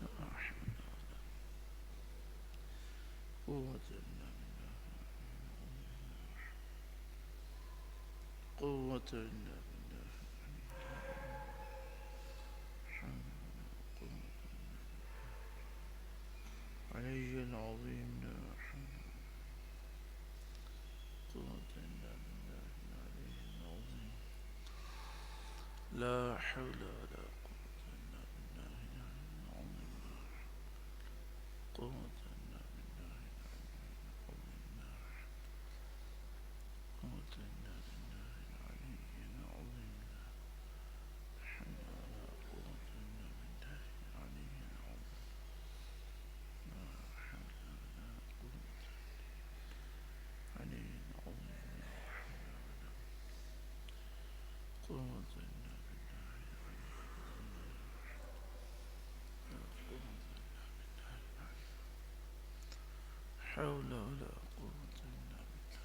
لا حول ولا قوة إلا بالله قوة إلا بالله العلي العظيم لا حول ولا قوة إلا بالله العلي العظيم لا حول ولا قوة العلي العظيم لا حول ولا قوة إلا حول ولا قوة إلا بالله।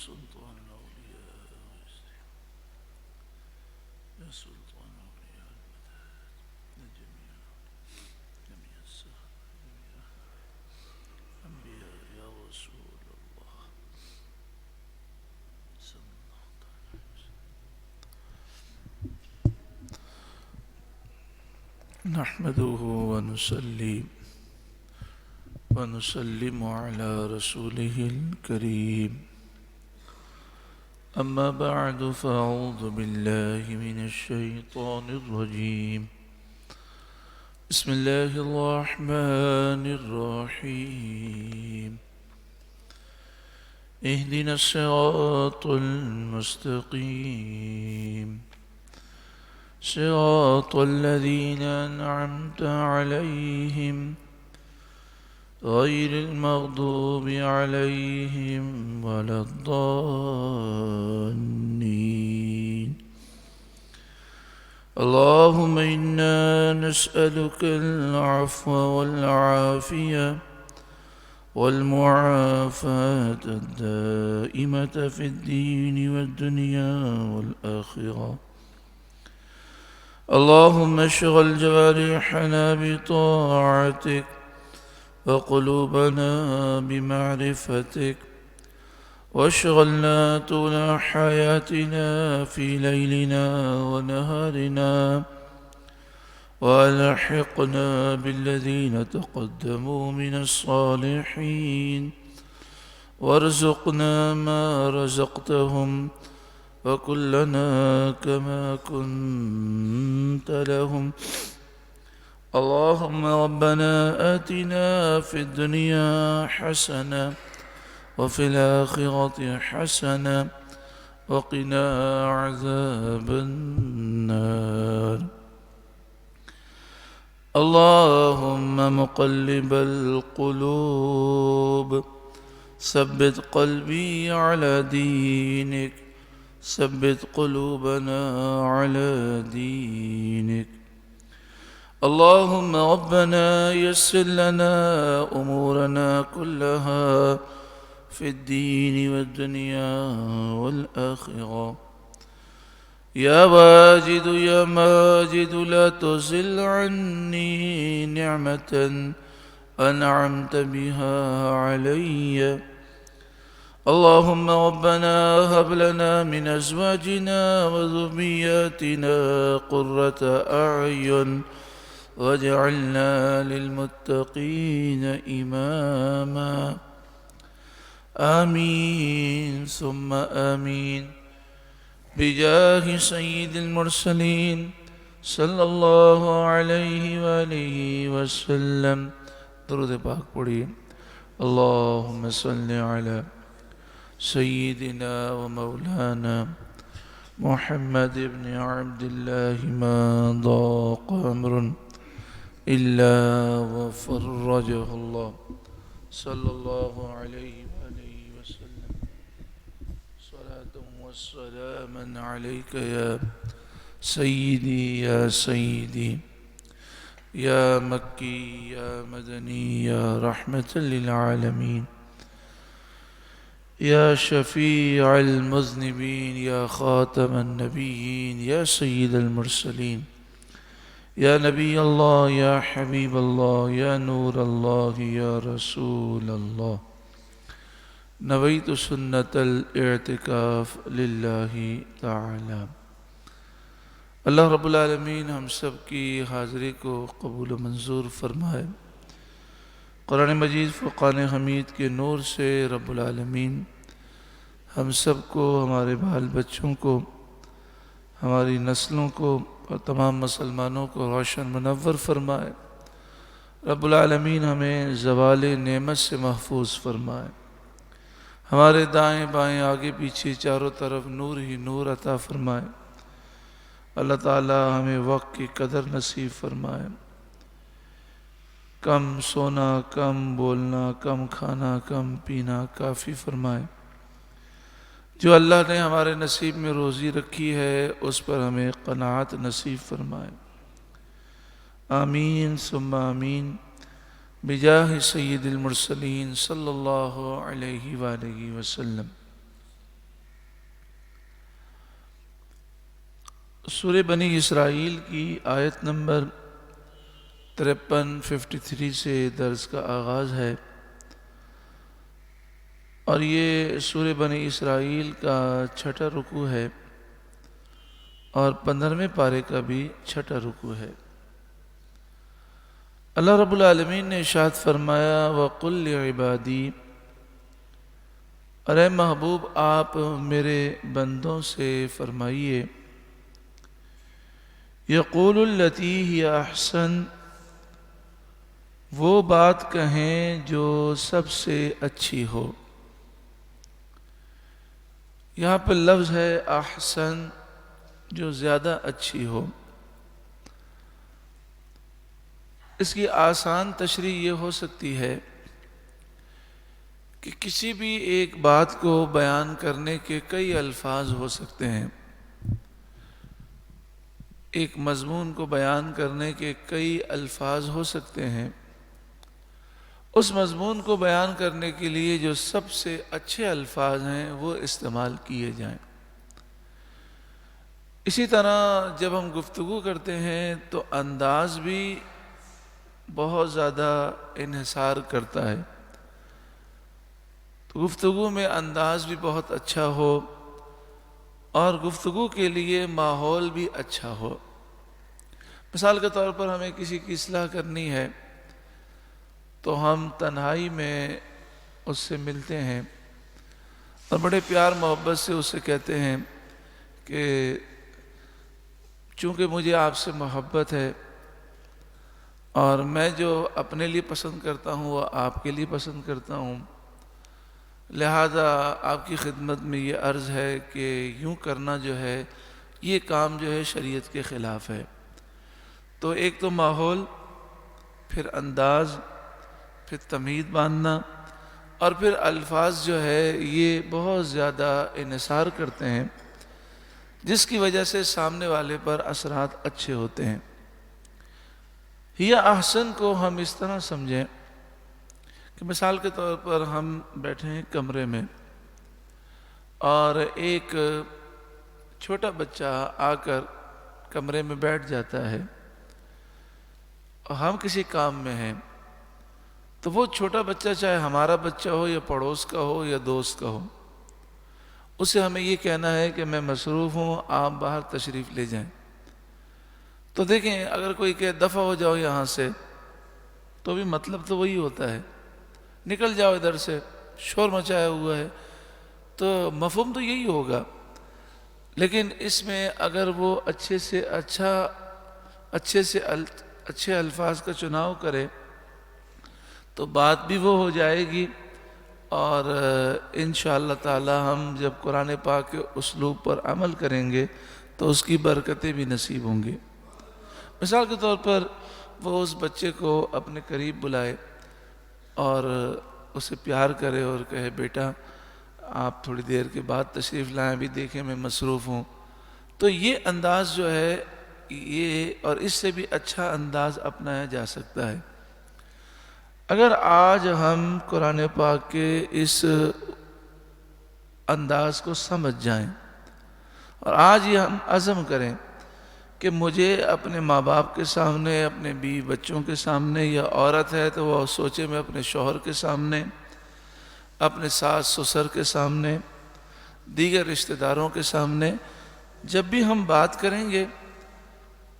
سلطان الأولياء يا سلطان الأولياء المدد جميع السهر جميع الأنبياء يا رسول الله صلى الله عليه وسلم نحمده ونسلم على رسوله الكريم أما بعد فأعوذ بالله من الشيطان الرجيم بسم الله الرحمن الرحيم اهدنا الصراط المستقيم صراط الذين أنعمت عليهم غير المغضوب عليهم ولا الضالين. اللهم إنا نسألك العفو والعافية والمعافاة الدائمة في الدين والدنيا والآخرة. اللهم اشغل جوارحنا بطاعتك وقلوبنا بمعرفتك، واشغلنا طول حياتنا في ليلنا ونهارنا، وألحقنا بالذين تقدموا من الصالحين، وارزقنا ما رزقتهم وكلنا كما كنت لهم. اللهم ربنا آتنا في الدنيا حسنة وفي الآخرة حسنة وقنا عذاب النار. اللهم مقلب القلوب ثبت قلبي على دينك، ثبت قلوبنا على دينك. اللهم ربنا يسر لنا أمورنا كلها في الدين والدنيا والآخرة. يا واجد يا ماجد لا تزل عني نعمة أنعمت بها علي. اللهم ربنا هب لنا من أزواجنا وذرياتنا قرة أعين واجعلنا للمتقين إماما. آمين ثم آمين بجاه سيد المرسلين صلی اللہ علیہ وآلہ وسلم. درود پاک پڑھیے. اللہم صلی علی سیدنا و مولانا محمد بن عبد اللہ ما ضاق امر الا وفرجہ اللہ صلی اللہ علیہ وآلہ وسلم. صلاة وسلاما علیک یا سیدی یا سیدی یا مکی یا مدنی یا رحمت للعالمین یا شفیع المذنبین یا خاتم النبیین یا سید المرسلین یا نبی اللہ یا حبیب اللہ یا نور اللہ یا رسول اللہ. نویت سنت الاعتکاف للہ تعالی. اللہ رب العالمین ہم سب کی حاضری کو قبول و منظور فرمائے. قرآن مجید فرقان حمید کے نور سے رب العالمین ہم سب کو، ہمارے بال بچوں کو، ہماری نسلوں کو اور تمام مسلمانوں کو روشن منور فرمائے. رب العالمین ہمیں زوال نعمت سے محفوظ فرمائے. ہمارے دائیں بائیں آگے پیچھے چاروں طرف نور ہی نور عطا فرمائے. اللہ تعالی ہمیں وقت کی قدر نصیب فرمائے. کم سونا، کم بولنا، کم کھانا، کم پینا کافی فرمائے. جو اللہ نے ہمارے نصیب میں روزی رکھی ہے اس پر ہمیں قناعت نصیب فرمائے. آمین ثم آمین بجاہ سید المرسلین صلی اللہ علیہ وآلہ وسلم. سورہ بنی اسرائیل کی آیت نمبر 53 سے درس کا آغاز ہے، اور یہ سورہ بنی اسرائیل کا چھٹا رکوع ہے اور 15ویں پارے کا بھی چھٹا رکوع ہے. اللہ رب العالمین نے ارشاد فرمایا وَقُلْ لِعِبَادِي، ارے محبوب آپ میرے بندوں سے فرمائیے یقول التی ہی احسن، وہ بات کہیں جو سب سے اچھی ہو. یہاں پر لفظ ہے احسن، جو زیادہ اچھی ہو. اس کی آسان تشریح یہ ہو سکتی ہے کہ کسی بھی ایک بات کو بیان کرنے کے کئی الفاظ ہو سکتے ہیں. ایک مضمون کو بیان کرنے کے کئی الفاظ ہو سکتے ہیں، اس مضمون کو بیان کرنے کے لیے جو سب سے اچھے الفاظ ہیں وہ استعمال کیے جائیں۔ اسی طرح جب ہم گفتگو کرتے ہیں تو انداز بھی بہت زیادہ انحصار کرتا ہے، تو گفتگو میں انداز بھی بہت اچھا ہو اور گفتگو کے لیے ماحول بھی اچھا ہو۔ مثال کے طور پر ہمیں کسی کی اصلاح کرنی ہے تو ہم تنہائی میں اس سے ملتے ہیں اور بڑے پیار محبت سے اسے کہتے ہیں کہ چونکہ مجھے آپ سے محبت ہے اور میں جو اپنے لیے پسند کرتا ہوں وہ آپ کے لیے پسند کرتا ہوں، لہذا آپ کی خدمت میں یہ عرض ہے کہ یوں کرنا جو ہے یہ کام جو ہے شریعت کے خلاف ہے۔ تو ایک تو ماحول، پھر انداز، پھر تمہید باندھنا اور پھر الفاظ جو ہے یہ بہت زیادہ انحصار کرتے ہیں، جس کی وجہ سے سامنے والے پر اثرات اچھے ہوتے ہیں۔ یہ احسن کو ہم اس طرح سمجھیں کہ مثال کے طور پر ہم بیٹھے ہیں کمرے میں اور ایک چھوٹا بچہ آ کر کمرے میں بیٹھ جاتا ہے اور ہم کسی کام میں ہیں، تو وہ چھوٹا بچہ چاہے ہمارا بچہ ہو یا پڑوس کا ہو یا دوست کا ہو، اسے ہمیں یہ کہنا ہے کہ میں مصروف ہوں، آپ باہر تشریف لے جائیں۔ تو دیکھیں اگر کوئی کہ دفع ہو جاؤ یہاں سے، تو بھی مطلب تو وہی ہوتا ہے، نکل جاؤ ادھر سے، شور مچایا ہوا ہے، تو مفہوم تو یہی ہوگا۔ لیکن اس میں اگر وہ اچھے الفاظ کا چناؤ کرے تو بات بھی وہ ہو جائے گی، اور انشاءاللہ تعالی ہم جب قرآن پاک کے اسلوب پر عمل کریں گے تو اس کی برکتیں بھی نصیب ہوں گی۔ مثال کے طور پر وہ اس بچے کو اپنے قریب بلائے اور اسے پیار کرے اور کہے بیٹا آپ تھوڑی دیر کے بعد تشریف لائیں، بھی دیکھیں میں مصروف ہوں، تو یہ انداز جو ہے یہ اور اس سے بھی اچھا انداز اپنایا جا سکتا ہے۔ اگر آج ہم قرآن پاک کے اس انداز کو سمجھ جائیں اور آج یہ ہم عزم کریں کہ مجھے اپنے ماں باپ کے سامنے، اپنے بیوی بچوں کے سامنے، یا عورت ہے تو وہ سوچے میں اپنے شوہر کے سامنے، اپنے ساس سسر کے سامنے، دیگر رشتہ داروں کے سامنے جب بھی ہم بات کریں گے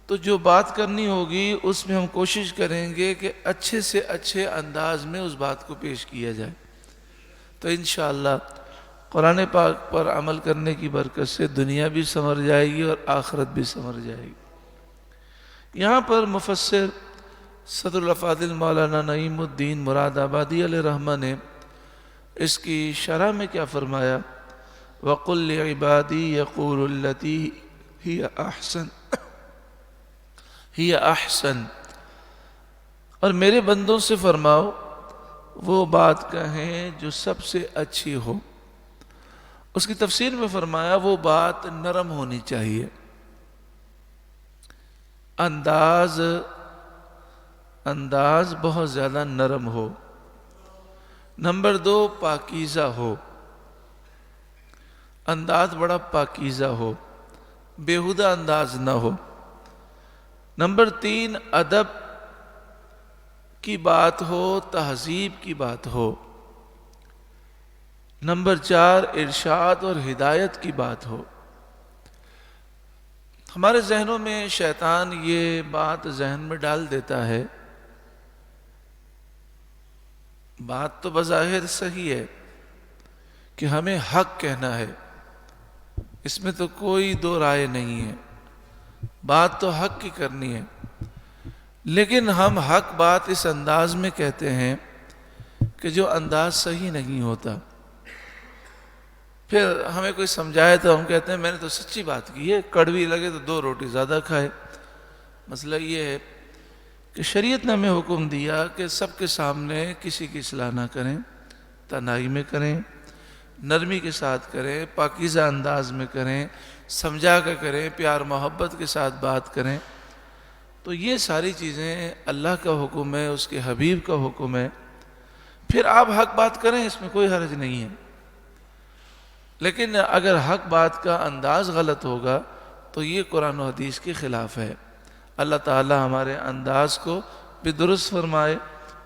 تو جو بات کرنی ہوگی اس میں ہم کوشش کریں گے کہ اچھے سے اچھے انداز میں اس بات کو پیش کیا جائے، تو انشاءاللہ قرآن پاک پر عمل کرنے کی برکت سے دنیا بھی سنور جائے گی اور آخرت بھی سنور جائے گی۔ یہاں پر مفسر صدر الافاضل مولانا نعیم الدین مراد آبادی علیہ رحمہ نے اس کی شرح میں کیا فرمایا؟ وَقُلْ لِعِبَادِي يَقُولُ الَّتِي هِيَ أَحْسَنُ، اور میرے بندوں سے فرماؤ وہ بات کہیں جو سب سے اچھی ہو۔ اس کی تفسیر میں فرمایا وہ بات نرم ہونی چاہیے، انداز بہت زیادہ نرم ہو۔ نمبر 2 پاکیزہ ہو، انداز بڑا پاکیزہ ہو، بیہودہ انداز نہ ہو۔ نمبر 3 ادب کی بات ہو، تہذیب کی بات ہو۔ نمبر 4 ارشاد اور ہدایت کی بات ہو۔ ہمارے ذہنوں میں شیطان یہ بات ذہن میں ڈال دیتا ہے، بات تو بظاہر صحیح ہے کہ ہمیں حق کہنا ہے، اس میں تو کوئی دو رائے نہیں ہے، بات تو حق کی کرنی ہے، لیکن ہم حق بات اس انداز میں کہتے ہیں کہ جو انداز صحیح نہیں ہوتا۔ پھر ہمیں کوئی سمجھائے تو ہم کہتے ہیں میں نے تو سچی بات کی ہے، کڑوی لگے تو 2 روٹی زیادہ کھائے۔ مسئلہ یہ ہے کہ شریعت نے ہمیں حکم دیا کہ سب کے سامنے کسی کی اصلاح نہ کریں، تنہائی میں کریں، نرمی کے ساتھ کریں، پاکیزہ انداز میں کریں، سمجھا کر کریں، پیار محبت کے ساتھ بات کریں۔ تو یہ ساری چیزیں اللہ کا حکم ہے، اس کے حبیب کا حکم ہے، پھر آپ حق بات کریں، اس میں کوئی حرج نہیں ہے، لیکن اگر حق بات کا انداز غلط ہوگا تو یہ قرآن و حدیث کے خلاف ہے۔ اللہ تعالی ہمارے انداز کو بھی درست فرمائے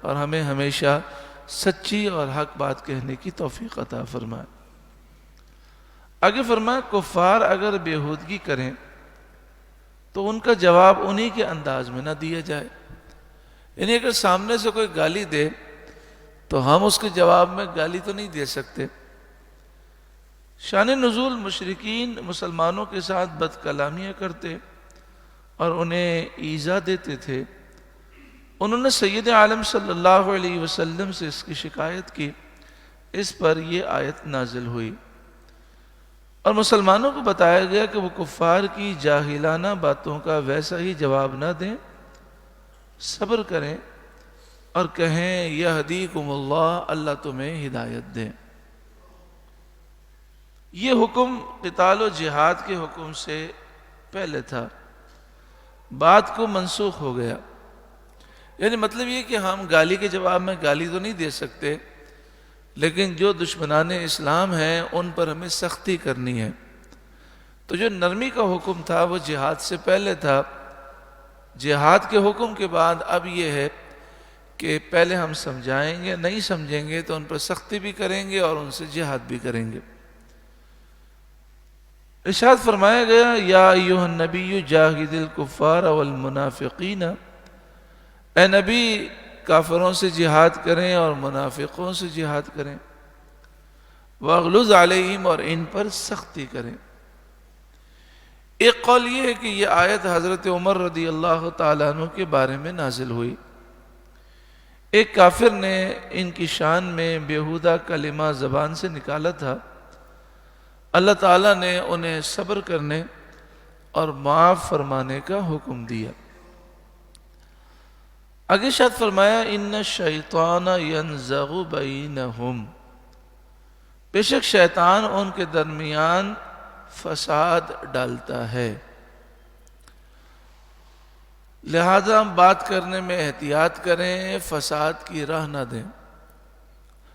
اور ہمیں ہمیشہ سچی اور حق بات کہنے کی توفیق عطا فرمائے۔ آگے فرمائے کفار اگر بےہودگی کریں تو ان کا جواب انہی کے انداز میں نہ دیا جائے، یعنی اگر سامنے سے کوئی گالی دے تو ہم اس کے جواب میں گالی تو نہیں دے سکتے۔ شان نزول مشرکین مسلمانوں کے ساتھ بد کلامیاں کرتے اور انہیں ایذا دیتے تھے، انہوں نے سید عالم صلی اللہ علیہ وسلم سے اس کی شکایت کی، اس پر یہ آیت نازل ہوئی اور مسلمانوں کو بتایا گیا کہ وہ کفار کی جاہلانہ باتوں کا ویسا ہی جواب نہ دیں، صبر کریں اور کہیں یہدیکم اللہ، اللہ تمہیں ہدایت دے۔ یہ حکم قتال و جہاد کے حکم سے پہلے تھا، بعد کو منسوخ ہو گیا، یعنی مطلب یہ کہ ہم گالی کے جواب میں گالی تو نہیں دے سکتے، لیکن جو دشمنان اسلام ہیں ان پر ہمیں سختی کرنی ہے۔ تو جو نرمی کا حکم تھا وہ جہاد سے پہلے تھا، جہاد کے حکم کے بعد اب یہ ہے کہ پہلے ہم سمجھائیں گے، نہیں سمجھیں گے تو ان پر سختی بھی کریں گے اور ان سے جہاد بھی کریں گے۔ ارشاد فرمایا گیا یا ایھا النبی جاہد الکفار والمنافقین، اے نبی کافروں سے جہاد کریں اور منافقوں سے جہاد کریں، واغلظ علیہم، اور ان پر سختی کریں۔ ایک قول یہ ہے کہ یہ آیت حضرت عمر رضی اللہ تعالیٰ عنہ کے بارے میں نازل ہوئی۔ ایک کافر نے ان کی شان میں بیہودہ کلمہ زبان سے نکالا تھا، اللہ تعالیٰ نے انہیں صبر کرنے اور معاف فرمانے کا حکم دیا۔ آگے ارشاد فرمایا ان الشیطان ینزغ بینہم، بے شک شیطان ان کے درمیان فساد ڈالتا ہے، لہذا بات کرنے میں احتیاط کریں، فساد کی راہ نہ دیں۔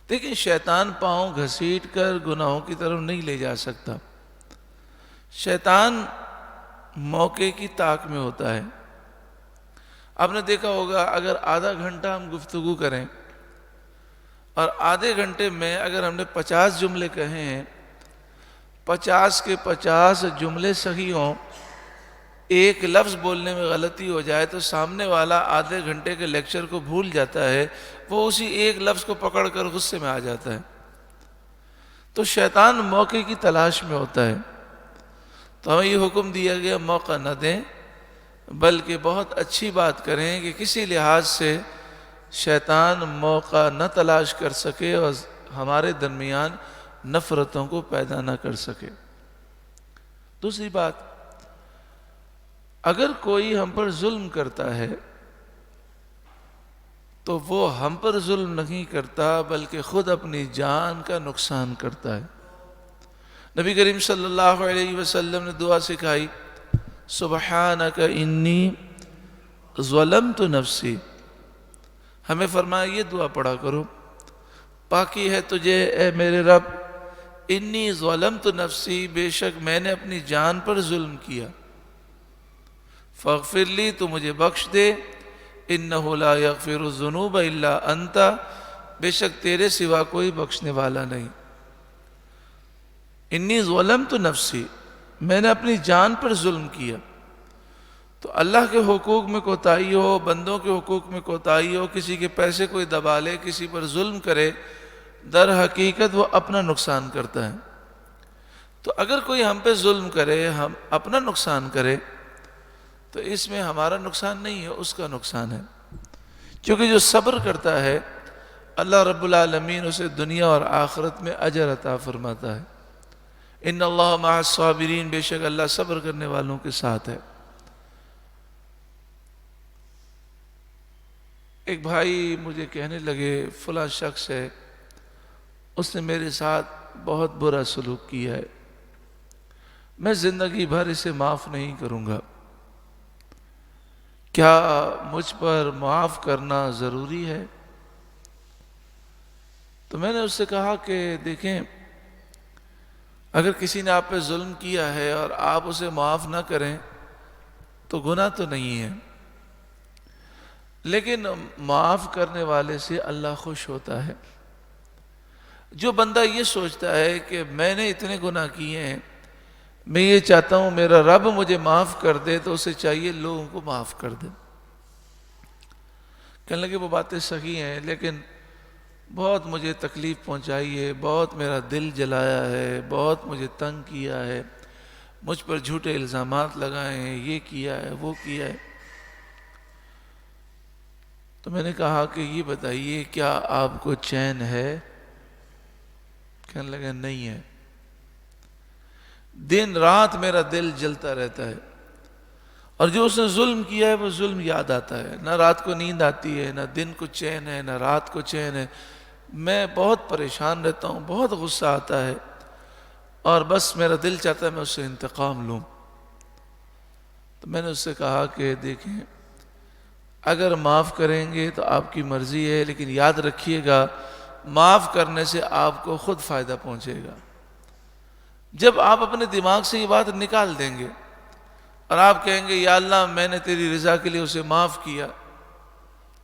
لیکن شیطان پاؤں گھسیٹ کر گناہوں کی طرف نہیں لے جا سکتا، شیطان موقع کی طاق میں ہوتا ہے۔ آپ نے دیکھا ہوگا اگر آدھا گھنٹہ ہم گفتگو کریں اور آدھے گھنٹے میں اگر ہم نے 50 جملے کہے ہیں، 50 کے 50 جملے صحیح ہوں، ایک لفظ بولنے میں غلطی ہو جائے تو سامنے والا آدھے گھنٹے کے لیکچر کو بھول جاتا ہے، وہ اسی ایک لفظ کو پکڑ کر غصے میں آ جاتا ہے۔ تو شیطان موقع کی تلاش میں ہوتا ہے، تو ہمیں یہ حکم دیا گیا موقع نہ دیں، بلکہ بہت اچھی بات کریں کہ کسی لحاظ سے شیطان موقع نہ تلاش کر سکے اور ہمارے درمیان نفرتوں کو پیدا نہ کر سکے۔ دوسری بات، اگر کوئی ہم پر ظلم کرتا ہے تو وہ ہم پر ظلم نہیں کرتا بلکہ خود اپنی جان کا نقصان کرتا ہے۔ نبی کریم صلی اللہ علیہ وسلم نے دعا سکھائی سبحانک انی ظلمت نفسی، ہمیں فرمایا یہ دعا پڑھا کرو، پاکی ہے تجھے اے میرے رب، انی ظلمت نفسی، بے شک میں نے اپنی جان پر ظلم کیا، فاغفر لی، تو مجھے بخش دے، انہ لا یغفر الذنوب الا انت، بے شک تیرے سوا کوئی بخشنے والا نہیں۔ انی ظلمت نفسی، میں نے اپنی جان پر ظلم کیا۔ تو اللہ کے حقوق میں کوتاہی ہو، بندوں کے حقوق میں کوتاہی ہو، کسی کے پیسے کوئی دبا لے، کسی پر ظلم کرے، در حقیقت وہ اپنا نقصان کرتا ہے۔ تو اگر کوئی ہم پہ ظلم کرے، ہم اپنا نقصان کرے، تو اس میں ہمارا نقصان نہیں ہے، اس کا نقصان ہے، کیونکہ جو صبر کرتا ہے اللہ رب العالمین اسے دنیا اور آخرت میں اجر عطا فرماتا ہے۔ ان اللہ مع الصابرین، بے شک اللہ صبر کرنے والوں کے ساتھ ہے۔ ایک بھائی مجھے کہنے لگے فلاں شخص ہے، اس نے میرے ساتھ بہت برا سلوک کیا ہے، میں زندگی بھر اسے معاف نہیں کروں گا، کیا مجھ پر معاف کرنا ضروری ہے؟ تو میں نے اس سے کہا کہ دیکھیں، اگر کسی نے آپ پہ ظلم کیا ہے اور آپ اسے معاف نہ کریں تو گناہ تو نہیں ہے، لیکن معاف کرنے والے سے اللہ خوش ہوتا ہے۔ جو بندہ یہ سوچتا ہے کہ میں نے اتنے گناہ کیے ہیں، میں یہ چاہتا ہوں میرا رب مجھے معاف کر دے، تو اسے چاہیے لوگوں کو معاف کر دے۔ کہنے لگے وہ باتیں صحیح ہیں، لیکن بہت مجھے تکلیف پہنچائی ہے، بہت میرا دل جلایا ہے، بہت مجھے تنگ کیا ہے، مجھ پر جھوٹے الزامات لگائے ہیں، یہ کیا ہے وہ کیا ہے۔ تو میں نے کہا کہ یہ بتائیے کیا آپ کو چین ہے؟ کہنے لگا نہیں ہے، دن رات میرا دل جلتا رہتا ہے، اور جو اس نے ظلم کیا ہے وہ ظلم یاد آتا ہے، نہ رات کو نیند آتی ہے، نہ دن کو چین ہے، نہ رات کو چین ہے، میں بہت پریشان رہتا ہوں، بہت غصہ آتا ہے، اور بس میرا دل چاہتا ہے میں اس سے انتقام لوں۔ تو میں نے اس سے کہا کہ دیکھیں، اگر معاف کریں گے تو آپ کی مرضی ہے، لیکن یاد رکھیے گا معاف کرنے سے آپ کو خود فائدہ پہنچے گا۔ جب آپ اپنے دماغ سے یہ بات نکال دیں گے اور آپ کہیں گے یا اللہ میں نے تیری رضا کے لیے اسے معاف کیا،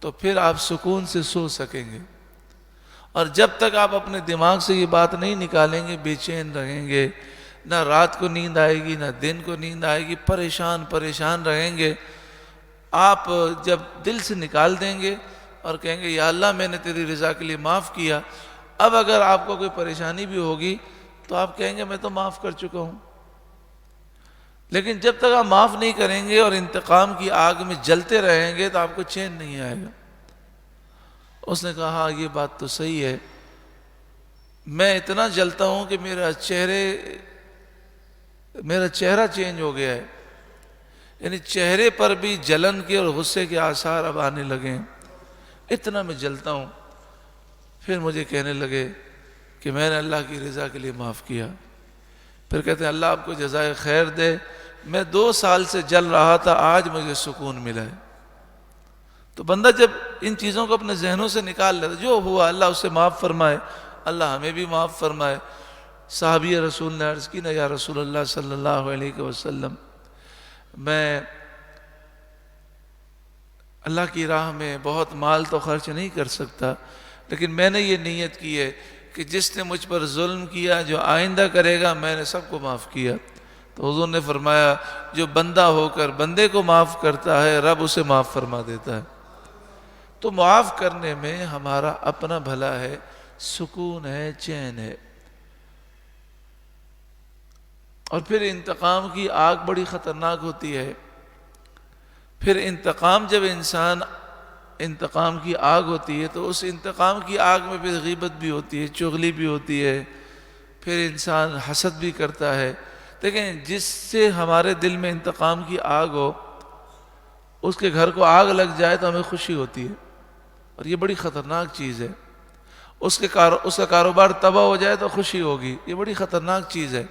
تو پھر آپ سکون سے سو سکیں گے۔ اور جب تک آپ اپنے دماغ سے یہ بات نہیں نکالیں گے، بے چین رہیں گے، نہ رات کو نیند آئے گی نہ دن کو نیند آئے گی، پریشان رہیں گے۔ آپ جب دل سے نکال دیں گے اور کہیں گے یا اللہ میں نے تیری رضا کے لیے معاف کیا، اب اگر آپ کو کوئی پریشانی بھی ہوگی تو آپ کہیں گے میں تو معاف کر چکا ہوں۔ لیکن جب تک آپ معاف نہیں کریں گے اور انتقام کی آگ میں جلتے رہیں گے تو آپ کو چین نہیں آئے گا۔ اس نے کہا ہاں یہ بات تو صحیح ہے، میں اتنا جلتا ہوں کہ میرا چہرہ چینج ہو گیا ہے، یعنی چہرے پر بھی جلن کے اور غصے کے آثار اب آنے لگے ہیں، اتنا میں جلتا ہوں۔ پھر مجھے کہنے لگے کہ میں نے اللہ کی رضا کے لیے معاف کیا۔ پھر کہتے ہیں اللہ آپ کو جزائے خیر دے، میں 2 سال سے جل رہا تھا، آج مجھے سکون ملا ہے۔ تو بندہ جب ان چیزوں کو اپنے ذہنوں سے نکال لیتا، جو ہوا اللہ اسے معاف فرمائے، اللہ ہمیں بھی معاف فرمائے۔ صحابی رسول نے عرض کی نا یا رسول اللہ صلی اللہ علیہ وسلم، میں اللہ کی راہ میں بہت مال تو خرچ نہیں کر سکتا، لیکن میں نے یہ نیت کی ہے کہ جس نے مجھ پر ظلم کیا جو آئندہ کرے گا میں نے سب کو معاف کیا۔ تو حضور نے فرمایا جو بندہ ہو کر بندے کو معاف کرتا ہے رب اسے معاف فرما دیتا ہے۔ تو معاف کرنے میں ہمارا اپنا بھلا ہے، سکون ہے، چین ہے۔ اور پھر انتقام کی آگ بڑی خطرناک ہوتی ہے۔ پھر جب انتقام کی آگ ہوتی ہے تو اس انتقام کی آگ میں پھر غیبت بھی ہوتی ہے، چغلی بھی ہوتی ہے، پھر انسان حسد بھی کرتا ہے۔ دیکھیں جس سے ہمارے دل میں انتقام کی آگ ہو، اس کے گھر کو آگ لگ جائے تو ہمیں خوشی ہوتی ہے، اور یہ بڑی خطرناک چیز ہے۔ اس کا کاروبار تباہ ہو جائے تو خوشی ہوگی، یہ بڑی خطرناک چیز ہے،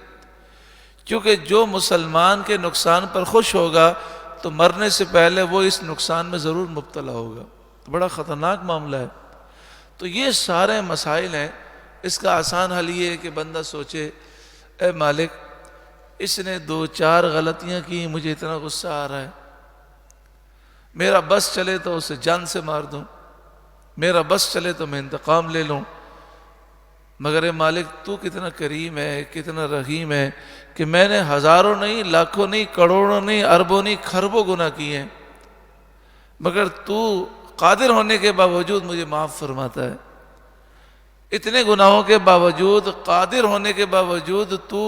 کیونکہ جو مسلمان کے نقصان پر خوش ہوگا تو مرنے سے پہلے وہ اس نقصان میں ضرور مبتلا ہوگا، تو بڑا خطرناک معاملہ ہے۔ تو یہ سارے مسائل ہیں۔ اس کا آسان حل یہ ہے کہ بندہ سوچے اے مالک اس نے 2-4 غلطیاں کی، مجھے اتنا غصہ آ رہا ہے، میرا بس چلے تو اسے جان سے مار دوں، میرا بس چلے تو میں انتقام لے لوں، مگر اے مالک تو کتنا کریم ہے، کتنا رحیم ہے کہ میں نے ہزاروں نہیں، لاکھوں نہیں، کروڑوں نہیں، اربوں نہیں، کھربوں گناہ کیے ہیں، مگر تو قادر ہونے کے باوجود مجھے معاف فرماتا ہے۔ اتنے گناہوں کے باوجود، قادر ہونے کے باوجود تو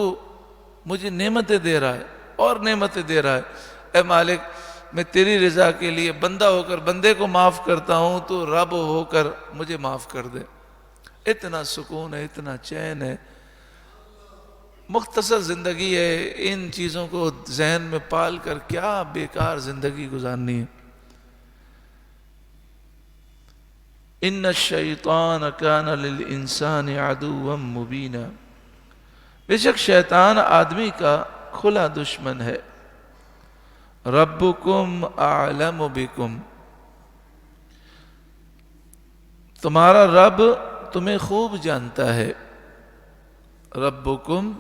مجھے نعمتیں دے رہا ہے اور نعمتیں دے رہا ہے۔ اے مالک میں تیری رضا کے لیے بندہ ہو کر بندے کو معاف کرتا ہوں، تو رب ہو کر مجھے معاف کر دے۔ اتنا سکون ہے، اتنا چین ہے۔ مختصر زندگی ہے، ان چیزوں کو ذہن میں پال کر کیا بیکار زندگی گزارنی ہے۔ ان الشیطان کان للانسان عدوا مبینا، بے شک شیطان آدمی کا کھلا دشمن ہے۔ ربکم اعلم بکم، تمہارا رب تمہیں خوب جانتا ہے. ربکم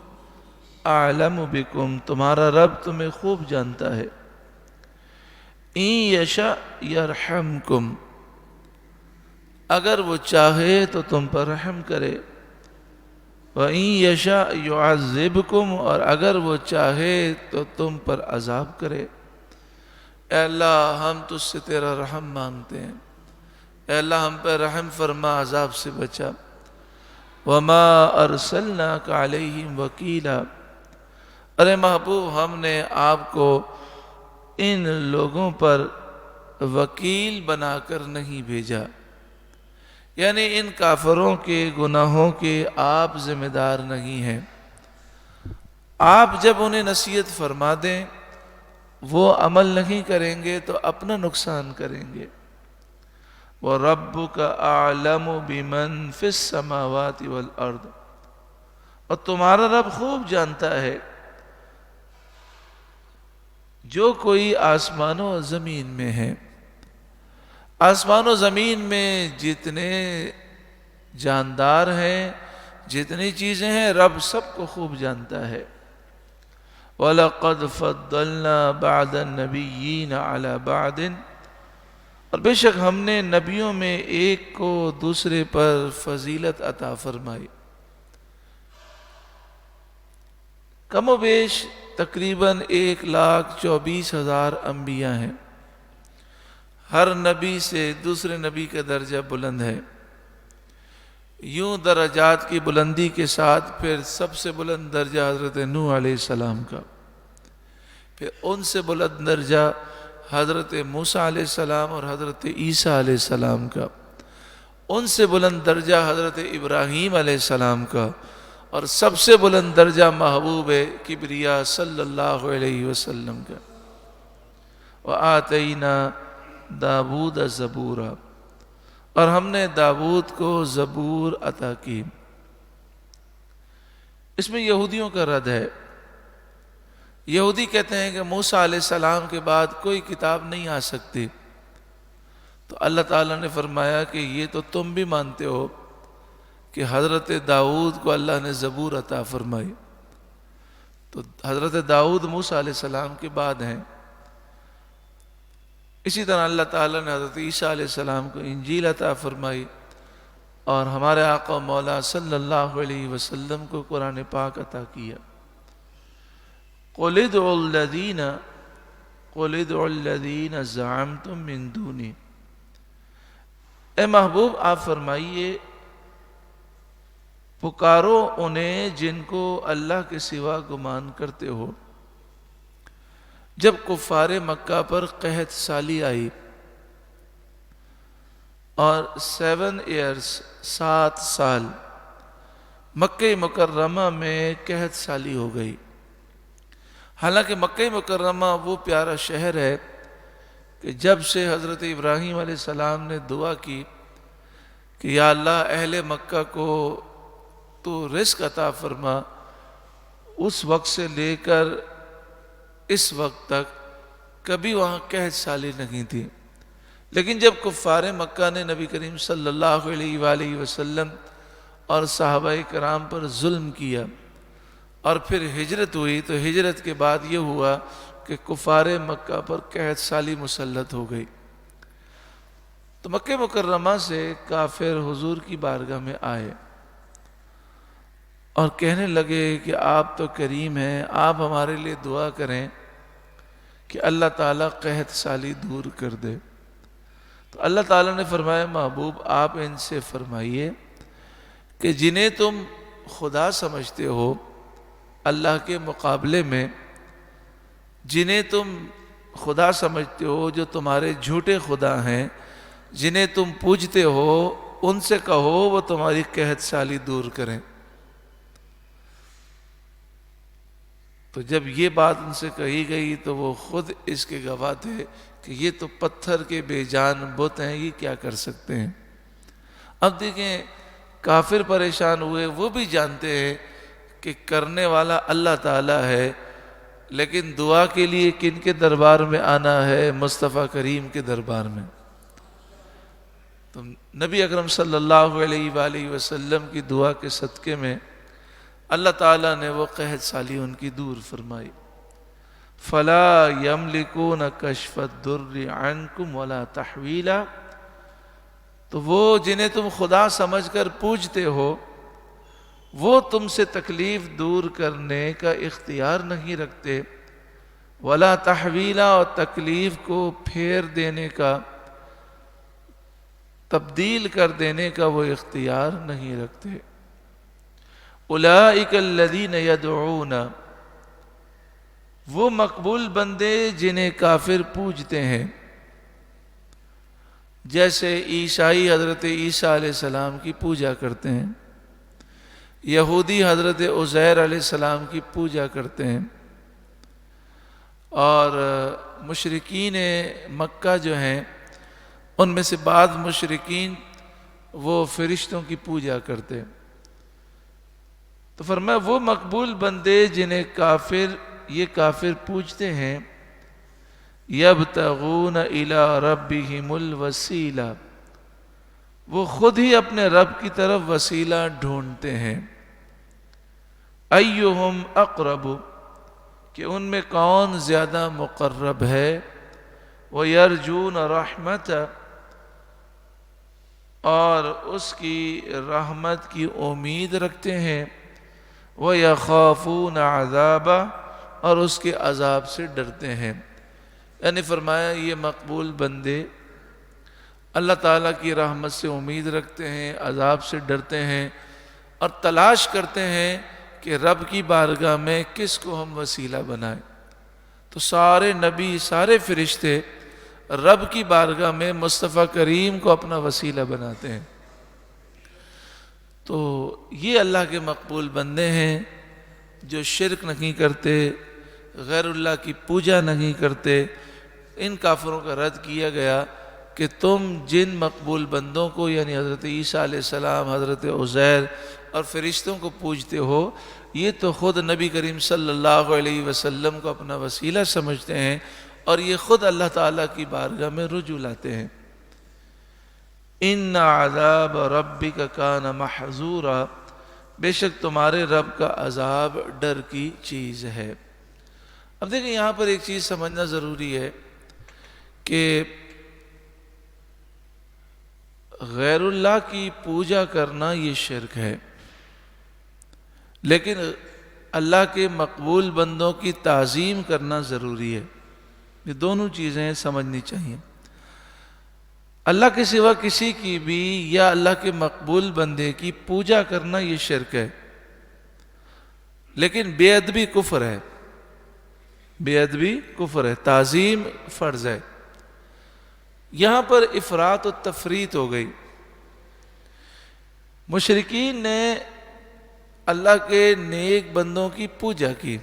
اعلم بکم، تمہارا رب تمہیں خوب جانتا ہے. ان یشاء یرحمکم، اگر وہ چاہے تو تم پر رحم کرے. وَإِن يَشَاءْ يُعَذِّبْكُمْ، اور اگر وہ چاہے تو تم پر عذاب کرے. اے اللہ ہم تجھ سے تیرا رحم مانگتے ہیں، اے اللہ ہم پر رحم فرما، عذاب سے بچا. وَمَا أَرْسَلْنَاكَ عَلَيْهِمْ وَكِيلًا، ارے محبوب ہم نے آپ کو ان لوگوں پر وکیل بنا کر نہیں بھیجا، یعنی ان کافروں کے گناہوں کے آپ ذمہ دار نہیں ہیں. آپ جب انہیں نصیحت فرما دیں وہ عمل نہیں کریں گے تو اپنا نقصان کریں گے. وَرَبُّكَ أَعْلَمُ بِمَنْ فِي السَّمَاوَاتِ وَالْأَرْضِ، اور تمہارا رب خوب جانتا ہے جو کوئی آسمان و زمین میں ہے. آسمان و زمین میں جتنے جاندار ہیں، جتنی چیزیں ہیں، رب سب کو خوب جانتا ہے. وَلَقَدْ فَضَّلْنَا بَعْدَ النَّبِيِّينَ عَلَى بَعْدٍ، اور بے شک ہم نے نبیوں میں ایک کو دوسرے پر فضیلت عطا فرمائی. کم و بیش تقریباً 1,24,000 انبیاء ہیں. ہر نبی سے دوسرے نبی کا درجہ بلند ہے. یوں درجات کی بلندی کے ساتھ پھر سب سے بلند درجہ حضرت نوح علیہ السلام کا، پھر ان سے بلند درجہ حضرت موسیٰ علیہ السلام اور حضرت عیسیٰ علیہ السلام کا، ان سے بلند درجہ حضرت ابراہیم علیہ السلام کا، اور سب سے بلند درجہ محبوب کبریا صلی اللہ علیہ وسلم کا. وَآتَيْنَا داود زبورا، اور ہم نے داود کو زبور عطا کی. اس میں یہودیوں کا رد ہے. یہودی کہتے ہیں کہ موسیٰ علیہ السلام کے بعد کوئی کتاب نہیں آ سکتی. تو اللہ تعالیٰ نے فرمایا کہ یہ تو تم بھی مانتے ہو کہ حضرت داؤد کو اللہ نے زبور عطا فرمائی. تو حضرت داؤد موسیٰ علیہ السلام کے بعد ہیں. اسی طرح اللہ تعالیٰ نے حضرت عیسیٰ علیہ السلام کو انجیل عطا فرمائی، اور ہمارے آقا مولا صلی اللہ علیہ وسلم کو قرآن پاک عطا کیا. قُلِ ادْعُوا الَّذِينَ زَعَمْتُم مِّن دُونِي، اے محبوب آپ فرمائیے پکارو انہیں جن کو اللہ کے سوا گمان کرتے ہو. جب کفار مکہ پر قحط سالی آئی اور 7 ایئرز 7 سال مکہ مکرمہ میں قحط سالی ہو گئی. حالانکہ مکہ مکرمہ وہ پیارا شہر ہے کہ جب سے حضرت ابراہیم علیہ السلام نے دعا کی کہ یا اللہ اہل مکہ کو تو رزق عطا فرما، اس وقت سے لے کر اس وقت تک کبھی وہاں قحط سالی نہیں تھی. لیکن جب کفار مکہ نے نبی کریم صلی اللہ علیہ وآلہ وسلم اور صحابہ کرام پر ظلم کیا اور پھر ہجرت ہوئی، تو ہجرت کے بعد یہ ہوا کہ کفار مکہ پر قحط سالی مسلط ہو گئی. تو مکہ مکرمہ سے کافر حضور کی بارگاہ میں آئے اور کہنے لگے کہ آپ تو کریم ہیں، آپ ہمارے لیے دعا کریں کہ اللہ تعالیٰ قحط سالی دور کر دے. تو اللہ تعالیٰ نے فرمایا محبوب آپ ان سے فرمائیے کہ جنہیں تم خدا سمجھتے ہو اللہ کے مقابلے میں، جنہیں تم خدا سمجھتے ہو جو تمہارے جھوٹے خدا ہیں، جنہیں تم پوجتے ہو، ان سے کہو وہ تمہاری قحط سالی دور کریں. تو جب یہ بات ان سے کہی گئی تو وہ خود اس کے گواہ تھے کہ یہ تو پتھر کے بے جان بت ہیں، یہ کیا کر سکتے ہیں. اب دیکھیں کافر پریشان ہوئے، وہ بھی جانتے ہیں کہ کرنے والا اللہ تعالیٰ ہے، لیکن دعا کے لیے کن کے دربار میں آنا ہے؟ مصطفیٰ کریم کے دربار میں. تو نبی اکرم صلی اللہ علیہ وآلہ وسلم کی دعا کے صدقے میں اللہ تعالیٰ نے وہ قحط سالی ان کی دور فرمائی. فلا یملکون کشف الضر عنکم ولا تحویلا. تو وہ جنہیں تم خدا سمجھ کر پوجتے ہو وہ تم سے تکلیف دور کرنے کا اختیار نہیں رکھتے، ولا تحویلا، اور تکلیف کو پھیر دینے کا، تبدیل کر دینے کا وہ اختیار نہیں رکھتے. اولئک الذین یدعون، وہ مقبول بندے جنہیں کافر پوجتے ہیں، جیسے عیسائی حضرت عیسیٰ علیہ السلام کی پوجا کرتے ہیں، یہودی حضرت عزیر علیہ السلام کی پوجا کرتے ہیں، اور مشرکین مکہ جو ہیں ان میں سے بعض مشرکین وہ فرشتوں کی پوجا کرتے ہیں. تو فرمایا وہ مقبول بندے جنہیں یہ کافر پوجتے ہیں، یبتغون الی ربہم الوسیلہ، وہ خود ہی اپنے رب کی طرف وسیلہ ڈھونڈتے ہیں. ایہم اقرب، کہ ان میں کون زیادہ مقرب ہے. ویرجون رحمت، اور اس کی رحمت کی امید رکھتے ہیں. وَيَخَافُونَ عَذَابَ، اور اس کے عذاب سے ڈرتے ہیں. یعنی فرمایا یہ مقبول بندے اللہ تعالیٰ کی رحمت سے امید رکھتے ہیں، عذاب سے ڈرتے ہیں، اور تلاش کرتے ہیں کہ رب کی بارگاہ میں کس کو ہم وسیلہ بنائیں. تو سارے نبی، سارے فرشتے رب کی بارگاہ میں مصطفیٰ کریم کو اپنا وسیلہ بناتے ہیں. تو یہ اللہ کے مقبول بندے ہیں جو شرک نہیں کرتے، غیر اللہ کی پوجا نہیں کرتے. ان کافروں کا رد کیا گیا کہ تم جن مقبول بندوں کو یعنی حضرت عیسیٰ علیہ السلام، حضرت عزیر اور فرشتوں کو پوجتے ہو، یہ تو خود نبی کریم صلی اللہ علیہ وسلم کو اپنا وسیلہ سمجھتے ہیں، اور یہ خود اللہ تعالیٰ کی بارگاہ میں رجوع لاتے ہیں. ان عذاب ربک کان محذورا، بے شک تمہارے رب کا عذاب ڈر کی چیز ہے. اب دیکھیں یہاں پر ایک چیز سمجھنا ضروری ہے کہ غیر اللہ کی پوجا کرنا یہ شرک ہے، لیکن اللہ کے مقبول بندوں کی تعظیم کرنا ضروری ہے. یہ دونوں چیزیں سمجھنی چاہیے. اللہ کے سوا کسی کی بھی یا اللہ کے مقبول بندے کی پوجا کرنا یہ شرک ہے، لیکن بے ادبی کفر ہے. بے ادبی کفر ہے، تعظیم فرض ہے. یہاں پر افراط و تفریط ہو گئی. مشرکین نے اللہ کے نیک بندوں کی پوجا کی،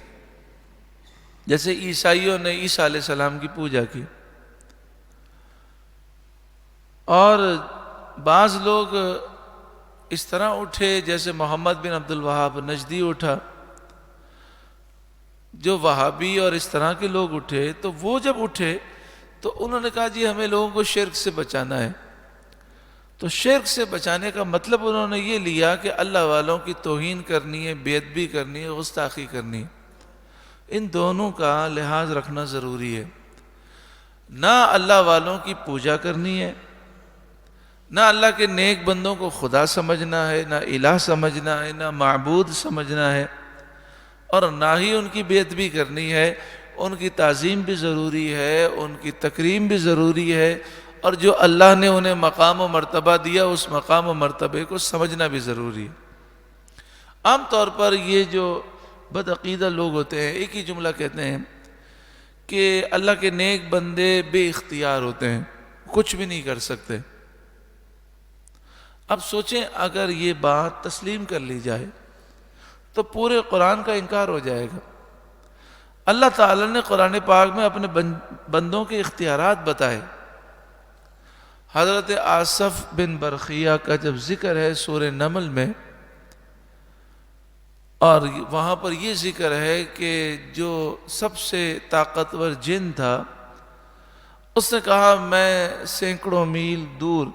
جیسے عیسائیوں نے عیسیٰ علیہ السلام کی پوجا کی، اور بعض لوگ اس طرح اٹھے جیسے محمد بن عبد الوہاب نجدی اٹھا، جو وہابی اور اس طرح کے لوگ اٹھے. تو وہ جب اٹھے تو انہوں نے کہا جی ہمیں لوگوں کو شرک سے بچانا ہے. تو شرک سے بچانے کا مطلب انہوں نے یہ لیا کہ اللہ والوں کی توہین کرنی ہے، بے ادبی کرنی ہے، گستاخی کرنی ہے. ان دونوں کا لحاظ رکھنا ضروری ہے. نہ اللہ والوں کی پوجا کرنی ہے، نہ اللہ کے نیک بندوں کو خدا سمجھنا ہے، نہ الہ سمجھنا ہے، نہ معبود سمجھنا ہے، اور نہ ہی ان کی بے ادبی کرنی ہے. ان کی تعظیم بھی ضروری ہے، ان کی تکریم بھی ضروری ہے، اور جو اللہ نے انہیں مقام و مرتبہ دیا اس مقام و مرتبے کو سمجھنا بھی ضروری ہے. عام طور پر یہ جو بدعقیدہ لوگ ہوتے ہیں ایک ہی جملہ کہتے ہیں کہ اللہ کے نیک بندے بے اختیار ہوتے ہیں، کچھ بھی نہیں کر سکتے. اب سوچیں اگر یہ بات تسلیم کر لی جائے تو پورے قرآن کا انکار ہو جائے گا. اللہ تعالیٰ نے قرآن پاک میں اپنے بندوں کے اختیارات بتائے. حضرت آصف بن برخیہ کا جب ذکر ہے سورہ نمل میں، اور وہاں پر یہ ذکر ہے کہ جو سب سے طاقتور جن تھا اس نے کہا میں سینکڑوں میل دور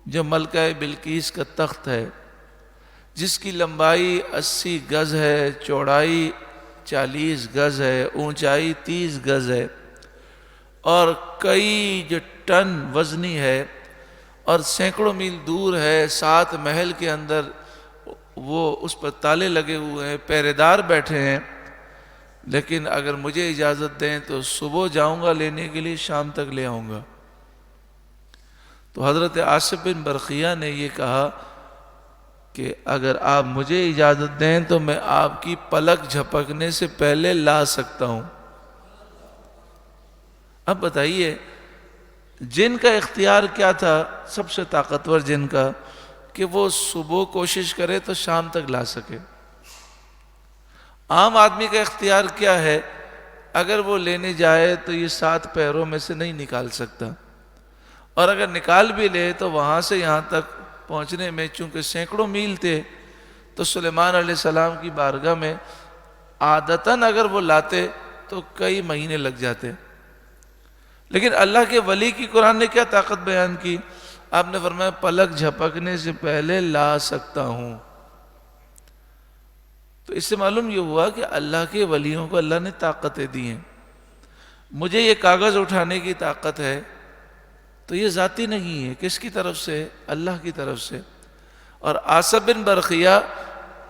جو ملکہ بلقیس کا تخت ہے، جس کی لمبائی 80 گز ہے، چوڑائی 40 گز ہے، اونچائی 30 گز ہے، اور کئی جو ٹن وزنی ہے، اور سینکڑوں میل دور ہے، 7 محل کے اندر وہ اس پر تالے لگے ہوئے ہیں، پہرے دار بیٹھے ہیں، لیکن اگر مجھے اجازت دیں تو صبح جاؤں گا لینے کے لیے، شام تک لے آؤں گا۔ تو حضرت آصف بن برقیہ نے یہ کہا کہ اگر آپ مجھے اجازت دیں تو میں آپ کی پلک جھپکنے سے پہلے لا سکتا ہوں۔ اب بتائیے جن کا اختیار کیا تھا، سب سے طاقتور جن کا، کہ وہ صبح کوشش کرے تو شام تک لا سکے۔ عام آدمی کا اختیار کیا ہے؟ اگر وہ لینے جائے تو یہ 7 پیروں میں سے نہیں نکال سکتا، اور اگر نکال بھی لے تو وہاں سے یہاں تک پہنچنے میں چونکہ سینکڑوں میل تھے، تو سلیمان علیہ السلام کی بارگاہ میں عادتاً اگر وہ لاتے تو کئی مہینے لگ جاتے۔ لیکن اللہ کے ولی کی قرآن نے کیا طاقت بیان کی؟ آپ نے فرمایا پلک جھپکنے سے پہلے لا سکتا ہوں۔ تو اس سے معلوم یہ ہوا کہ اللہ کے ولیوں کو اللہ نے طاقتیں دی ہیں۔ مجھے یہ کاغذ اٹھانے کی طاقت ہے تو یہ ذاتی نہیں ہے، کس کی طرف سے؟ اللہ کی طرف سے۔ اور آصف بن برقیہ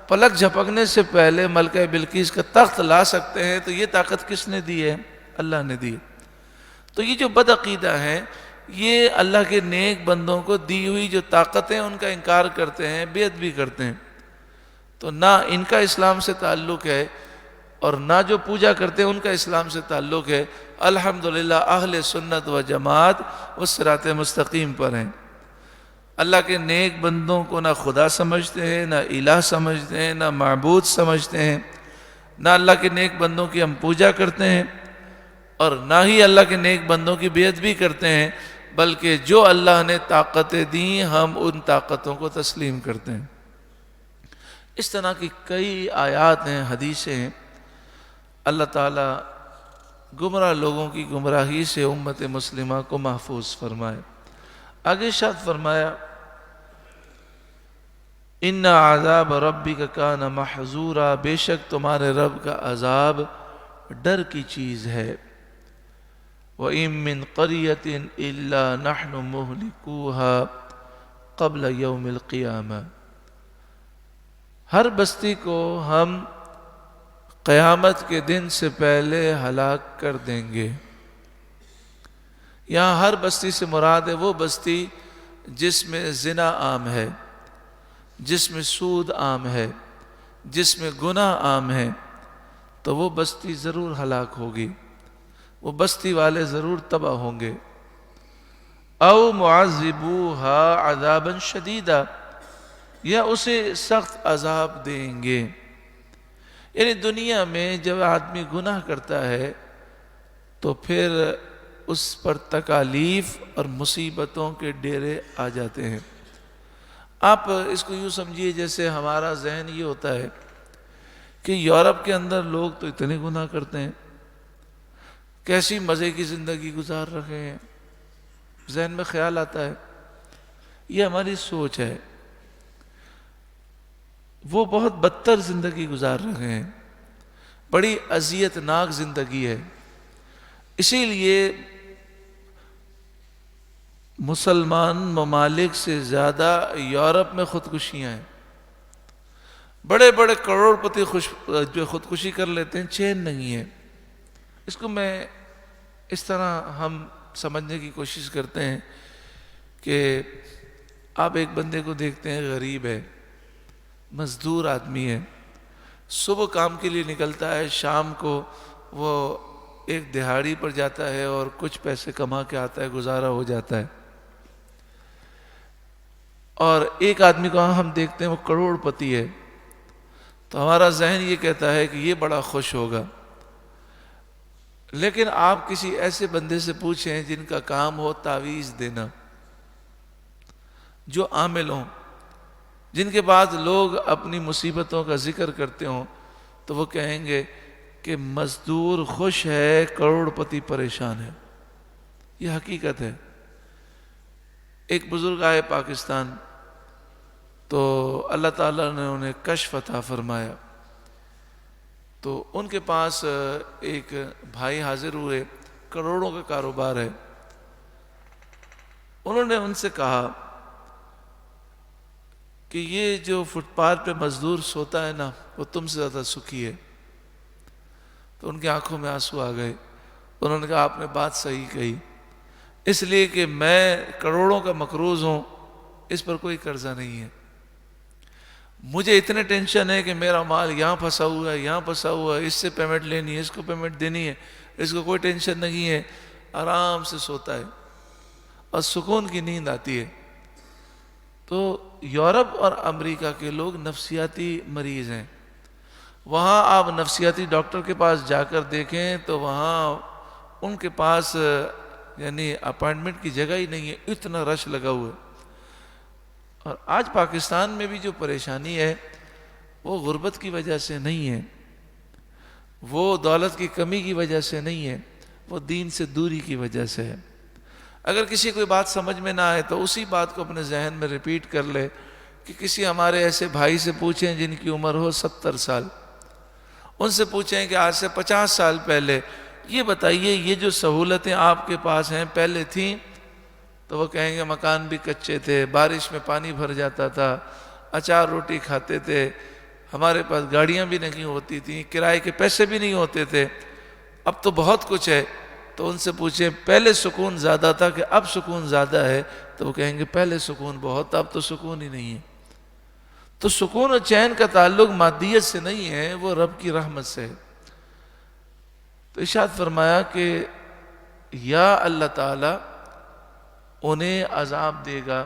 پلک جھپکنے سے پہلے ملکہ بلقیس کا تخت لا سکتے ہیں، تو یہ طاقت کس نے دی ہے؟ اللہ نے دی۔ تو یہ جو بد عقیدہ ہیں، یہ اللہ کے نیک بندوں کو دی ہوئی جو طاقتیں ان کا انکار کرتے ہیں، بے ادبی کرتے ہیں۔ تو نہ ان کا اسلام سے تعلق ہے، اور نہ جو پوجا کرتے ہیں ان کا اسلام سے تعلق ہے۔ الحمدللہ اہل سنت و جماعت وہ صراط مستقیم پر ہیں۔ اللہ کے نیک بندوں کو نہ خدا سمجھتے ہیں، نہ الہ سمجھتے ہیں، نہ معبود سمجھتے ہیں، نہ اللہ کے نیک بندوں کی ہم پوجا کرتے ہیں، اور نہ ہی اللہ کے نیک بندوں کی بے ادبی کرتے ہیں، بلکہ جو اللہ نے طاقتیں دیں ہم ان طاقتوں کو تسلیم کرتے ہیں۔ اس طرح کی کئی آیات ہیں، حدیثیں ہیں۔ اللہ تعالیٰ گمراہ لوگوں کی گمراہی سے امت مسلمہ کو محفوظ فرمائے۔ آگے ارشاد فرمایا ان عذاب ربک کان محذورا، بے شک تمہارے رب کا عذاب ڈر کی چیز ہے۔ وَإِن مِّن قَرْيَةٍ إِلَّا نَحْنُ مُهْلِكُوهَا قَبْلَ يَوْمِ الْقِيَامَةِ، ہر بستی کو ہم قیامت کے دن سے پہلے ہلاک کر دیں گے۔ یہاں ہر بستی سے مراد ہے وہ بستی جس میں زنا عام ہے، جس میں سود عام ہے، جس میں گناہ عام ہے، تو وہ بستی ضرور ہلاک ہوگی، وہ بستی والے ضرور تباہ ہوں گے۔ او معذبوها عذابا شدیدا، یا اسے سخت عذاب دیں گے۔ یعنی دنیا میں جب آدمی گناہ کرتا ہے تو پھر اس پر تکالیف اور مصیبتوں کے ڈیرے آ جاتے ہیں۔ آپ اس کو یوں سمجھیے جیسے ہمارا ذہن یہ ہوتا ہے کہ یورپ کے اندر لوگ تو اتنے گناہ کرتے ہیں، کیسی مزے کی زندگی گزار رہے ہیں، ذہن میں خیال آتا ہے۔ یہ ہماری سوچ ہے، وہ بہت بدتر زندگی گزار رہے ہیں، بڑی اذیت ناک زندگی ہے۔ اسی لیے مسلمان ممالک سے زیادہ یورپ میں خودکشیاں ہیں۔ بڑے بڑے کروڑ پتی جو خودکشی کر لیتے ہیں، چین نہیں ہے۔ اس کو میں اس طرح ہم سمجھنے کی کوشش کرتے ہیں کہ آپ ایک بندے کو دیکھتے ہیں، غریب ہے، مزدور آدمی ہے، صبح کام کے لیے نکلتا ہے، شام کو وہ ایک دہاڑی پر جاتا ہے اور کچھ پیسے کما کے آتا ہے، گزارا ہو جاتا ہے۔ اور ایک آدمی کو ہم دیکھتے ہیں وہ کروڑ پتی ہے، تو ہمارا ذہن یہ کہتا ہے کہ یہ بڑا خوش ہوگا۔ لیکن آپ کسی ایسے بندے سے پوچھیں جن کا کام ہو تعویذ دینا، جو عامل ہوں، جن کے بعد لوگ اپنی مصیبتوں کا ذکر کرتے ہوں، تو وہ کہیں گے کہ مزدور خوش ہے، کروڑ پتی پریشان ہے۔ یہ حقیقت ہے۔ ایک بزرگ آئے پاکستان، تو اللہ تعالیٰ نے انہیں کشف عطا فرمایا، تو ان کے پاس ایک بھائی حاضر ہوئے، کروڑوں کا کاروبار ہے۔ انہوں نے ان سے کہا کہ یہ جو فٹ پاتھ پہ مزدور سوتا ہے نا، وہ تم سے زیادہ سکھی ہے۔ تو ان کی آنکھوں میں آنسو آ گئے۔ انہوں نے کہا آپ نے بات صحیح کہی، اس لیے کہ میں کروڑوں کا مقروض ہوں، اس پر کوئی قرضہ نہیں ہے، مجھے اتنے ٹینشن ہے کہ میرا مال یہاں پھنسا ہوا ہے، یہاں پھنسا ہوا ہے، اس سے پیمنٹ لینی ہے، اس کو پیمنٹ دینی ہے، اس کو کوئی ٹینشن نہیں ہے، آرام سے سوتا ہے اور سکون کی نیند آتی ہے۔ تو یورپ اور امریکہ کے لوگ نفسیاتی مریض ہیں، وہاں آپ نفسیاتی ڈاکٹر کے پاس جا کر دیکھیں تو وہاں ان کے پاس یعنی اپائنٹمنٹ کی جگہ ہی نہیں ہے، اتنا رش لگا ہوا ہے۔ اور آج پاکستان میں بھی جو پریشانی ہے وہ غربت کی وجہ سے نہیں ہے، وہ دولت کی کمی کی وجہ سے نہیں ہے، وہ دین سے دوری کی وجہ سے ہے۔ اگر کسی کوئی بات سمجھ میں نہ آئے تو اسی بات کو اپنے ذہن میں ریپیٹ کر لے کہ کسی ہمارے ایسے بھائی سے پوچھیں جن کی عمر ہو 70 سال، ان سے پوچھیں کہ آج سے 50 سال پہلے یہ بتائیے یہ جو سہولتیں آپ کے پاس ہیں پہلے تھیں؟ تو وہ کہیں گے مکان بھی کچے تھے، بارش میں پانی بھر جاتا تھا، اچار روٹی کھاتے تھے، ہمارے پاس گاڑیاں بھی نہیں ہوتی تھیں، کرائے کے پیسے بھی نہیں ہوتے تھے، اب تو بہت کچھ ہے۔ تو ان سے پوچھیں پہلے سکون زیادہ تھا کہ اب سکون زیادہ ہے؟ تو وہ کہیں گے پہلے سکون بہت تھا، اب تو سکون ہی نہیں ہے۔ تو سکون و چین کا تعلق مادیت سے نہیں ہے، وہ رب کی رحمت سے ہے۔ تو ارشاد فرمایا کہ یا اللہ تعالی انہیں عذاب دے گا،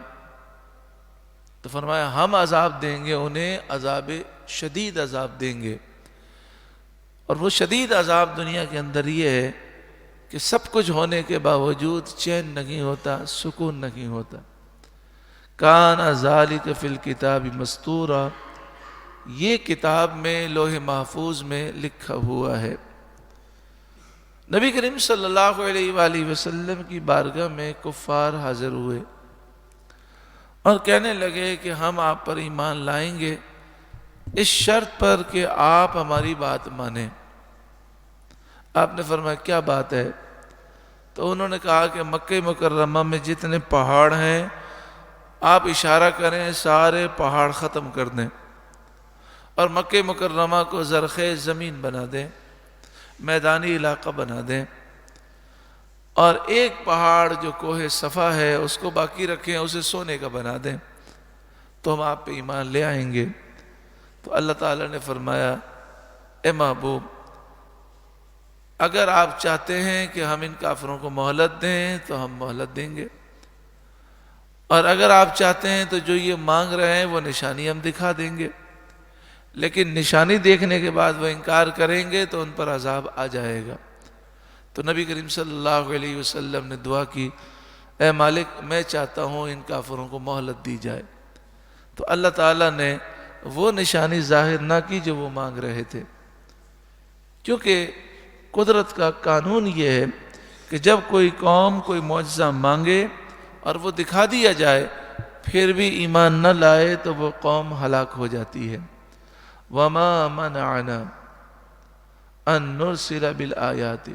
تو فرمایا ہم عذاب دیں گے انہیں، عذاب شدید عذاب دیں گے۔ اور وہ شدید عذاب دنیا کے اندر یہ ہے کہ سب کچھ ہونے کے باوجود چین نہیں ہوتا، سکون نہیں ہوتا۔ کان ذالک فی الکتاب مستورا، یہ کتاب میں لوح محفوظ میں لکھا ہوا ہے۔ نبی کریم صلی اللہ علیہ وآلہ وسلم کی بارگاہ میں کفار حاضر ہوئے اور کہنے لگے کہ ہم آپ پر ایمان لائیں گے اس شرط پر کہ آپ ہماری بات مانیں۔ آپ نے فرمایا کیا بات ہے؟ تو انہوں نے کہا کہ مکہ مکرمہ میں جتنے پہاڑ ہیں آپ اشارہ کریں سارے پہاڑ ختم کر دیں اور مکہ مکرمہ کو زرخیز زمین بنا دیں، میدانی علاقہ بنا دیں، اور ایک پہاڑ جو کوہ صفا ہے اس کو باقی رکھیں، اسے سونے کا بنا دیں، تو ہم آپ پہ ایمان لے آئیں گے۔ تو اللہ تعالیٰ نے فرمایا اے محبوب، اگر آپ چاہتے ہیں کہ ہم ان کافروں کو مہلت دیں تو ہم مہلت دیں گے، اور اگر آپ چاہتے ہیں تو جو یہ مانگ رہے ہیں وہ نشانی ہم دکھا دیں گے، لیکن نشانی دیکھنے کے بعد وہ انکار کریں گے تو ان پر عذاب آ جائے گا۔ تو نبی کریم صلی اللہ علیہ وسلم نے دعا کی اے مالک میں چاہتا ہوں ان کافروں کو مہلت دی جائے۔ تو اللہ تعالیٰ نے وہ نشانی ظاہر نہ کی جو وہ مانگ رہے تھے، کیونکہ قدرت کا قانون یہ ہے کہ جب کوئی قوم کوئی معجزہ مانگے اور وہ دکھا دیا جائے پھر بھی ایمان نہ لائے تو وہ قوم ہلاک ہو جاتی ہے۔ وَمَا مَنَعَنَا أَن نُرْسِلَ بِالْآيَاتِ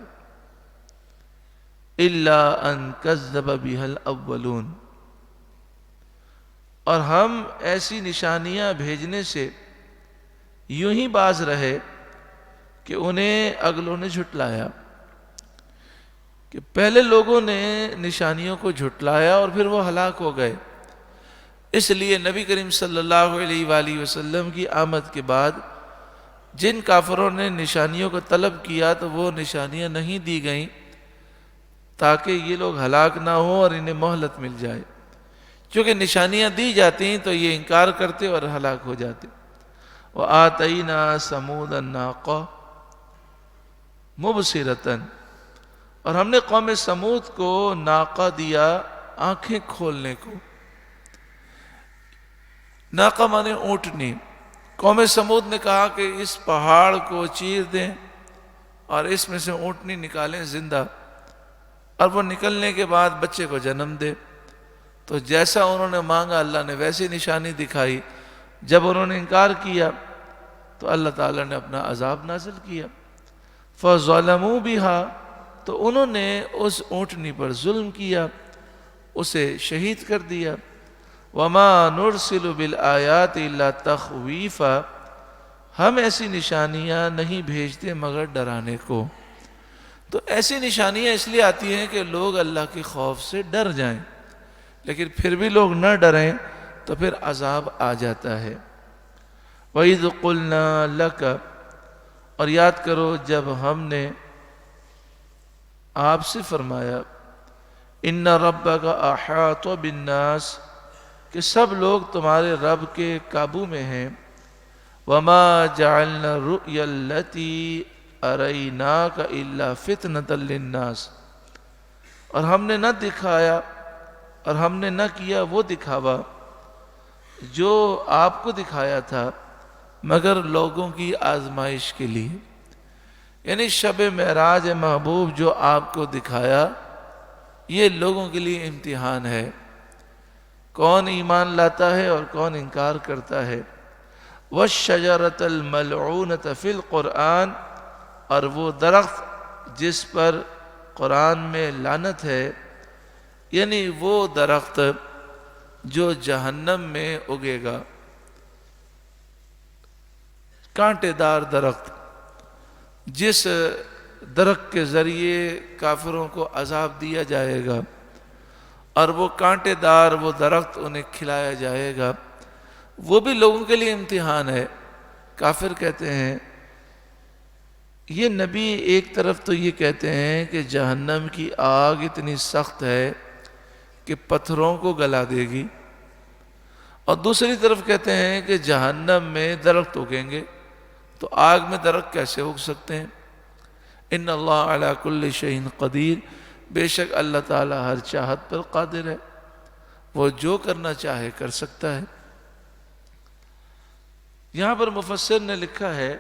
إِلَّا أَن كَذَّبَ بِهَا الْأَوَّلُونَ، اور ہم ایسی نشانیاں بھیجنے سے یوں ہی باز رہے کہ انہیں اگلوں نے جھٹلایا، کہ پہلے لوگوں نے نشانیوں کو جھٹلایا اور پھر وہ ہلاک ہو گئے۔ اس لیے نبی کریم صلی اللہ علیہ وآلہ وسلم کی آمد کے بعد جن کافروں نے نشانیوں کو طلب کیا تو وہ نشانیاں نہیں دی گئیں تاکہ یہ لوگ ہلاک نہ ہوں اور انہیں مہلت مل جائے، کیونکہ نشانیاں دی جاتی تو یہ انکار کرتے اور ہلاک ہو جاتے۔ وَآتَيْنَا ثَمُودَ النَّاقَةَ مُبْصِرَةً، اور ہم نے قوم سمود کو ناقہ دیا آنکھیں کھولنے کو۔ ناقہ مانے اونٹنی۔ قوم سمود نے کہا کہ اس پہاڑ کو چیر دیں اور اس میں سے اونٹنی نکالیں زندہ، اور وہ نکلنے کے بعد بچے کو جنم دے۔ تو جیسا انہوں نے مانگا اللہ نے ویسی نشانی دکھائی. جب انہوں نے انکار کیا تو اللہ تعالیٰ نے اپنا عذاب نازل کیا. فَظَلَمُوا بِهَا تو انہوں نے اس اونٹنی پر ظلم کیا، اسے شہید کر دیا. وَمَا نُرْسِلُ بِالْآيَاتِ إِلَّا تَخْوِيفًا ہم ایسی نشانیاں نہیں بھیجتے مگر ڈرانے کو. تو ایسی نشانیاں اس لیے آتی ہیں کہ لوگ اللہ کے خوف سے ڈر جائیں، لیکن پھر بھی لوگ نہ ڈریں تو پھر عذاب آ جاتا ہے. وَإِذْ قُلْنَا لَكَ اور یاد کرو جب ہم نے آپ سے فرمایا إِنَّ رَبَّكَ أَحَاطَ بِالنَّاسِ کہ سب لوگ تمہارے رب کے قابو میں ہیں. وَمَا جَعَلْنَا الرُّؤْيَا الَّتِي أَرَيْنَاكَ إِلَّا فِتْنَةً لِلنَّاسِ اور ہم نے نہ دکھایا اور ہم نے نہ کیا وہ دکھاوا جو آپ کو دکھایا تھا مگر لوگوں کی آزمائش کے لیے. یعنی شب معراج محبوب جو آپ کو دکھایا یہ لوگوں کے لیے امتحان ہے، کون ایمان لاتا ہے اور کون انکار کرتا ہے. وَالشَّجَرَةَ الْمَلْعُونَةَ فِي الْقُرْآنِ اور وہ درخت جس پر قرآن میں لعنت ہے، یعنی وہ درخت جو جہنم میں اگے گا، کانٹے دار درخت جس درخت کے ذریعے کافروں کو عذاب دیا جائے گا اور وہ کانٹے دار وہ درخت انہیں کھلایا جائے گا، وہ بھی لوگوں کے لیے امتحان ہے. کافر کہتے ہیں یہ نبی ایک طرف تو یہ کہتے ہیں کہ جہنم کی آگ اتنی سخت ہے کہ پتھروں کو گلا دے گی، اور دوسری طرف کہتے ہیں کہ جہنم میں درخت اگیں گے، تو آگ میں درخت کیسے اگ سکتے ہیں. ان اللہ علی کل شیء قدیر بے شک اللہ تعالی ہر چاہت پر قادر ہے، وہ جو کرنا چاہے کر سکتا ہے. یہاں پر مفسر نے لکھا ہے،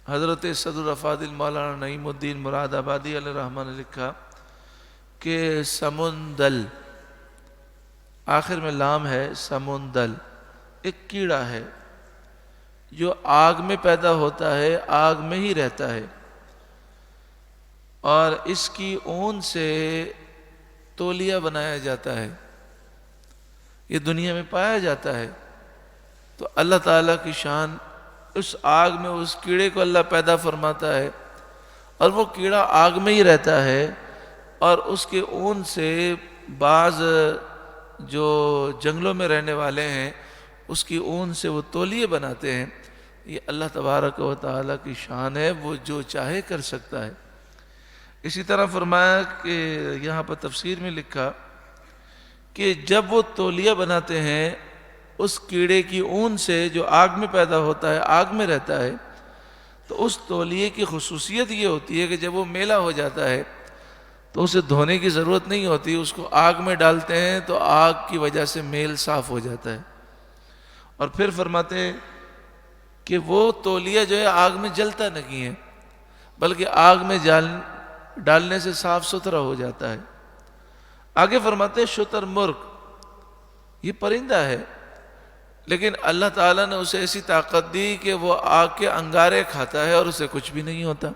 حضرت صدر افاضل مولانا نعیم الدین مراد آبادی علیہ الرحمہ نے لکھا کہ سمندل، آخر میں لام ہے، سمندل ایک کیڑا ہے جو آگ میں پیدا ہوتا ہے، آگ میں ہی رہتا ہے، اور اس کی اون سے تولیہ بنایا جاتا ہے، یہ دنیا میں پایا جاتا ہے. تو اللہ تعالیٰ کی شان، اس آگ میں اس کیڑے کو اللہ پیدا فرماتا ہے اور وہ کیڑا آگ میں ہی رہتا ہے، اور اس کے اون سے بعض جو جنگلوں میں رہنے والے ہیں اس کی اون سے وہ تولیے بناتے ہیں. یہ اللہ تبارک و تعالیٰ کی شان ہے، وہ جو چاہے کر سکتا ہے. اسی طرح فرمایا کہ یہاں پر تفسیر میں لکھا کہ جب وہ تولیہ بناتے ہیں اس کیڑے کی اون سے جو آگ میں پیدا ہوتا ہے، آگ میں رہتا ہے، تو اس تولیے کی خصوصیت یہ ہوتی ہے کہ جب وہ میلا ہو جاتا ہے تو اسے دھونے کی ضرورت نہیں ہوتی، اس کو آگ میں ڈالتے ہیں تو آگ کی وجہ سے میل صاف ہو جاتا ہے. اور پھر فرماتے ہیں کہ وہ تولیہ جو ہے آگ میں جلتا نہیں ہے بلکہ آگ میں ڈالنے سے صاف ستھرا ہو جاتا ہے. آگے فرماتے ہیں شتر مرغ یہ پرندہ ہے، لیکن اللہ تعالیٰ نے اسے ایسی طاقت دی کہ وہ آگ کے انگارے کھاتا ہے اور اسے کچھ بھی نہیں ہوتا.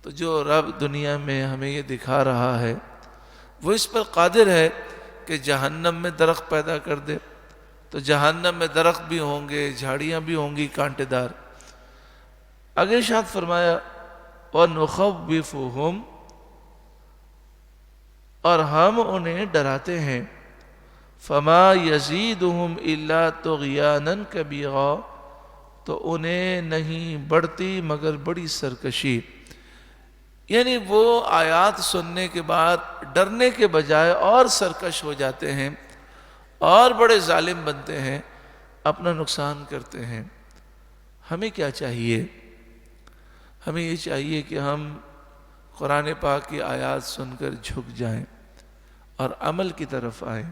تو جو رب دنیا میں ہمیں یہ دکھا رہا ہے وہ اس پر قادر ہے کہ جہنم میں درخت پیدا کر دے. تو جہنم میں درخت بھی ہوں گے، جھاڑیاں بھی ہوں گی کانٹے دار. آگے ارشاد فرمایا وَنُخَوِّفُهُمْ اور ہم انہیں ڈراتے ہیں. فَمَا يَزِيدُهُمْ إِلَّا طُغْيَانًا كَبِيرًا تو انہیں نہیں بڑھتی مگر بڑی سرکشی. یعنی وہ آیات سننے کے بعد ڈرنے کے بجائے اور سرکش ہو جاتے ہیں اور بڑے ظالم بنتے ہیں، اپنا نقصان کرتے ہیں. ہمیں کیا چاہیے؟ ہمیں یہ چاہیے کہ ہم قرآن پاک کی آیات سن کر جھک جائیں اور عمل کی طرف آئیں.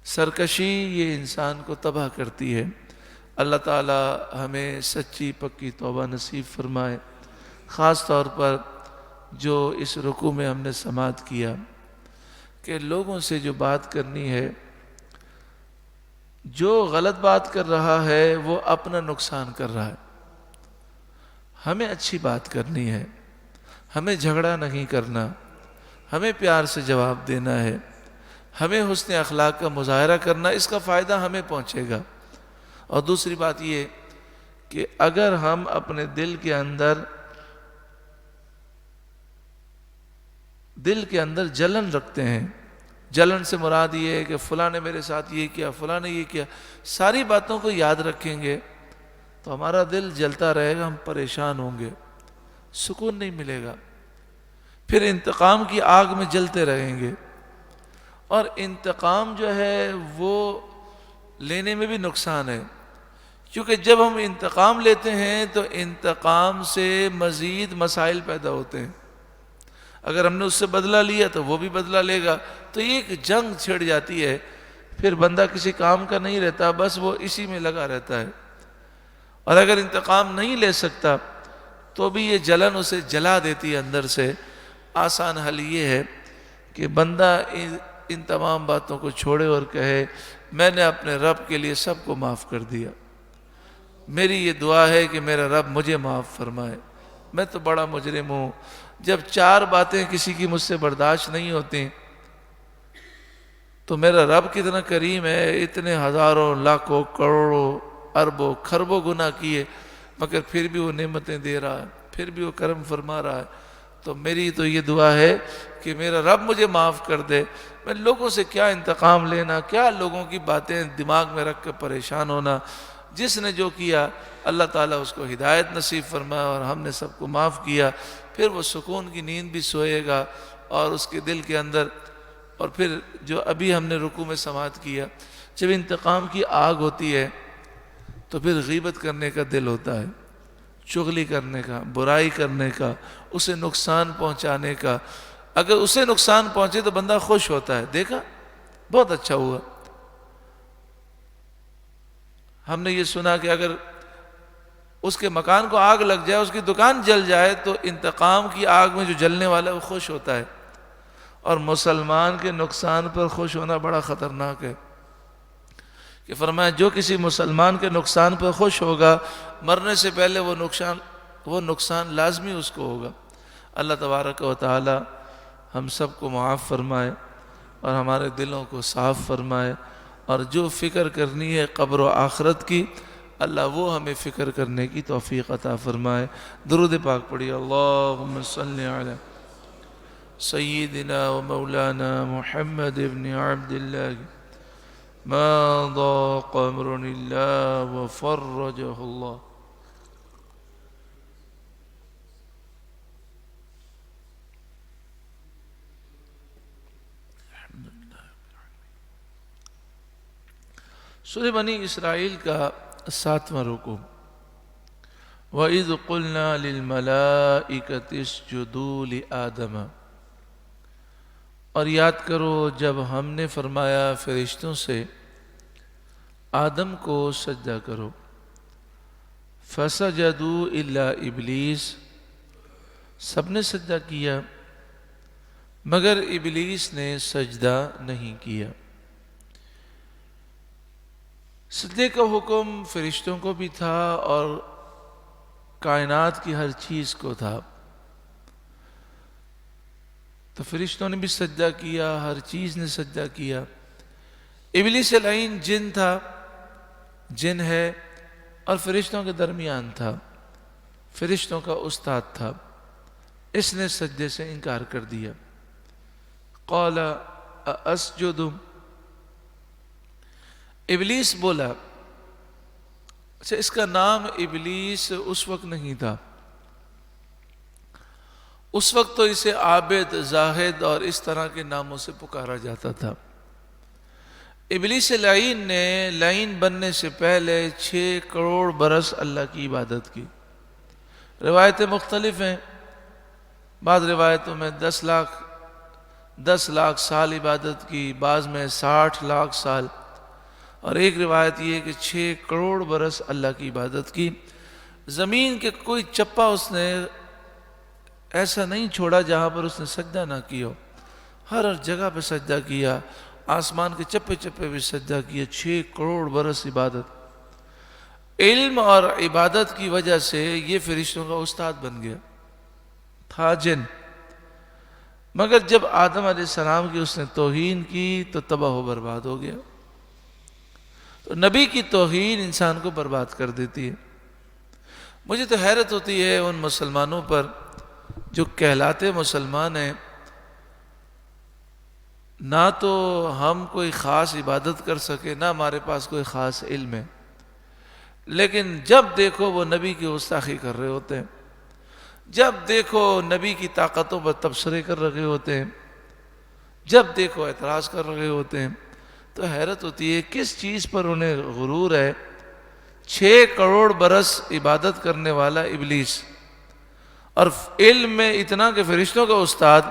سرکشی یہ انسان کو تباہ کرتی ہے. اللہ تعالی ہمیں سچی پکی توبہ نصیب فرمائے. خاص طور پر جو اس رکوع میں ہم نے سماعت کیا کہ لوگوں سے جو بات کرنی ہے، جو غلط بات کر رہا ہے وہ اپنا نقصان کر رہا ہے. ہمیں اچھی بات کرنی ہے، ہمیں جھگڑا نہیں کرنا، ہمیں پیار سے جواب دینا ہے، ہمیں حسن اخلاق کا مظاہرہ کرنا، اس کا فائدہ ہمیں پہنچے گا. اور دوسری بات یہ کہ اگر ہم اپنے دل کے اندر جلن رکھتے ہیں، جلن سے مراد یہ ہے کہ فلاں نے میرے ساتھ یہ کیا، فلاں نے یہ کیا، ساری باتوں کو یاد رکھیں گے تو ہمارا دل جلتا رہے گا، ہم پریشان ہوں گے، سکون نہیں ملے گا، پھر انتقام کی آگ میں جلتے رہیں گے. اور انتقام جو ہے وہ لینے میں بھی نقصان ہے، کیونکہ جب ہم انتقام لیتے ہیں تو انتقام سے مزید مسائل پیدا ہوتے ہیں. اگر ہم نے اس سے بدلہ لیا تو وہ بھی بدلہ لے گا، تو یہ ایک جنگ چھڑ جاتی ہے، پھر بندہ کسی کام کا نہیں رہتا، بس وہ اسی میں لگا رہتا ہے. اور اگر انتقام نہیں لے سکتا تو بھی یہ جلن اسے جلا دیتی ہے اندر سے. آسان حل یہ ہے کہ بندہ ان تمام باتوں کو چھوڑے اور کہے میں نے اپنے رب کے لیے سب کو معاف کر دیا، میری یہ دعا ہے کہ میرا رب مجھے معاف فرمائے، میں تو بڑا مجرم ہوں. جب 4 باتیں کسی کی مجھ سے برداشت نہیں ہوتی تو میرا رب کتنا کریم ہے، اتنے ہزاروں لاکھوں کروڑوں اربوں خربوں گناہ کیے مگر پھر بھی وہ نعمتیں دے رہا ہے، پھر بھی وہ کرم فرما رہا ہے. تو میری تو یہ دعا ہے کہ میرا رب مجھے معاف کر دے. میں لوگوں سے کیا انتقام لینا، کیا لوگوں کی باتیں دماغ میں رکھ کر پریشان ہونا. جس نے جو کیا اللہ تعالیٰ اس کو ہدایت نصیب فرمایا اور ہم نے سب کو معاف کیا، پھر وہ سکون کی نیند بھی سوئے گا. اور اس کے دل کے اندر، اور پھر جو ابھی ہم نے رکوع میں سماعت کیا، جب انتقام کی آگ ہوتی ہے تو پھر غیبت کرنے کا دل ہوتا ہے، چغلی کرنے کا، برائی کرنے کا، اسے نقصان پہنچانے کا. اگر اسے نقصان پہنچے تو بندہ خوش ہوتا ہے، دیکھا بہت اچھا ہوا. ہم نے یہ سنا کہ اگر اس کے مکان کو آگ لگ جائے، اس کی دکان جل جائے، تو انتقام کی آگ میں جو جلنے والا ہے وہ خوش ہوتا ہے. اور مسلمان کے نقصان پر خوش ہونا بڑا خطرناک ہے، کہ فرمایا جو کسی مسلمان کے نقصان پر خوش ہوگا مرنے سے پہلے وہ نقصان لازمی اس کو ہوگا. اللہ تبارک و تعالی ہم سب کو معاف فرمائے اور ہمارے دلوں کو صاف فرمائے. اور جو فکر کرنی ہے قبر و آخرت کی، اللہ وہ ہمیں فکر کرنے کی توفیق عطا فرمائے. درود پاک پڑھیے. اللہم صلی علی سیدنا و مولانا محمد ابن عبداللہ ما ضاق امر اللہ وفرجہ اللہ. سورہ بنی اسرائیل کا 7واں رکوع. وَإِذْ قُلْنَا لِلْمَلَائِكَةِ اسْجُدُوا لِآدَمَ. اور یاد کرو جب ہم نے فرمایا فرشتوں سے آدم کو سجدہ کرو. فَسَجَدُوا إِلَّا إِبْلِيسَ. سب نے سجدہ کیا مگر ابلیس نے سجدہ نہیں کیا. سجدے کا حکم فرشتوں کو بھی تھا اور کائنات کی ہر چیز کو تھا. تو فرشتوں نے بھی سجدہ کیا، ہر چیز نے سجدہ کیا. ابلیس لعین جن تھا، جن ہے، اور فرشتوں کے درمیان تھا، فرشتوں کا استاد تھا. اس نے سجدے سے انکار کر دیا. قال اسجد. ابلیس بولا. اچھا، اس کا نام ابلیس اس وقت نہیں تھا، اس وقت تو اسے عابد، زاہد اور اس طرح کے ناموں سے پکارا جاتا تھا. ابلیس لعین نے لعین بننے سے پہلے 6 کروڑ برس اللہ کی عبادت کی. روایتیں مختلف ہیں، بعض روایتوں میں 10 لاکھ سال عبادت کی، بعض میں 60 لاکھ سال، اور ایک روایت یہ ہے کہ 6 کروڑ برس اللہ کی عبادت کی. زمین کے کوئی چپا اس نے ایسا نہیں چھوڑا جہاں پر اس نے سجدہ نہ کیا. ہر جگہ پہ سجدہ کیا، آسمان کے چپے چپے پہ سجدہ کیا، 6 کروڑ برس عبادت۔ علم اور عبادت کی وجہ سے یہ فرشتوں کا استاد بن گیا، تھا جن۔ مگر جب آدم علیہ السلام کی اس نے توہین کی تو تباہ و برباد ہو گیا۔ تو نبی کی توہین انسان کو برباد کر دیتی ہے۔ مجھے تو حیرت ہوتی ہے ان مسلمانوں پر جو کہلاتے مسلمان ہیں، نہ تو ہم کوئی خاص عبادت کر سکے، نہ ہمارے پاس کوئی خاص علم ہے، لیکن جب دیکھو وہ نبی کی گستاخی کر رہے ہوتے ہیں، جب دیکھو نبی کی طاقتوں پر تبصرے کر رہے ہوتے ہیں، جب دیکھو اعتراض کر رہے ہوتے ہیں، تو حیرت ہوتی ہے کس چیز پر انہیں غرور ہے۔ 6 کروڑ برس عبادت کرنے والا ابلیس، اور علم میں اتنا کہ فرشتوں کا استاد،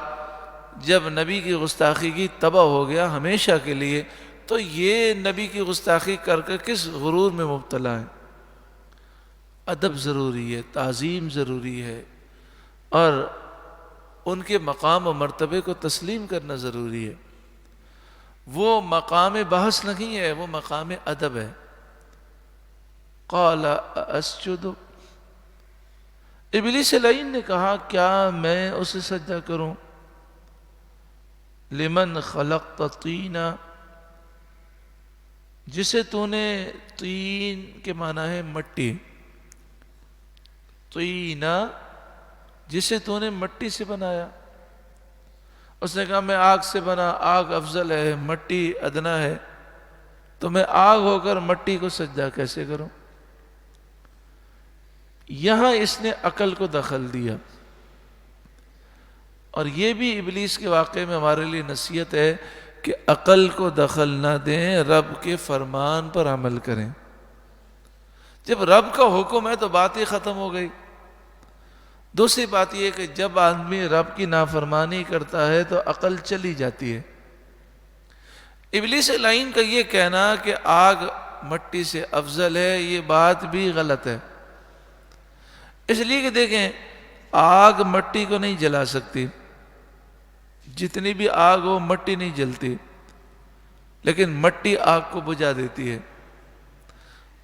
جب نبی کی گستاخی کی تباہ ہو گیا ہمیشہ کے لیے، تو یہ نبی کی گستاخی کر کر کس غرور میں مبتلا ہے۔ ادب ضروری ہے، تعظیم ضروری ہے، اور ان کے مقام و مرتبے کو تسلیم کرنا ضروری ہے۔ وہ مقام بحث نہیں ہے، وہ مقام ادب ہے۔ قال اسجد، ابلیس لعین نے کہا کیا میں اسے سجدہ کروں؟ لمن خلقت طینا، جسے تو نے، طین کے معنی ہے مٹی، طینا جسے تو نے مٹی سے بنایا۔ اس نے کہا میں آگ سے بنا، آگ افضل ہے، مٹی ادنا ہے، تو میں آگ ہو کر مٹی کو سجدہ کیسے کروں؟ یہاں اس نے عقل کو دخل دیا، اور یہ بھی ابلیس کے واقعے میں ہمارے لیے نصیحت ہے کہ عقل کو دخل نہ دیں، رب کے فرمان پر عمل کریں۔ جب رب کا حکم ہے تو بات ہی ختم ہو گئی۔ دوسری بات یہ کہ جب آدمی رب کی نافرمانی کرتا ہے تو عقل چلی جاتی ہے۔ ابلیس لعین کا یہ کہنا کہ آگ مٹی سے افضل ہے، یہ بات بھی غلط ہے، اس لیے کہ دیکھیں آگ مٹی کو نہیں جلا سکتی، جتنی بھی آگ ہو مٹی نہیں جلتی، لیکن مٹی آگ کو بجھا دیتی ہے۔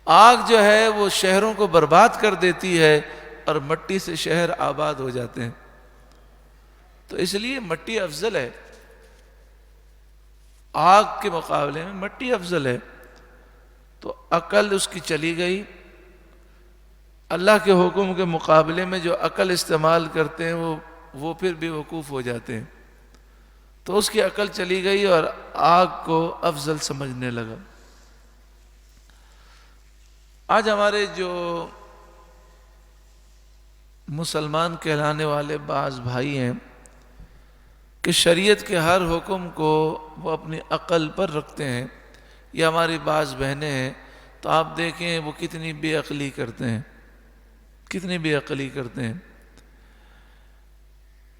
آگ جو ہے وہ شہروں کو برباد کر دیتی ہے، اور مٹی سے شہر آباد ہو جاتے ہیں۔ تو اس لیے مٹی افضل ہے، آگ کے مقابلے میں مٹی افضل ہے۔ تو عقل اس کی چلی گئی، اللہ کے حکم کے مقابلے میں جو عقل استعمال کرتے ہیں وہ پھر بے وقوف ہو جاتے ہیں۔ تو اس کی عقل چلی گئی اور آگ کو افضل سمجھنے لگا۔ آج ہمارے جو مسلمان کہلانے والے بعض بھائی ہیں کہ شریعت کے ہر حکم کو وہ اپنی عقل پر رکھتے ہیں، یا ہماری بعض بہنیں ہیں تو آپ دیکھیں وہ کتنی بے عقلی کرتے ہیں، کتنی بے عقلی کرتے ہیں۔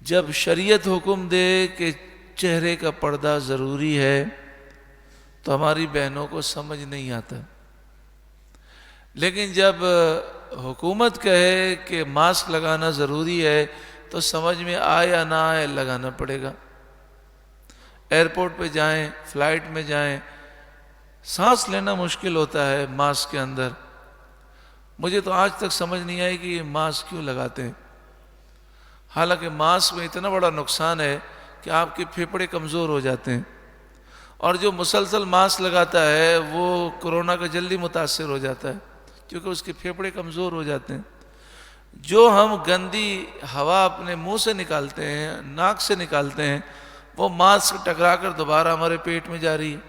جب شریعت حکم دے کہ چہرے کا پردہ ضروری ہے تو ہماری بہنوں کو سمجھ نہیں آتا، لیکن جب حکومت کہے کہ ماسک لگانا ضروری ہے تو سمجھ میں آئے یا نہ آئے لگانا پڑے گا۔ ایئرپورٹ پہ جائیں، فلائٹ میں جائیں، سانس لینا مشکل ہوتا ہے ماسک کے اندر۔ مجھے تو آج تک سمجھ نہیں آئی کہ یہ ماسک کیوں لگاتے ہیں، حالانکہ ماسک میں اتنا بڑا نقصان ہے کہ آپ کے پھیپھڑے کمزور ہو جاتے ہیں، اور جو مسلسل ماسک لگاتا ہے وہ کورونا کا جلدی متاثر ہو جاتا ہے کیونکہ اس کے پھیپھڑے کمزور ہو جاتے ہیں۔ جو ہم گندی ہوا اپنے منہ سے نکالتے ہیں، ناک سے نکالتے ہیں، وہ ماسک ٹکرا کر دوبارہ ہمارے پیٹ میں جا رہی ہے۔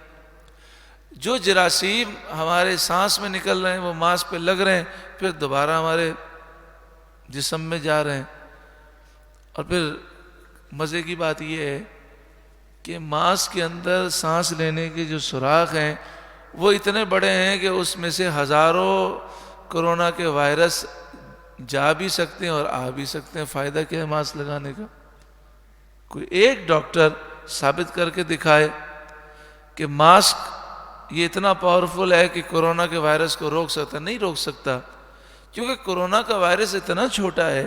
جو جراثیم ہمارے سانس میں نکل رہے ہیں وہ ماسک پہ لگ رہے ہیں، پھر دوبارہ ہمارے جسم میں جا رہے ہیں۔ اور پھر مزے کی بات یہ ہے کہ ماسک کے اندر سانس لینے کے جو سوراخ ہیں وہ اتنے بڑے ہیں کہ اس میں سے ہزاروں کورونا کے وائرس جا بھی سکتے ہیں اور آ بھی سکتے ہیں۔ فائدہ کیا ہے ماسک لگانے کا؟ کوئی ایک ڈاکٹر ثابت کر کے دکھائے کہ ماسک یہ اتنا پاورفل ہے کہ کورونا کے وائرس کو روک سکتا؟ نہیں روک سکتا، کیونکہ کورونا کا وائرس اتنا چھوٹا ہے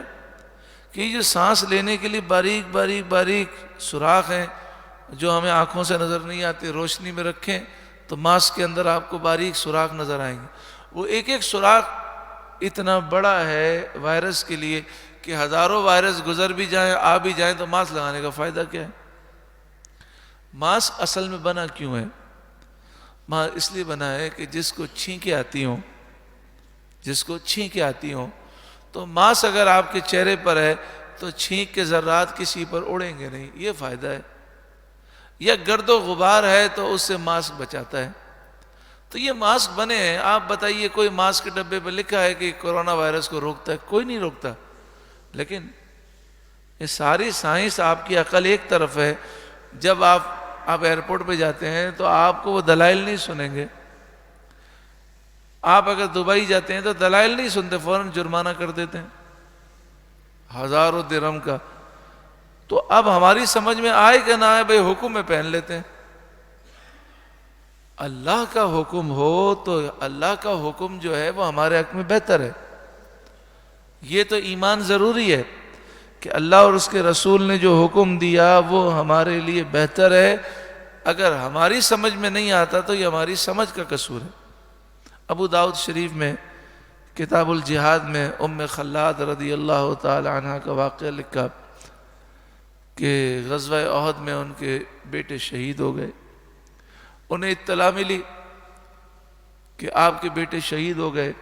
کہ یہ جو سانس لینے کے لیے باریک باریک باریک سوراخ ہیں جو ہمیں آنکھوں سے نظر نہیں آتے روشنی میں رکھیں تو ماسک کے اندر آپ کو باریک سوراخ نظر آئیں گے. وہ ایک ایک سوراخ اتنا بڑا ہے وائرس کے لیے کہ ہزاروں وائرس گزر بھی جائیں آ بھی جائیں تو ماسک لگانے کا فائدہ کیا ہے؟ ماسک اصل میں بنا کیوں ہے؟ اس لیے بنا ہے کہ جس کو چھینکیں آتی ہوں، جس کو چھینکیں آتی ہوں تو ماسک اگر آپ کے چہرے پر ہے تو چھینک کے ذرات کسی پر اڑیں گے نہیں، یہ فائدہ ہے. یا گرد و غبار ہے تو اس سے ماسک بچاتا ہے. تو یہ ماسک بنے ہیں. آپ بتائیے کوئی ماسک کے ڈبے پہ لکھا ہے کہ کورونا وائرس کو روکتا ہے؟ کوئی نہیں روکتا. لیکن یہ ساری سائنس آپ کی عقل ایک طرف ہے. جب آپ ایئرپورٹ پہ جاتے ہیں تو آپ کو وہ دلائل نہیں سنیں گے. آپ اگر دبئی جاتے ہیں تو دلائل نہیں سنتے، فوراً جرمانہ کر دیتے ہیں ہزاروں درہم کا. تو اب ہماری سمجھ میں آئے کہ نہ آئے بھئی حکم میں پہن لیتے ہیں. اللہ کا حکم ہو تو اللہ کا حکم جو ہے وہ ہمارے حق میں بہتر ہے. یہ تو ایمان ضروری ہے کہ اللہ اور اس کے رسول نے جو حکم دیا وہ ہمارے لیے بہتر ہے. اگر ہماری سمجھ میں نہیں آتا تو یہ ہماری سمجھ کا قصور ہے. ابو داؤد شریف میں کتاب الجہاد میں ام خلاد رضی اللہ تعالی عنہ کا واقعہ لکھا کہ غزوہ احد میں ان کے بیٹے شہید ہو گئے. انہیں اطلاع ملی کہ آپ کے بیٹے شہید ہو گئے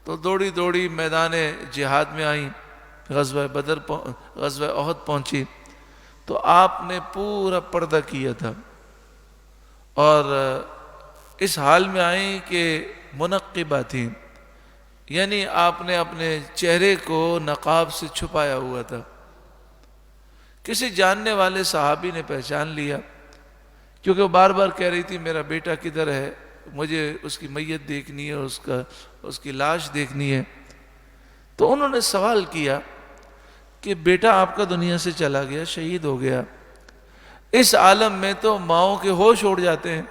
تو دوڑی دوڑی میدان جہاد میں آئیں. غزوہ احد پہنچی تو آپ نے پورا پردہ کیا تھا اور اس حال میں آئیں کہ منقبہ تھیں، یعنی آپ نے اپنے چہرے کو نقاب سے چھپایا ہوا تھا. کسی جاننے والے صحابی نے پہچان لیا کیونکہ وہ بار بار کہہ رہی تھی میرا بیٹا کدھر ہے، مجھے اس کی میت دیکھنی ہے، اس کی لاش دیکھنی ہے. تو انہوں نے سوال کیا کہ بیٹا آپ کا دنیا سے چلا گیا، شہید ہو گیا. اس عالم میں تو ماؤں کے ہوش اڑ جاتے ہیں،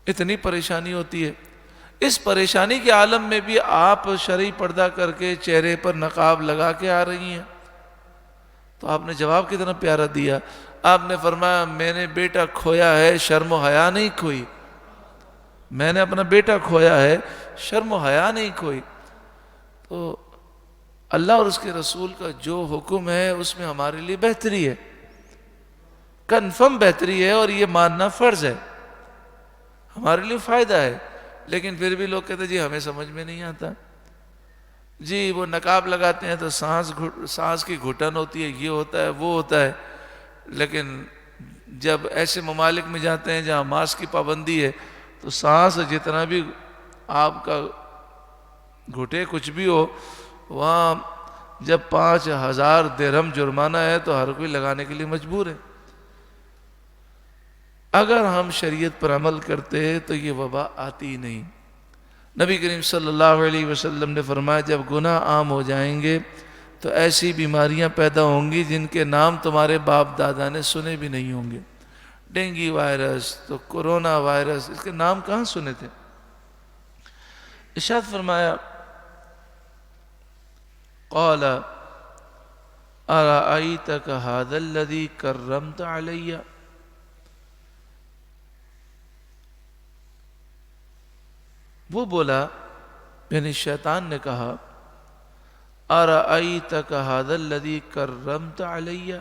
اتنی پریشانی ہوتی ہے. اس پریشانی کے عالم میں بھی آپ شرعی پردہ کر کے چہرے پر نقاب لگا کے آ رہی ہیں. تو آپ نے جواب کتنا پیارا دیا. آپ نے فرمایا میں نے بیٹا کھویا ہے، شرم و حیا نہیں کھوئی. میں نے اپنا بیٹا کھویا ہے، شرم و حیا نہیں کھوئی. تو اللہ اور اس کے رسول کا جو حکم ہے اس میں ہمارے لیے بہتری ہے، کنفرم بہتری ہے، اور یہ ماننا فرض ہے، ہمارے لیے فائدہ ہے. لیکن پھر بھی لوگ کہتے ہیں جی ہمیں سمجھ میں نہیں آتا، جی وہ نقاب لگاتے ہیں تو سانس کی گھٹن ہوتی ہے، یہ ہوتا ہے وہ ہوتا ہے. لیکن جب ایسے ممالک میں جاتے ہیں جہاں ماسک کی پابندی ہے تو سانس جتنا بھی آپ کا گھٹے کچھ بھی ہو، وہاں جب 5000 درہم جرمانہ ہے تو ہر کوئی لگانے کے لیے مجبور ہے. اگر ہم شریعت پر عمل کرتے تو یہ وبا آتی نہیں. نبی کریم صلی اللہ علیہ وسلم نے فرمایا جب گناہ عام ہو جائیں گے تو ایسی بیماریاں پیدا ہوں گی جن کے نام تمہارے باپ دادا نے سنے بھی نہیں ہوں گے. ڈینگی وائرس تو کورونا وائرس، اس کے نام کہاں سنے تھے. ارشاد فرمایا قال ارأیتک ھذا الذی کرمت علی، وہ بولا یعنی شیطان نے کہا ارأیتک ھذا الذی کرمت علی،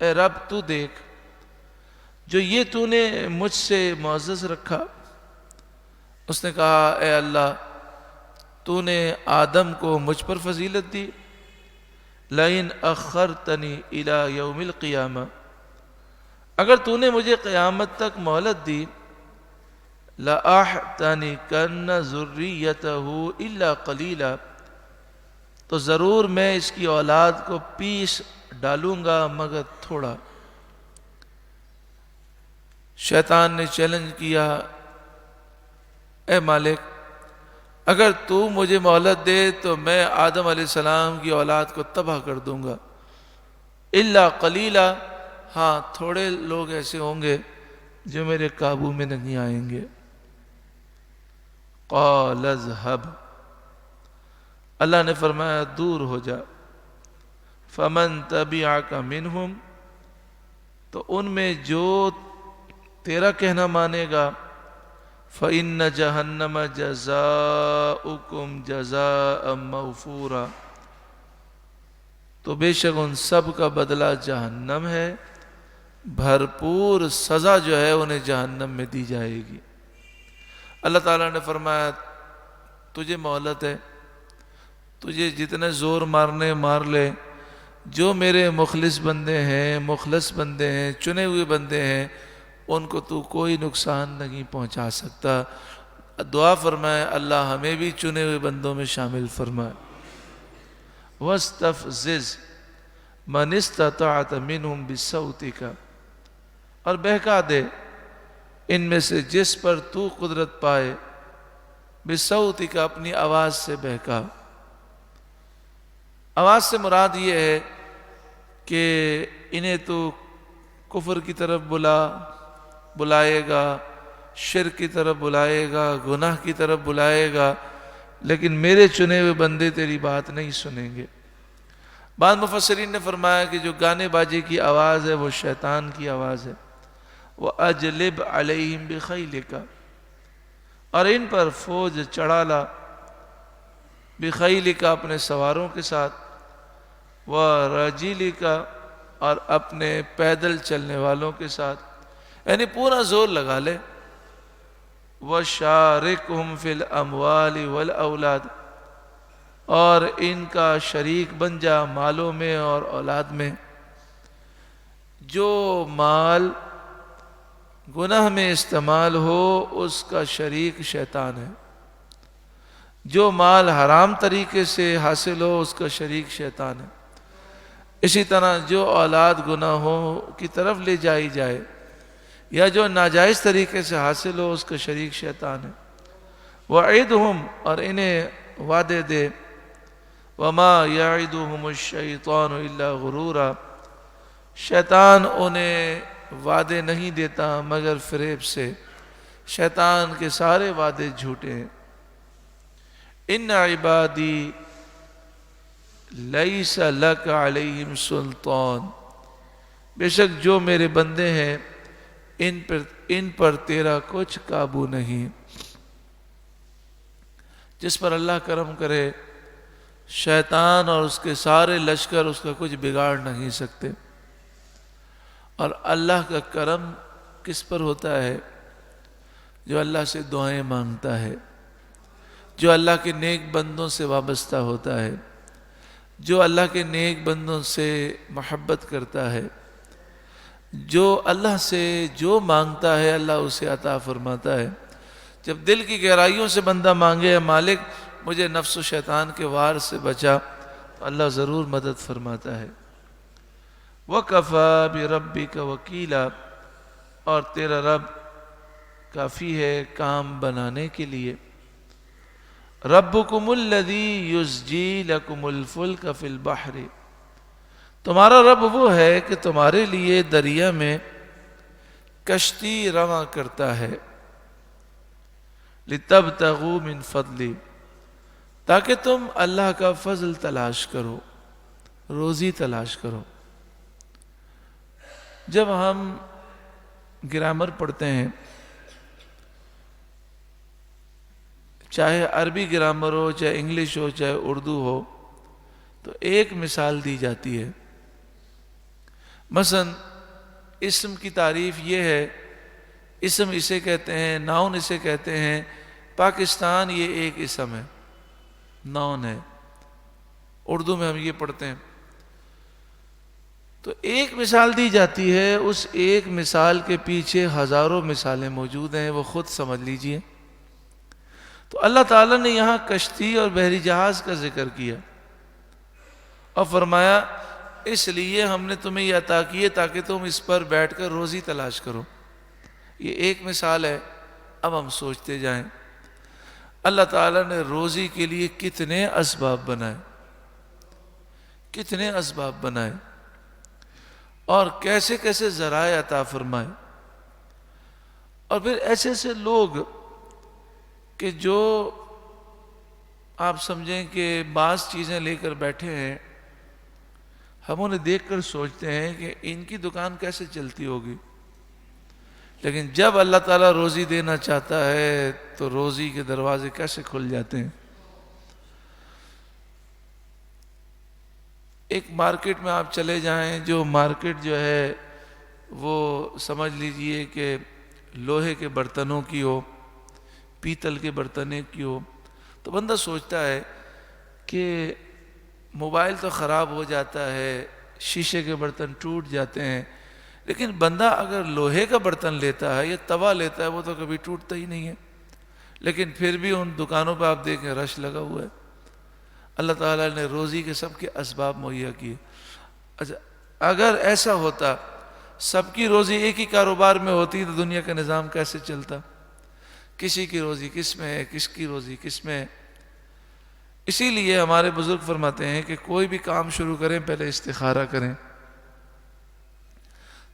اے رب تو دیکھ جو یہ تو نے مجھ سے معزز رکھا. اس نے کہا اے اللہ تو نے آدم کو مجھ پر فضیلت دی. لئن اخرتنی الی یوم القیامہ، اگر تو نے مجھے قیامت تک مہلت دی، لَأَحْتَنِكَنَّ ذُرِّيَّتَهُ إِلَّا قَلِيلًا، تو ضرور میں اس کی اولاد کو پیس ڈالوں گا مگر تھوڑا. شیطان نے چیلنج کیا اے مالک اگر تو مجھے مہلت دے تو میں آدم علیہ السلام کی اولاد کو تباہ کر دوں گا. الا قلیلا، ہاں تھوڑے لوگ ایسے ہوں گے جو میرے قابو میں نہیں آئیں گے. قال اذهب، اللہ نے فرمایا دور ہو جا. فمن تبعک منہم، تو ان میں جو تیرا کہنا مانے گا فَإِنَّ جَهَنَّمَ جَزَاؤُكُمْ جَزَاءً مَوْفُورًا، تو بے شک ان سب کا بدلہ جہنم ہے، بھرپور سزا جو ہے انہیں جہنم میں دی جائے گی۔ اللہ تعالیٰ نے فرمایا تجھے مہلت ہے، تجھے جتنے زور مارنے مار لے، جو میرے مخلص بندے ہیں چنے ہوئے بندے ہیں، ان کو تو کوئی نقصان نہیں پہنچا سکتا۔ دعا فرمائے اللہ ہمیں بھی چنے ہوئے بندوں میں شامل فرمائے۔ وَاسْتَفْزِزْ مَنِ اسْتَطَعْتَ مِنْهُمْ بِصَوْتِكَ، اور بہکا دے ان میں سے جس پر تو قدرت پائے، بِصَوْتِكَ اپنی آواز سے بہکا۔ آواز سے مراد یہ ہے کہ انہیں تو کفر کی طرف بلائے گا، شرک کی طرف بلائے گا، گناہ کی طرف بلائے گا، لیکن میرے چنے ہوئے بندے تیری بات نہیں سنیں گے۔ بعض مفسرین نے فرمایا کہ جو گانے باجے کی آواز ہے وہ شیطان کی آواز ہے۔ وَأَجْلِبْ عَلَيْهِمْ بِخَيْلِكَ، اور ان پر فوج چڑھا لا، بِخَيْلِكَ اپنے سواروں کے ساتھ، وَرَجِلِكَ اور اپنے پیدل چلنے والوں کے ساتھ، یعنی پورا زور لگا لے۔ وَشَارِكْهُمْ فِي الْأَمْوَالِ وَالْأَوْلَادِ، اور ان کا شریک بن جا مالوں میں اور اولاد میں۔ جو مال گناہ میں استعمال ہو اس کا شریک شیطان ہے، جو مال حرام طریقے سے حاصل ہو اس کا شریک شیطان ہے۔ اسی طرح جو اولاد گناہوں کی طرف لے جائی جائے یا جو ناجائز طریقے سے حاصل ہو اس کا شریک شیطان ہے۔ وَعِدْهُمْ، اور انہیں وعدے دے، وَمَا يَعِدُهُمُ الشَّيْطَانُ إِلَّا غُرُورًا، شیطان انہیں وعدے نہیں دیتا مگر فریب سے، شیطان کے سارے وعدے جھوٹے ہیں۔ إِنَّ عِبَادِي لَيْسَ لَكَ عَلَيْهِمْ سُلْطَانٌ، بے شک جو میرے بندے ہیں ان پر تیرا کچھ قابو نہیں۔ جس پر اللہ کرم کرے شیطان اور اس کے سارے لشکر اس کا کچھ بگاڑ نہیں سکتے۔ اور اللہ کا کرم کس پر ہوتا ہے؟ جو اللہ سے دعائیں مانگتا ہے، جو اللہ کے نیک بندوں سے وابستہ ہوتا ہے، جو اللہ کے نیک بندوں سے محبت کرتا ہے، جو اللہ سے جو مانگتا ہے اللہ اسے عطا فرماتا ہے۔ جب دل کی گہرائیوں سے بندہ مانگے مالک مجھے نفس و شیطان کے وار سے بچا، تو اللہ ضرور مدد فرماتا ہے۔ وَكَفَى بِرَبِّكَ وَكِيلًا، اور تیرا رب کافی ہے کام بنانے کے لیے۔ رَبُّكُمُ الَّذِي يُزْجِي لَكُمُ الْفُلْكَ فِي الْبَحْرِ، تمہارا رب وہ ہے کہ تمہارے لیے دریا میں کشتی رواں کرتا ہے۔ لِتَبْتَغُوا مِنْ فَضْلِ، تاکہ تم اللہ کا فضل تلاش کرو، روزی تلاش کرو۔ جب ہم گرامر پڑھتے ہیں، چاہے عربی گرامر ہو، چاہے انگلش ہو، چاہے اردو ہو، تو ایک مثال دی جاتی ہے۔ مثلا اسم کی تعریف یہ ہے، اسم اسے کہتے ہیں، ناؤن اسے کہتے ہیں۔ پاکستان یہ ایک اسم ہے، ناؤن ہے، اردو میں ہم یہ پڑھتے ہیں۔ تو ایک مثال دی جاتی ہے، اس ایک مثال کے پیچھے ہزاروں مثالیں موجود ہیں، وہ خود سمجھ لیجئے۔ تو اللہ تعالیٰ نے یہاں کشتی اور بحری جہاز کا ذکر کیا اور فرمایا اس لیے ہم نے تمہیں یہ عطا کیے تاکہ تم اس پر بیٹھ کر روزی تلاش کرو۔ یہ ایک مثال ہے۔ اب ہم سوچتے جائیں اللہ تعالیٰ نے روزی کے لیے کتنے اسباب بنائے، کتنے اسباب بنائے اور کیسے کیسے ذرائع عطا فرمائے۔ اور پھر ایسے ایسے لوگ کہ جو آپ سمجھیں کہ بعض چیزیں لے کر بیٹھے ہیں، ہم انہیں دیکھ کر سوچتے ہیں کہ ان کی دکان کیسے چلتی ہوگی، لیکن جب اللہ تعالیٰ روزی دینا چاہتا ہے تو روزی کے دروازے کیسے کھل جاتے ہیں۔ ایک مارکیٹ میں آپ چلے جائیں، جو مارکیٹ جو ہے وہ سمجھ لیجئے کہ لوہے کے برتنوں کی ہو، پیتل کے برتنوں کی ہو، تو بندہ سوچتا ہے کہ موبائل تو خراب ہو جاتا ہے، شیشے کے برتن ٹوٹ جاتے ہیں، لیکن بندہ اگر لوہے کا برتن لیتا ہے یا توا لیتا ہے وہ تو کبھی ٹوٹتا ہی نہیں ہے، لیکن پھر بھی ان دکانوں پہ آپ دیکھیں رش لگا ہوا ہے۔ اللہ تعالیٰ نے روزی کے سب کے اسباب مہیا کیے۔ اچھا، اگر ایسا ہوتا، سب کی روزی ایک ہی کاروبار میں ہوتی تو دنیا کا نظام کیسے چلتا؟ کسی کی روزی کس میں ہے، کس کی روزی کس میں ہے۔ اسی لیے ہمارے بزرگ فرماتے ہیں کہ کوئی بھی کام شروع کریں پہلے استخارہ کریں،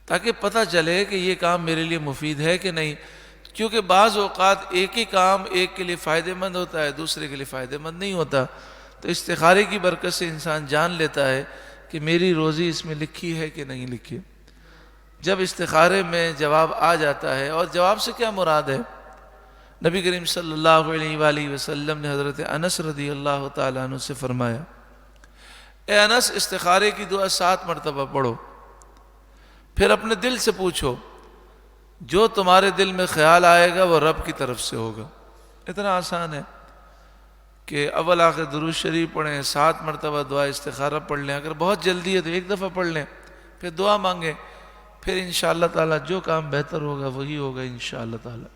تاکہ پتہ چلے کہ یہ کام میرے لیے مفید ہے کہ نہیں، کیونکہ بعض اوقات ایک ہی کام ایک کے لیے فائدہ مند ہوتا ہے، دوسرے کے لیے فائدہ مند نہیں ہوتا۔ تو استخارے کی برکت سے انسان جان لیتا ہے کہ میری روزی اس میں لکھی ہے کہ نہیں لکھی۔ جب استخارے میں جواب آ جاتا ہے، اور جواب سے کیا مراد ہے، نبی کریم صلی اللہ علیہ وآلہ وسلم نے حضرت انس رضی اللہ تعالیٰ عنہ سے فرمایا، اے انس، استخارے کی دعا 7 مرتبہ پڑھو، پھر اپنے دل سے پوچھو، جو تمہارے دل میں خیال آئے گا وہ رب کی طرف سے ہوگا۔ اتنا آسان ہے کہ اول آخر درود شریف پڑھیں، 7 مرتبہ دعا استخارہ پڑھ لیں، اگر بہت جلدی ہے تو 1 دفعہ پڑھ لیں، پھر دعا مانگیں، پھر انشاءاللہ تعالیٰ جو کام بہتر ہوگا وہی ہوگا انشاءاللہ تعالیٰ۔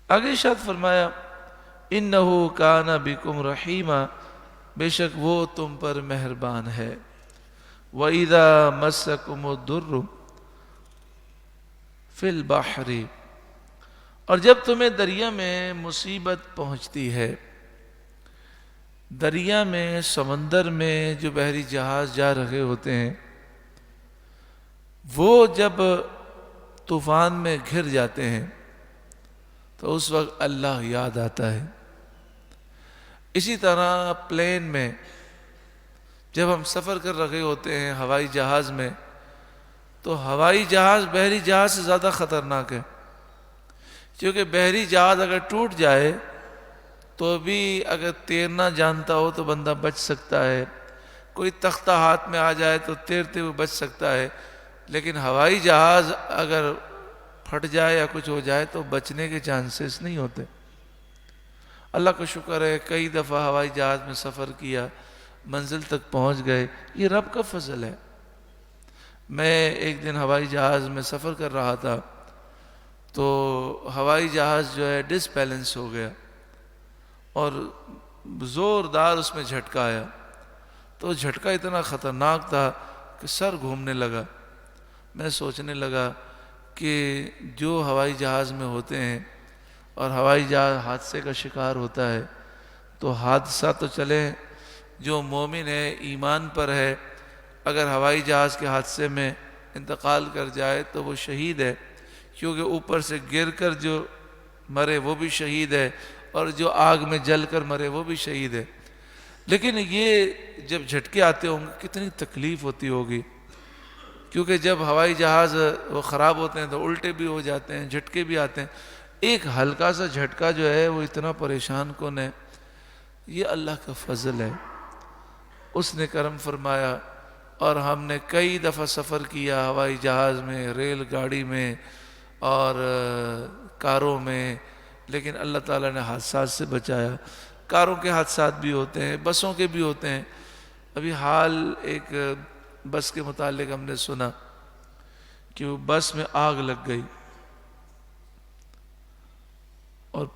آگے ارشاد فرمایا، اِنَّهُ كَانَ بِكُمْ رَحِيمًا، بے شک وہ تم پر مہربان ہے۔ وَإِذَا مَسَّكُمُ الضُّرُّ فِي الْبَحْرِ، اور جب تمہیں دریا میں مصیبت پہنچتی ہے، دریا میں، سمندر میں جو بحری جہاز جا رہے ہوتے ہیں، وہ جب طوفان میں گھر جاتے ہیں تو اس وقت اللہ یاد آتا ہے۔ اسی طرح پلین میں جب ہم سفر کر رہے ہوتے ہیں ہوائی جہاز میں، تو ہوائی جہاز بحری جہاز سے زیادہ خطرناک ہے، کیونکہ بحری جہاز اگر ٹوٹ جائے تو بھی اگر تیرنا جانتا ہو تو بندہ بچ سکتا ہے، کوئی تختہ ہاتھ میں آ جائے تو تیرتے ہوئے بچ سکتا ہے، لیکن ہوائی جہاز اگر پھٹ جائے یا کچھ ہو جائے تو بچنے کے چانسز نہیں ہوتے۔ اللہ کا شکر ہے کئی دفعہ ہوائی جہاز میں سفر کیا، منزل تک پہنچ گئے، یہ رب کا فضل ہے۔ میں ایک دن ہوائی جہاز میں سفر کر رہا تھا تو ہوائی جہاز جو ہے ڈس بیلنس ہو گیا اور زوردار اس میں جھٹکا آیا، تو جھٹکا اتنا خطرناک تھا کہ سر گھومنے لگا۔ میں سوچنے لگا کہ جو ہوائی جہاز میں ہوتے ہیں اور ہوائی جہاز حادثے کا شکار ہوتا ہے تو حادثہ تو چلے، جو مومن ہے، ایمان پر ہے، اگر ہوائی جہاز کے حادثے میں انتقال کر جائے تو وہ شہید ہے، کیونکہ اوپر سے گر کر جو مرے وہ بھی شہید ہے اور جو آگ میں جل کر مرے وہ بھی شہید ہے۔ لیکن یہ جب جھٹکے آتے ہوں گے کتنی تکلیف ہوتی ہوگی، کیونکہ جب ہوائی جہاز وہ خراب ہوتے ہیں تو الٹے بھی ہو جاتے ہیں، جھٹکے بھی آتے ہیں۔ ایک ہلکا سا جھٹکا جو ہے وہ اتنا پریشان کن ہے، یہ اللہ کا فضل ہے، اس نے کرم فرمایا۔ اور ہم نے کئی دفعہ سفر کیا ہوائی جہاز میں، ریل گاڑی میں اور کاروں میں، لیکن اللہ تعالیٰ نے حادثات سے بچایا۔ کاروں کے حادثات بھی ہوتے ہیں، بسوں کے بھی ہوتے ہیں۔ ابھی حال ایک بس کے متعلق ہم نے سنا کہ وہ بس میں آگ لگ گئی اور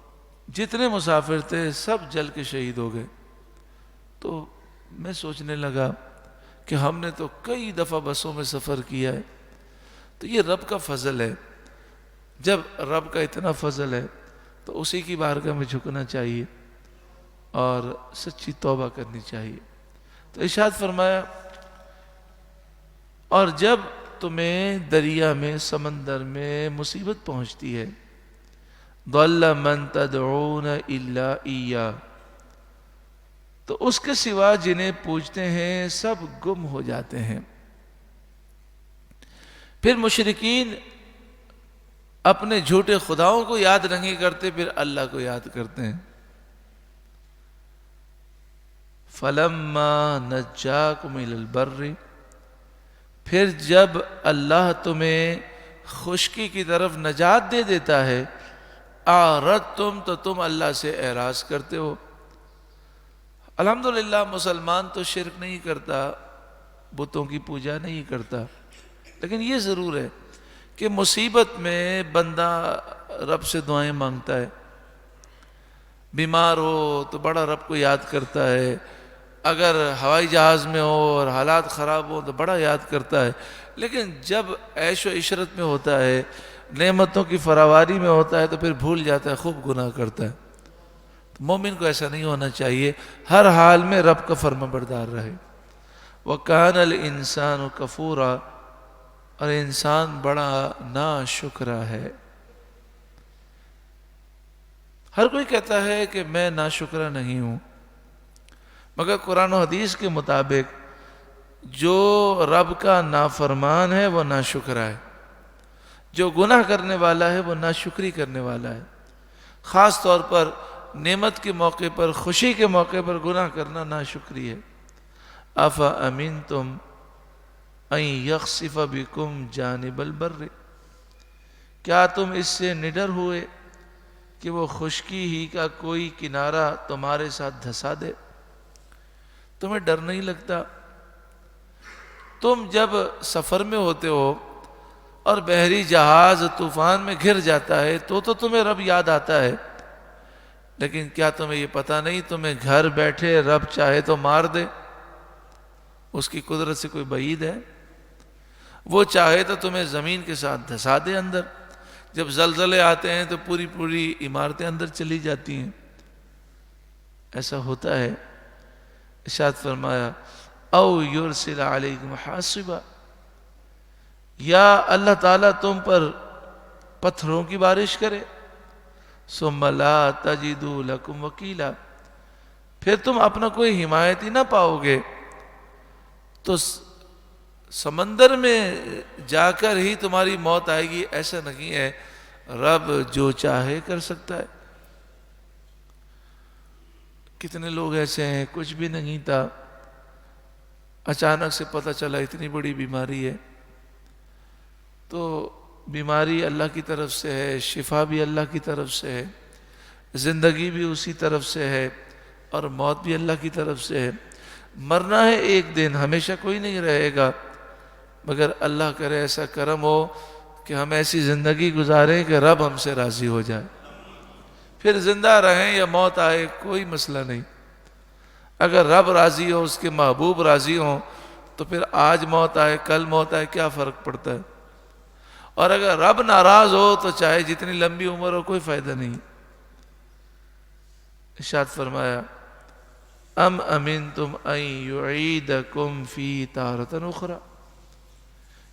جتنے مسافر تھے سب جل کے شہید ہو گئے۔ تو میں سوچنے لگا کہ ہم نے تو کئی دفعہ بسوں میں سفر کیا ہے، تو یہ رب کا فضل ہے۔ جب رب کا اتنا فضل ہے تو اسی کی بارگاہ میں جھکنا چاہیے اور سچی توبہ کرنی چاہیے۔ تو ارشاد فرمایا، اور جب تمہیں دریا میں، سمندر میں مصیبت پہنچتی ہے، ضل من تدعون الا ایاہ، تو اس کے سوا جنہیں پوجتے ہیں سب گم ہو جاتے ہیں۔ پھر مشرکین اپنے جھوٹے خداؤں کو یاد نہیں کرتے، پھر اللہ کو یاد کرتے ہیں۔ فَلَمَّا نَجَّاكُمْ إِلَى الْبَرِّ، پھر جب اللہ تمہیں خشکی کی طرف نجات دے دیتا ہے، أَعْرَضْتُمْ، تو تم اللہ سے اعراض کرتے ہو۔ الحمدللہ مسلمان تو شرک نہیں کرتا، بتوں کی پوجا نہیں کرتا، لیکن یہ ضرور ہے کہ مصیبت میں بندہ رب سے دعائیں مانگتا ہے، بیمار ہو تو بڑا رب کو یاد کرتا ہے، اگر ہوائی جہاز میں ہو اور حالات خراب ہو تو بڑا یاد کرتا ہے، لیکن جب عیش و عشرت میں ہوتا ہے، نعمتوں کی فراواری میں ہوتا ہے، تو پھر بھول جاتا ہے، خوب گناہ کرتا ہے۔ تو مومن کو ایسا نہیں ہونا چاہیے، ہر حال میں رب کا فرما بردار رہے۔ وَكَانَ الْإِنسَانُ كَفُورًا، اور انسان بڑا ناشکرا ہے۔ ہر کوئی کہتا ہے کہ میں ناشکرا نہیں ہوں، مگر قرآن و حدیث کے مطابق جو رب کا نافرمان ہے وہ ناشکرا ہے، جو گناہ کرنے والا ہے وہ ناشکری کرنے والا ہے۔ خاص طور پر نعمت کے موقع پر، خوشی کے موقع پر گناہ کرنا ناشکری ہے۔ أَفَأَمِنْتُمْ أَن يَخْسِفَ بِكُمْ جَانِبَ الْبَرِّ، کیا تم اس سے نڈر ہوئے کہ وہ خشکی ہی کا کوئی کنارہ تمہارے ساتھ دھسا دے؟ تمہیں ڈر نہیں لگتا؟ تم جب سفر میں ہوتے ہو اور بحری جہاز طوفان میں گھر جاتا ہے تو تمہیں رب یاد آتا ہے، لیکن کیا تمہیں یہ پتہ نہیں تمہیں گھر بیٹھے رب چاہے تو مار دے؟ اس کی قدرت سے کوئی بعید ہے؟ وہ چاہے تو تمہیں زمین کے ساتھ دھسا دے اندر، جب زلزلے آتے ہیں تو پوری پوری عمارتیں اندر چلی جاتی ہیں۔ ایسا ہوتا ہے۔ ارشاد فرمایا او یرسل علیکم حاصبا، یا اللہ تعالیٰ تم پر پتھروں کی بارش کرے، ثم لا تجدوا لکم وکیلا، پھر تم اپنا کوئی حمایتی نہ پاؤ گے، تو سمندر میں جا کر ہی تمہاری موت آئے گی۔ ایسا نہیں ہے، رب جو چاہے کر سکتا ہے۔ کتنے لوگ ایسے ہیں کچھ بھی نہیں تھا، اچانک سے پتہ چلا اتنی بڑی بیماری ہے، تو بیماری اللہ کی طرف سے ہے، شفا بھی اللہ کی طرف سے ہے، زندگی بھی اسی طرف سے ہے، اور موت بھی اللہ کی طرف سے ہے۔ مرنا ہے ایک دن، ہمیشہ کوئی نہیں رہے گا، مگر اللہ کرے ایسا کرم ہو کہ ہم ایسی زندگی گزاریں کہ رب ہم سے راضی ہو جائے، پھر زندہ رہیں یا موت آئے کوئی مسئلہ نہیں۔ اگر رب راضی ہو، اس کے محبوب راضی ہوں، تو پھر آج موت آئے کل موت آئے کیا فرق پڑتا ہے؟ اور اگر رب ناراض ہو تو چاہے جتنی لمبی عمر ہو کوئی فائدہ نہیں۔ ارشاد فرمایا ام امنتم ان یعیدکم فی تارۃ اخری،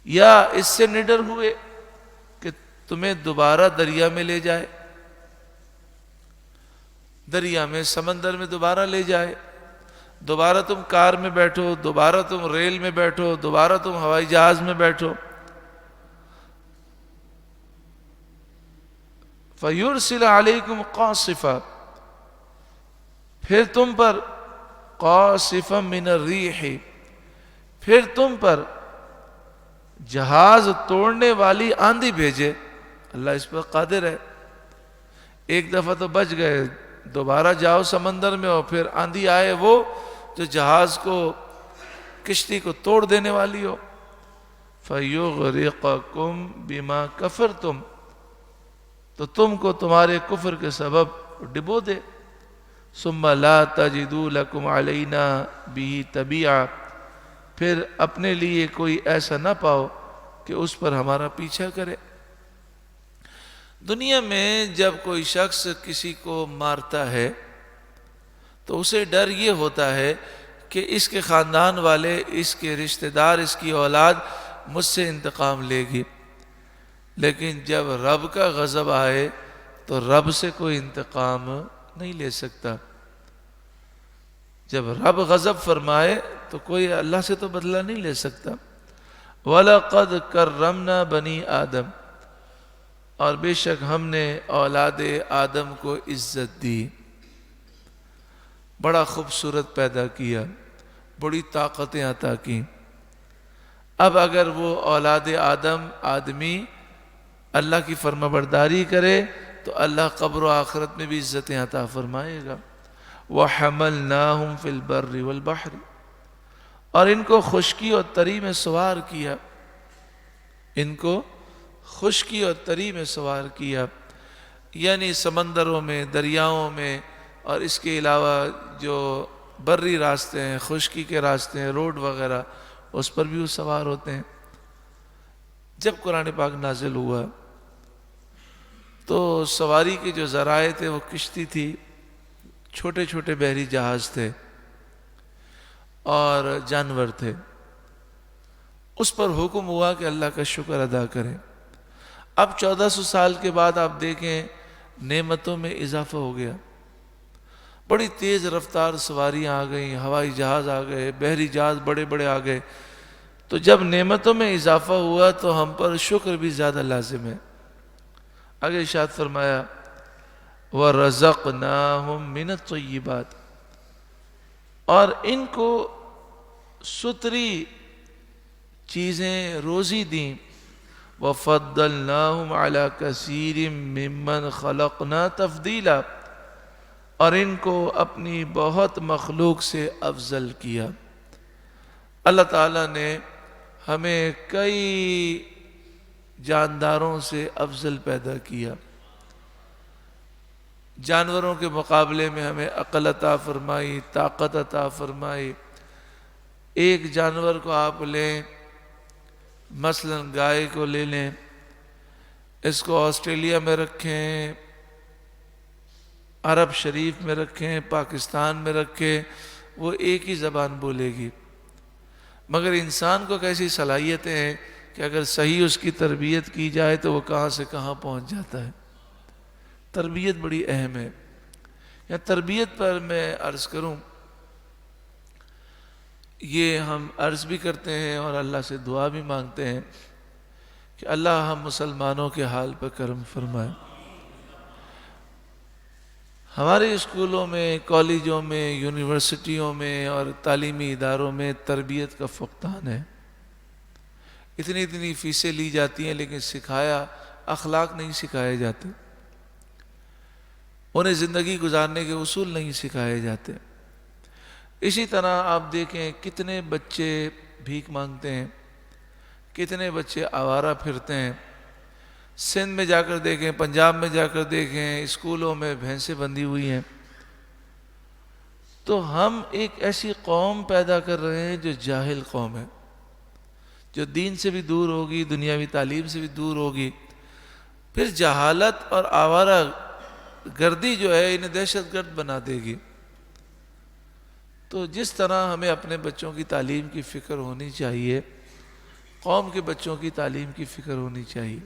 یا اس سے نڈر ہوئے کہ تمہیں دوبارہ دریا میں لے جائے، دریا میں سمندر میں دوبارہ لے جائے، دوبارہ تم کار میں بیٹھو، دوبارہ تم ریل میں بیٹھو، دوبارہ تم ہوائی جہاز میں بیٹھو۔ فَيُرْسِلَ عَلَيْكُمْ قَاصِفًا، پھر تم پر قاصفا من الریح، پھر تم پر جہاز توڑنے والی آندھی بھیجے۔ اللہ اس پر قادر ہے۔ ایک دفعہ تو بچ گئے، دوبارہ جاؤ سمندر میں اور پھر آندھی آئے وہ جو جہاز کو، کشتی کو توڑ دینے والی ہو۔ فَيُغْرِقَكُمْ بِمَا كَفَرْتُمْ، تو تم کو تمہارے کفر کے سبب ڈبو دے۔ ثُمَّ لَا تَجِدُوا لَكُمْ عَلَيْنَا بِهِ تَبِيعًا، پھر اپنے لیے کوئی ایسا نہ پاؤ کہ اس پر ہمارا پیچھا کرے۔ دنیا میں جب کوئی شخص کسی کو مارتا ہے تو اسے ڈر یہ ہوتا ہے کہ اس کے خاندان والے، اس کے رشتہ دار، اس کی اولاد مجھ سے انتقام لے گی، لیکن جب رب کا غضب آئے تو رب سے کوئی انتقام نہیں لے سکتا۔ جب رب غضب فرمائے تو کوئی اللہ سے تو بدلہ نہیں لے سکتا. وَلَقَدْ كَرَّمْنَا بَنِي آدم، اور بے شک ہم نے اولاد آدم کو عزت دی، بڑا خوبصورت پیدا کیا، بڑی طاقتیں عطا کی. اب اگر وہ اولاد آدم آدمی اللہ کی فرما برداری کرے تو اللہ قبر و آخرت میں بھی عزتیں عطا فرمائے گا. وَحَمَلْنَاهُمْ فِي الْبَرِّ وَالْبَحْرِ، اور ان کو خشکی اور تری میں سوار کیا، ان کو خشکی اور تری میں سوار کیا، یعنی سمندروں میں، دریاؤں میں، اور اس کے علاوہ جو بری راستے ہیں، خشکی کے راستے ہیں، روڈ وغیرہ، اس پر بھی وہ سوار ہوتے ہیں. جب قرآن پاک نازل ہوا تو سواری کے جو ذرائع تھے وہ کشتی تھی، چھوٹے چھوٹے بحری جہاز تھے اور جانور تھے. اس پر حکم ہوا کہ اللہ کا شکر ادا کریں. اب 1400 سال کے بعد آپ دیکھیں نعمتوں میں اضافہ ہو گیا، بڑی تیز رفتار سواریاں آ گئیں، ہوائی جہاز آ گئے، بحری جہاز بڑے بڑے آ گئے. تو جب نعمتوں میں اضافہ ہوا تو ہم پر شکر بھی زیادہ لازم ہے. آگے ارشاد فرمایا وَرَزَقْنَاهُمْ مِنَ الطَّيِّبَاتِ، اور ان کو ستری چیزیں روزی دیں. وَفَضَّلْنَاهُمْ عَلَى كَثِيرٍ مِّمَّنْ خَلَقْنَا تَفْضِيلًا، اور ان کو اپنی بہت مخلوق سے افضل کیا. اللہ تعالیٰ نے ہمیں کئی جانداروں سے افضل پیدا کیا. جانوروں کے مقابلے میں ہمیں عقل عطا فرمائی، طاقت عطا فرمائی. ایک جانور کو آپ لیں، مثلا گائے کو لے لیں، اس کو آسٹریلیا میں رکھیں، عرب شریف میں رکھیں، پاکستان میں رکھیں، وہ ایک ہی زبان بولے گی. مگر انسان کو کیسی صلاحیتیں ہیں کہ اگر صحیح اس کی تربیت کی جائے تو وہ کہاں سے کہاں پہنچ جاتا ہے. تربیت بڑی اہم ہے. یا تربیت پر میں عرض کروں، یہ ہم عرض بھی کرتے ہیں اور اللہ سے دعا بھی مانگتے ہیں کہ اللہ ہم مسلمانوں کے حال پر کرم فرمائے. ہمارے اسکولوں میں، کالجوں میں، یونیورسٹیوں میں اور تعلیمی اداروں میں تربیت کا فقدان ہے. اتنی اتنی فیسیں لی جاتی ہیں لیکن اخلاق نہیں سکھائے جاتے، انہیں زندگی گزارنے کے اصول نہیں سکھائے جاتے. اسی طرح آپ دیکھیں کتنے بچے بھیک مانگتے ہیں، کتنے بچے آوارہ پھرتے ہیں. سندھ میں جا کر دیکھیں، پنجاب میں جا کر دیکھیں، اسکولوں میں بھینسیں بندھی ہوئی ہیں. تو ہم ایک ایسی قوم پیدا کر رہے ہیں جو جاہل قوم ہے، جو دین سے بھی دور ہوگی، دنیاوی تعلیم سے بھی دور ہوگی. پھر جہالت اور آوارہ گردی جو ہے انہیں دہشت گرد بنا دے گی. تو جس طرح ہمیں اپنے بچوں کی تعلیم کی فکر ہونی چاہیے، قوم کے بچوں کی تعلیم کی فکر ہونی چاہیے.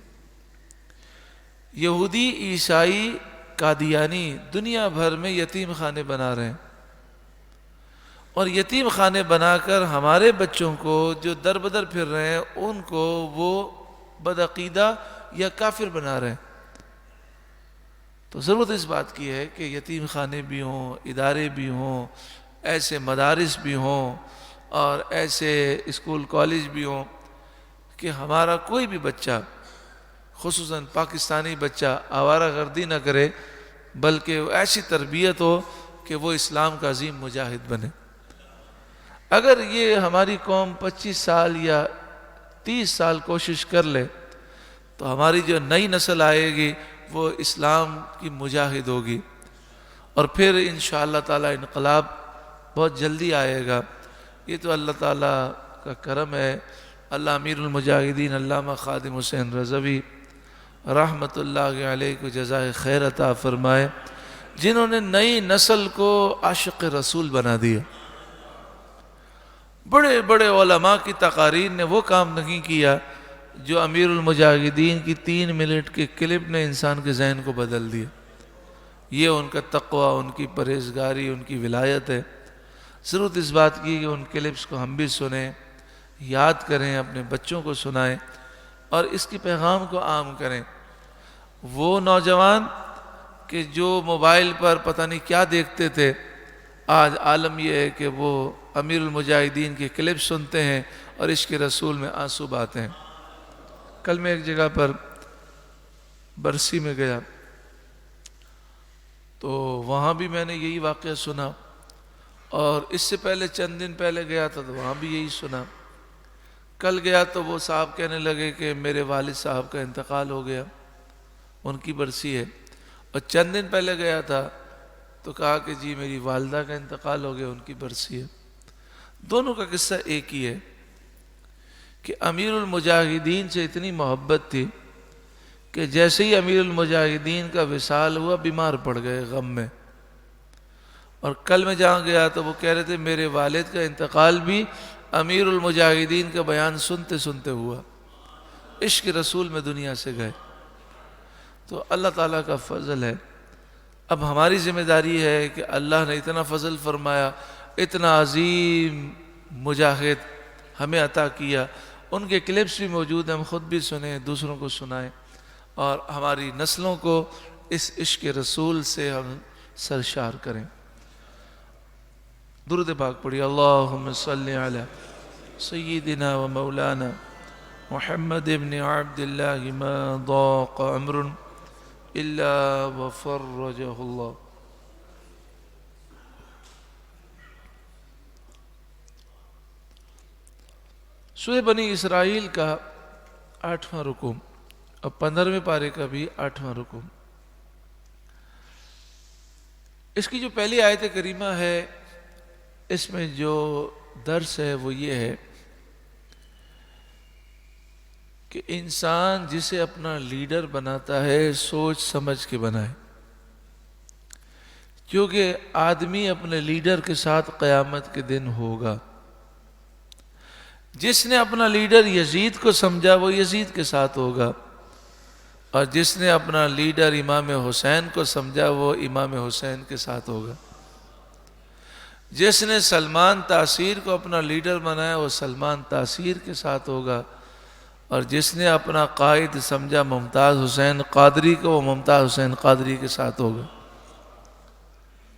یہودی، عیسائی، قادیانی دنیا بھر میں یتیم خانے بنا رہے ہیں، اور یتیم خانے بنا کر ہمارے بچوں کو جو در بدر پھر رہے ہیں ان کو وہ بدعقیدہ یا کافر بنا رہے ہیں. تو ضرورت اس بات کی ہے کہ یتیم خانے بھی ہوں، ادارے بھی ہوں، ایسے مدارس بھی ہوں اور ایسے اسکول کالج بھی ہوں کہ ہمارا کوئی بھی بچہ، خصوصاً پاکستانی بچہ، آوارہ گردی نہ کرے، بلکہ ایسی تربیت ہو کہ وہ اسلام کا عظیم مجاہد بنے. اگر یہ ہماری قوم 25 سال یا 30 سال کوشش کر لے تو ہماری جو نئی نسل آئے گی وہ اسلام کی مجاہد ہوگی، اور پھر انشاءاللہ تعالی انقلاب بہت جلدی آئے گا. یہ تو اللہ تعالیٰ کا کرم ہے. اللہ امیر المجاہدین علامہ خادم حسین رضوی رحمت اللہ علیہ کو جزائے خیر عطا فرمائے، جنہوں نے نئی نسل کو عاشق رسول بنا دیا. بڑے بڑے علماء کی تقاریر نے وہ کام نہیں کیا جو امیر المجاہدین کی 3 منٹ کے کلپ نے انسان کے ذہن کو بدل دیا. یہ ان کا تقوی، ان کی پرہیزگاری، ان کی ولایت ہے. ضرورت اس بات کی کہ ان کلپس کو ہم بھی سنیں، یاد کریں، اپنے بچوں کو سنائیں اور اس کی پیغام کو عام کریں۔ وہ نوجوان کہ جو موبائل پر پتہ نہیں کیا دیکھتے تھے، آج عالم یہ ہے کہ وہ امیر المجاہدین کے کلپ سنتے ہیں اور عشق رسول میں آنسو بہاتے ہیں۔ کل میں ایک جگہ پر برسی میں گیا تو وہاں بھی میں نے یہی واقعہ سنا، اور اس سے پہلے چند دن پہلے گیا تھا تو وہاں بھی یہی سنا۔ کل گیا تو وہ صاحب کہنے لگے کہ میرے والد صاحب کا انتقال ہو گیا، ان کی برسی ہے، اور چند دن پہلے گیا تھا تو کہا کہ جی میری والدہ کا انتقال ہو گیا، ان کی برسی ہے۔ دونوں کا قصہ ایک ہی ہے کہ امیر المجاہدین سے اتنی محبت تھی کہ جیسے ہی امیر المجاہدین کا وصال ہوا بیمار پڑ گئے غم میں۔ اور کل میں جہاں گیا تو وہ کہہ رہے تھے میرے والد کا انتقال بھی امیر المجاہدین کا بیان سنتے سنتے ہوا، عشق رسول میں دنیا سے گئے۔ تو اللہ تعالیٰ کا فضل ہے۔ اب ہماری ذمہ داری ہے کہ اللہ نے اتنا فضل فرمایا، اتنا عظیم مجاہد ہمیں عطا کیا، ان کے کلپس بھی موجود ہیں، ہم خود بھی سنیں، دوسروں کو سنائیں، اور ہماری نسلوں کو اس عشق رسول سے ہم سرشار کریں۔ درود پاک پڑھیے، اللہم صلی علی سیدنا و مولانا محمد ابن عبداللہ ما ضاق امر الا وفرجہ اللہ۔ سورہ بنی اسرائیل کا 8واں رکوع اور 15ویں پارے کا بھی 8واں رکوع۔ اس کی جو پہلی آیت کریمہ ہے، اس میں جو درس ہے وہ یہ ہے کہ انسان جسے اپنا لیڈر بناتا ہے سوچ سمجھ کے بنائے، کیونکہ آدمی اپنے لیڈر کے ساتھ قیامت کے دن ہوگا۔ جس نے اپنا لیڈر یزید کو سمجھا وہ یزید کے ساتھ ہوگا، اور جس نے اپنا لیڈر امام حسین کو سمجھا وہ امام حسین کے ساتھ ہوگا۔ جس نے سلمان تاثیر کو اپنا لیڈر بنایا وہ سلمان تاثیر کے ساتھ ہوگا، اور جس نے اپنا قائد سمجھا ممتاز حسین قادری کو وہ ممتاز حسین قادری کے ساتھ ہوگا۔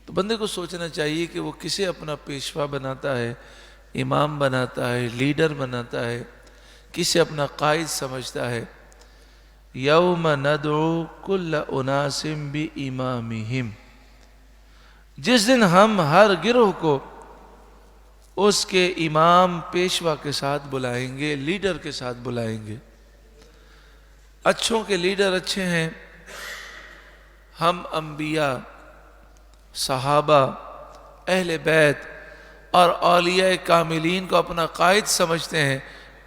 تو بندے کو سوچنا چاہیے کہ وہ کسے اپنا پیشوا بناتا ہے، امام بناتا ہے، لیڈر بناتا ہے، کسے اپنا قائد سمجھتا ہے۔ یوم ندعو کل اناس بامامہم، جس دن ہم ہر گروہ کو اس کے امام پیشوا کے ساتھ بلائیں گے، لیڈر کے ساتھ بلائیں گے۔ اچھوں کے لیڈر اچھے ہیں، ہم انبیاء، صحابہ، اہل بیت اور اولیاء کاملین کو اپنا قائد سمجھتے ہیں،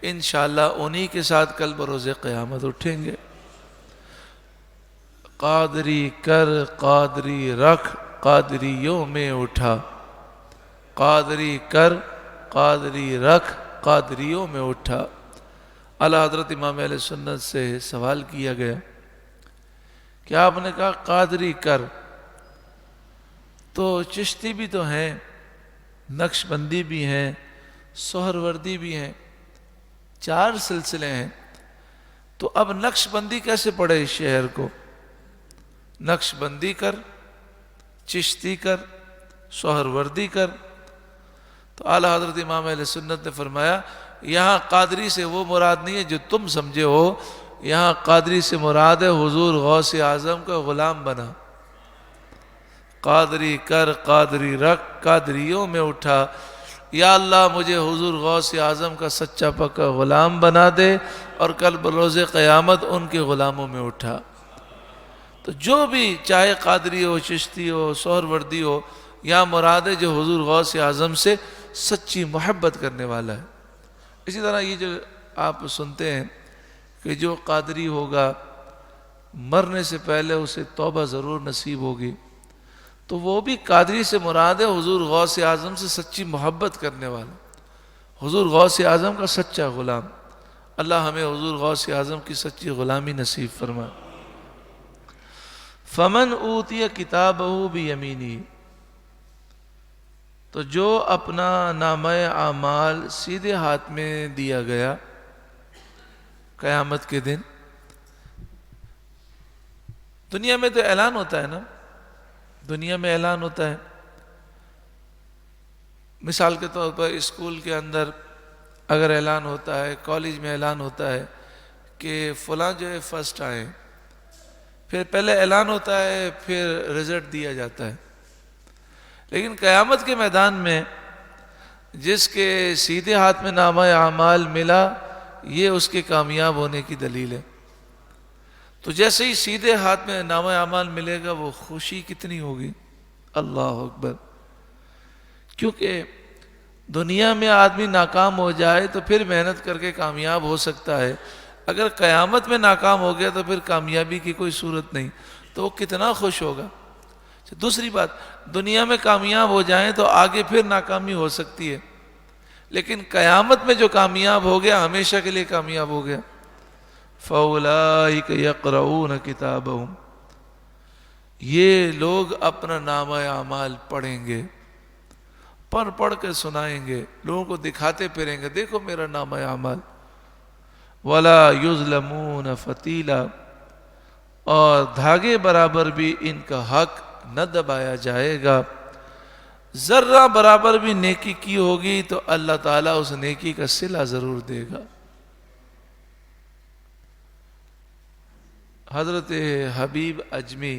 انشاءاللہ انہی کے ساتھ کل بروز قیامت اٹھیں گے۔ قادری کر قادری رکھ قادریوں میں اٹھا، قادری کر قادری رکھ قادریوں میں اٹھا۔ اعلیٰ حضرت امام اہل سنت سے سوال کیا گیا کہ آپ نے کہا قادری کر، تو چشتی بھی تو ہیں، نقش بندی بھی ہیں، سہروردی بھی ہیں، 4 سلسلے ہیں، تو اب نقش بندی کیسے پڑے اس شہر کو؟ نقش بندی کر، چشتی کر، سہروردی کر۔ تو اعلیٰ حضرت امام اہل سنت نے فرمایا یہاں قادری سے وہ مراد نہیں ہے جو تم سمجھے ہو، یہاں قادری سے مراد ہے حضور غوث اعظم کا غلام بنا۔ قادری کر قادری رکھ قادریوں میں اٹھا، یا اللہ مجھے حضور غوث اعظم کا سچا پکا غلام بنا دے اور کل بروز قیامت ان کے غلاموں میں اٹھا۔ تو جو بھی چاہے قادری ہو، چشتی ہو، سہروردی ہو، یہاں مراد ہے جو حضور غوث اعظم سے سچی محبت کرنے والا ہے۔ اسی طرح یہ جو آپ سنتے ہیں کہ جو قادری ہوگا مرنے سے پہلے اسے توبہ ضرور نصیب ہوگی، تو وہ بھی قادری سے مراد ہے حضور غوث اعظم سے سچی محبت کرنے والا، حضور غوث اعظم کا سچا غلام۔ اللہ ہمیں حضور غوث اعظم کی سچی غلامی نصیب فرمائے۔ فمن اوتی کتابہ بیمینہ، تو جو اپنا نامہ اعمال سیدھے ہاتھ میں دیا گیا قیامت کے دن، دنیا میں تو اعلان ہوتا ہے نا، دنیا میں اعلان ہوتا ہے، مثال کے طور پر اسکول کے اندر اگر اعلان ہوتا ہے، کالج میں اعلان ہوتا ہے کہ فلاں جو ہے فرسٹ آئے، پھر پہلے اعلان ہوتا ہے پھر رزلٹ دیا جاتا ہے. لیکن قیامت کے میدان میں جس کے سیدھے ہاتھ میں نامہ اعمال ملا، یہ اس کے کامیاب ہونے کی دلیل ہے. تو جیسے ہی سیدھے ہاتھ میں نامہ اعمال ملے گا، وہ خوشی کتنی ہوگی، اللہ اکبر. کیونکہ دنیا میں آدمی ناکام ہو جائے تو پھر محنت کر کے کامیاب ہو سکتا ہے، اگر قیامت میں ناکام ہو گیا تو پھر کامیابی کی کوئی صورت نہیں، تو وہ کتنا خوش ہوگا. دوسری بات، دنیا میں کامیاب ہو جائیں تو آگے پھر ناکامی ہو سکتی ہے، لیکن قیامت میں جو کامیاب ہو گیا ہمیشہ کے لیے کامیاب ہو گیا. فَأُولَٰئِكَ يَقْرَؤُونَ كِتَابَهُمْ، یہ لوگ اپنا نامہ اعمال پڑھیں گے، پڑھ کے سنائیں گے، لوگوں کو دکھاتے پھریں گے، دیکھو میرا نامہ اعمال. وَلَا يُظْلَمُونَ فَتِيلًا، اور دھاگے برابر بھی ان کا حق نہ دبایا جائے گا. ذرہ برابر بھی نیکی کی ہوگی تو اللہ تعالیٰ اس نیکی کا صلہ ضرور دے گا. حضرت حبیب اجمی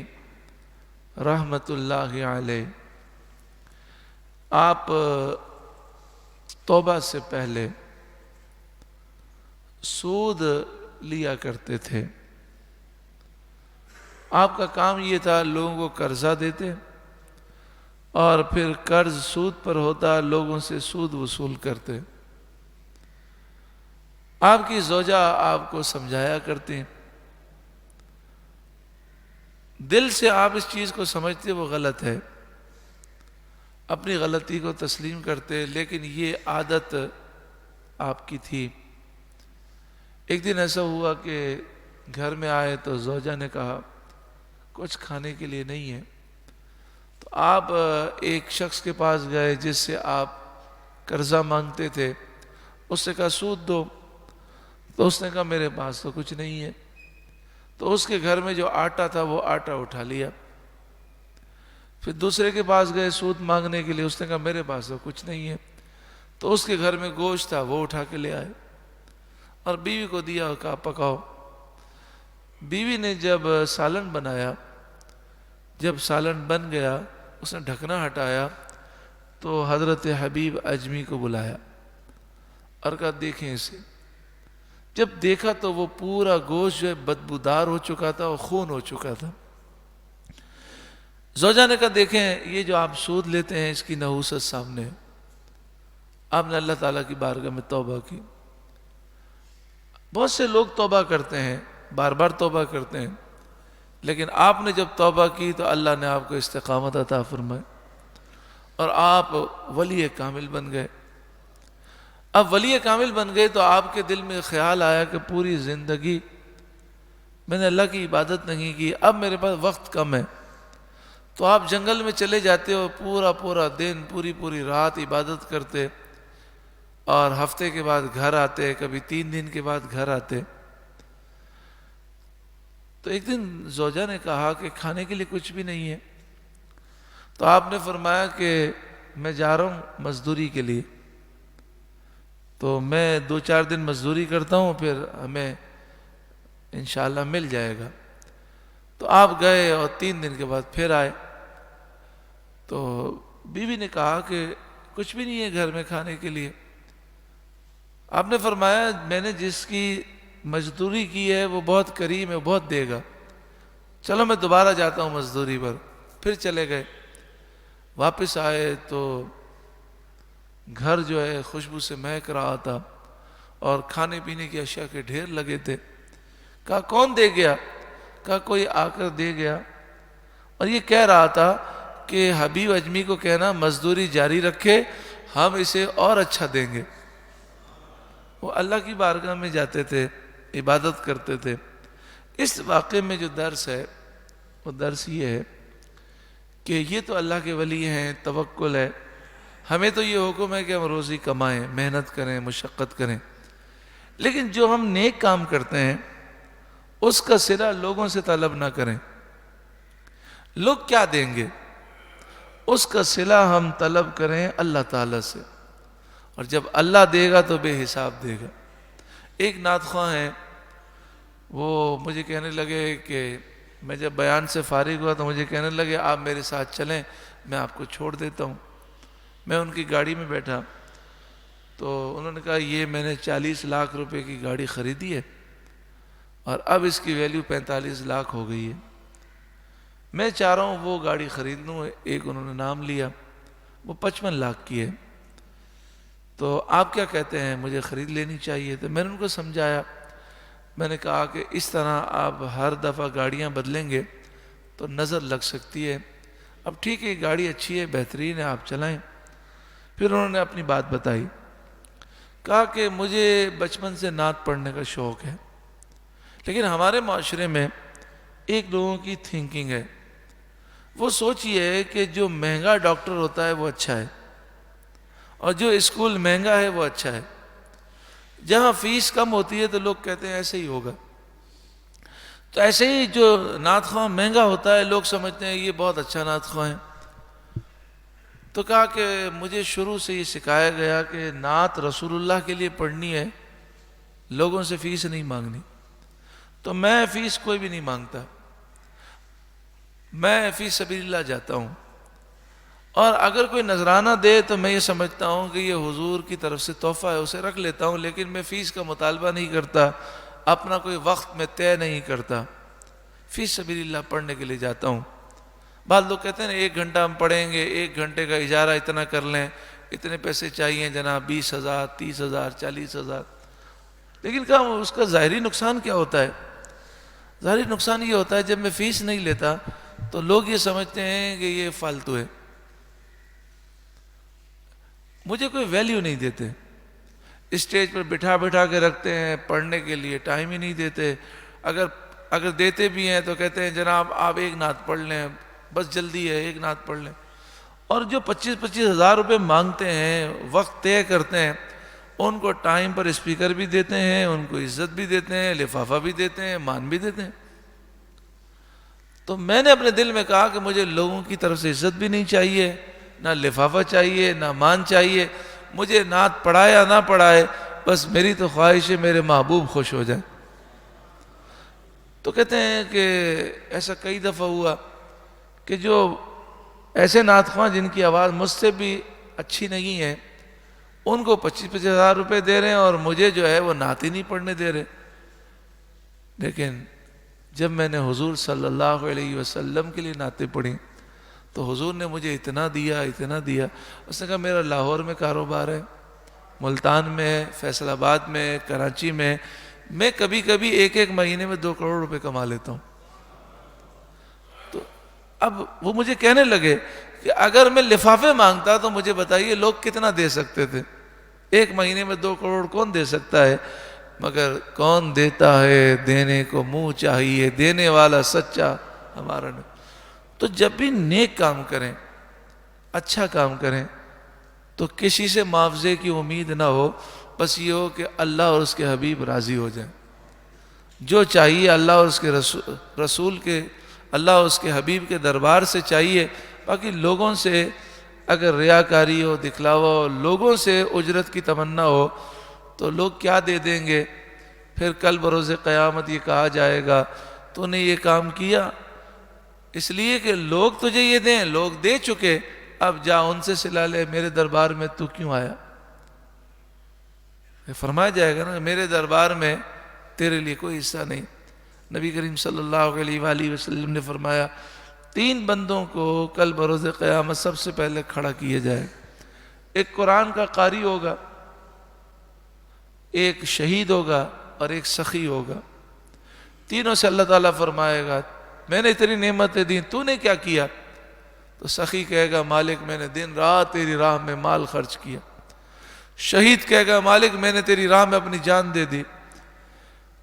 رحمت اللہ علیہ، آپ توبہ سے پہلے سود لیا کرتے تھے. آپ کا کام یہ تھا، لوگوں کو قرضہ دیتے اور پھر قرض سود پر ہوتا، لوگوں سے سود وصول کرتے. آپ کی زوجہ آپ کو سمجھایا کرتی، دل سے آپ اس چیز کو سمجھتے وہ غلط ہے، اپنی غلطی کو تسلیم کرتے، لیکن یہ عادت آپ کی تھی. ایک دن ایسا ہوا کہ گھر میں آئے تو زوجہ نے کہا کچھ کھانے کے لیے نہیں ہے. تو آپ ایک شخص کے پاس گئے جس سے آپ قرضہ مانگتے تھے، اس سے کہا سود دو. تو اس نے کہا میرے پاس تو کچھ نہیں ہے. تو اس کے گھر میں جو آٹا تھا وہ آٹا اٹھا لیا. پھر دوسرے کے پاس گئے سود مانگنے کے لیے، اس نے کہا میرے پاس تو کچھ نہیں ہے. تو اس کے گھر میں گوشت تھا وہ اٹھا کے لے آئے اور بیوی کو دیا اور کہا پکاؤ. بیوی نے جب سالن بنایا، جب سالن بن گیا اس نے ڈھکنا ہٹایا تو حضرت حبیب اجمی کو بلایا اور کہا دیکھیں اسے. جب دیکھا تو وہ پورا گوشت جو ہے بدبودار ہو چکا تھا اور خون ہو چکا تھا. زوجہ نے کہا دیکھیں یہ جو آپ سود لیتے ہیں اس کی نحوست سامنے ہے. آپ نے اللہ تعالیٰ کی بارگاہ میں توبہ کی. بہت سے لوگ توبہ کرتے ہیں، بار بار توبہ کرتے ہیں، لیکن آپ نے جب توبہ کی تو اللہ نے آپ کو استقامت عطا فرمائی اور آپ ولی کامل بن گئے. اب ولی کامل بن گئے تو آپ کے دل میں خیال آیا کہ پوری زندگی میں نے اللہ کی عبادت نہیں کی، اب میرے پاس وقت کم ہے. تو آپ جنگل میں چلے جاتے ہو، پورا دن پوری رات عبادت کرتے اور ہفتے کے بعد گھر آتے، کبھی 3 دن کے بعد گھر آتے. تو ایک دن زوجہ نے کہا کہ کھانے کے لیے کچھ بھی نہیں ہے. تو آپ نے فرمایا کہ میں جا رہا ہوں مزدوری کے لیے، تو میں 2-4 دن مزدوری کرتا ہوں پھر ہمیں انشاءاللہ مل جائے گا. تو آپ گئے اور 3 دن کے بعد پھر آئے. تو بیوی نے کہا کہ کچھ بھی نہیں ہے گھر میں کھانے کے لیے. آپ نے فرمایا میں نے جس کی مزدوری کی ہے وہ بہت کریم ہے، بہت دے گا، چلو میں دوبارہ جاتا ہوں مزدوری پر. پھر چلے گئے، واپس آئے تو گھر جو ہے خوشبو سے مہک رہا تھا اور کھانے پینے کی اشیاء کے ڈھیر لگے تھے. کہا کون دے گیا؟ کہا کوئی آ کر دے گیا اور یہ کہہ رہا تھا کہ حبیب اجمی کو کہنا مزدوری جاری رکھے، ہم اسے اور اچھا دیں گے. وہ اللہ کی بارگاہ میں جاتے تھے، عبادت کرتے تھے. اس واقعے میں جو درس ہے وہ درس یہ ہے کہ یہ تو اللہ کے ولی ہیں، توکل ہے، ہمیں تو یہ حکم ہے کہ ہم روزی کمائیں، محنت کریں، مشقت کریں، لیکن جو ہم نیک کام کرتے ہیں اس کا صلہ لوگوں سے طلب نہ کریں۔ لوگ کیا دیں گے، اس کا صلہ ہم طلب کریں اللہ تعالیٰ سے، اور جب اللہ دے گا تو بے حساب دے گا۔ ایک نعت خواں ہیں، وہ مجھے کہنے لگے کہ میں جب بیان سے فارغ ہوا تو مجھے کہنے لگے آپ میرے ساتھ چلیں، میں آپ کو چھوڑ دیتا ہوں۔ میں ان کی گاڑی میں بیٹھا تو انہوں نے کہا یہ میں نے 40 لاکھ روپے کی گاڑی خریدی ہے اور اب اس کی ویلیو 45 لاکھ ہو گئی ہے، میں چاہ رہا ہوں وہ گاڑی خرید لوں۔ ایک انہوں نے نام لیا، وہ 55 لاکھ کی ہے، تو آپ کیا کہتے ہیں، مجھے خرید لینی چاہیے؟ تو میں نے ان کو سمجھایا، میں نے کہا کہ اس طرح آپ ہر دفعہ گاڑیاں بدلیں گے تو نظر لگ سکتی ہے، اب ٹھیک ہے گاڑی اچھی ہے، بہترین ہے، آپ چلائیں۔ پھر انہوں نے اپنی بات بتائی، کہا کہ مجھے بچپن سے نعت پڑھنے کا شوق ہے، لیکن ہمارے معاشرے میں ایک لوگوں کی تھنکنگ ہے، وہ سوچ یہ ہے کہ جو مہنگا ڈاکٹر ہوتا ہے وہ اچھا ہے، اور جو اسکول مہنگا ہے وہ اچھا ہے۔ جہاں فیس کم ہوتی ہے تو لوگ کہتے ہیں ایسے ہی ہوگا، تو ایسے ہی جو نعت خواں مہنگا ہوتا ہے لوگ سمجھتے ہیں یہ بہت اچھا نعت خواں ہے۔ تو کہا کہ مجھے شروع سے یہ سکھایا گیا کہ نعت رسول اللہ کے لیے پڑھنی ہے، لوگوں سے فیس نہیں مانگنی، تو میں فیس کوئی بھی نہیں مانگتا، میں فی سبیل اللہ جاتا ہوں، اور اگر کوئی نذرانہ دے تو میں یہ سمجھتا ہوں کہ یہ حضور کی طرف سے تحفہ ہے، اسے رکھ لیتا ہوں، لیکن میں فیس کا مطالبہ نہیں کرتا، اپنا کوئی وقت میں طے نہیں کرتا، فی سبیل اللہ پڑھنے کے لیے جاتا ہوں۔ بعض لوگ کہتے ہیں 1 گھنٹہ ہم پڑھیں گے، 1 گھنٹے کا اجارہ اتنا کر لیں، اتنے پیسے چاہیے جناب، 20,000 30,000 40,000، لیکن کہا اس کا ظاہری نقصان کیا ہوتا ہے؟ ظاہری نقصان یہ ہوتا ہے جب میں فیس نہیں لیتا تو لوگ یہ سمجھتے ہیں کہ یہ فالتو ہے، مجھے کوئی ویلیو نہیں دیتے، اسٹیج پر بٹھا بٹھا کے رکھتے ہیں، پڑھنے کے لیے ٹائم ہی نہیں دیتے، اگر دیتے بھی ہیں تو کہتے ہیں جناب آپ 1 نعت پڑھ لیں، بس جلدی ہے 1 نعت پڑھ لیں۔ اور جو 25 ہزار روپے مانگتے ہیں، وقت طے کرتے ہیں، ان کو ٹائم پر اسپیکر بھی دیتے ہیں، ان کو عزت بھی دیتے ہیں، لفافہ بھی دیتے ہیں، مان بھی دیتے ہیں۔ تو میں نے اپنے دل میں کہا کہ مجھے لوگوں کی طرف سے عزت بھی نہیں چاہیے، نہ لفافہ چاہیے، نہ مان چاہیے، مجھے نعت پڑھائے یا نہ پڑھائے، بس میری تو خواہش ہے میرے محبوب خوش ہو جائیں۔ تو کہتے ہیں کہ ایسا کئی دفعہ ہوا کہ جو ایسے نعت خواں جن کی آواز مجھ سے بھی اچھی نہیں ہے، ان کو 25 ہزار روپے دے رہے ہیں اور مجھے جو ہے وہ نعت ہی نہیں پڑھنے دے رہے۔ لیکن جب میں نے حضور صلی اللہ علیہ وسلم کے لیے نعتیں پڑھی تو حضور نے مجھے اتنا دیا، اتنا دیا۔ اس نے کہا میرا لاہور میں کاروبار ہے، ملتان میں ہے، فیصل آباد میں ہے، کراچی میں ہے، میں کبھی کبھی 1 مہینے میں 2 کروڑ روپے کما لیتا ہوں۔ تو اب وہ مجھے کہنے لگے کہ اگر میں لفافے مانگتا تو مجھے بتائیے لوگ کتنا دے سکتے تھے، 1 مہینے میں 2 کروڑ کون دے سکتا ہے؟ مگر کون دیتا ہے دینے کو منہ چاہیے، دینے والا سچا ہمارا نہیں۔ تو جب بھی نیک کام کریں، اچھا کام کریں، تو کسی سے معاوضے کی امید نہ ہو، بس یہ ہو کہ اللہ اور اس کے حبیب راضی ہو جائیں۔ جو چاہیے اللہ اور اس کے رسول کے، اللہ اور اس کے حبیب کے دربار سے چاہیے، باقی لوگوں سے اگر ریاکاری ہو، دکھلاوا ہو، لوگوں سے اجرت کی تمنا ہو تو لوگ کیا دے دیں گے؟ پھر کل بروز قیامت یہ کہا جائے گا تو نے یہ کام کیا اس لیے کہ لوگ تجھے یہ دیں، لوگ دے چکے، اب جا ان سے صلہ لے، میرے دربار میں تو کیوں آیا؟ فرمایا جائے گا نا میرے دربار میں تیرے لیے کوئی حصہ نہیں۔ نبی کریم صلی اللہ علیہ وآلہ وسلم نے فرمایا 3 بندوں کو کل بروز قیامت سب سے پہلے کھڑا کیا جائے، ایک قرآن کا قاری ہوگا، ایک شہید ہوگا اور ایک سخی ہوگا۔ تینوں سے اللہ تعالیٰ فرمائے گا میں نے تیری نعمتیں دی، تو نے کیا کیا؟ تو سخی کہے گا مالک میں نے دن رات تیری راہ میں مال خرچ کیا۔ شہید کہے گا مالک میں نے تیری راہ میں اپنی جان دے دی۔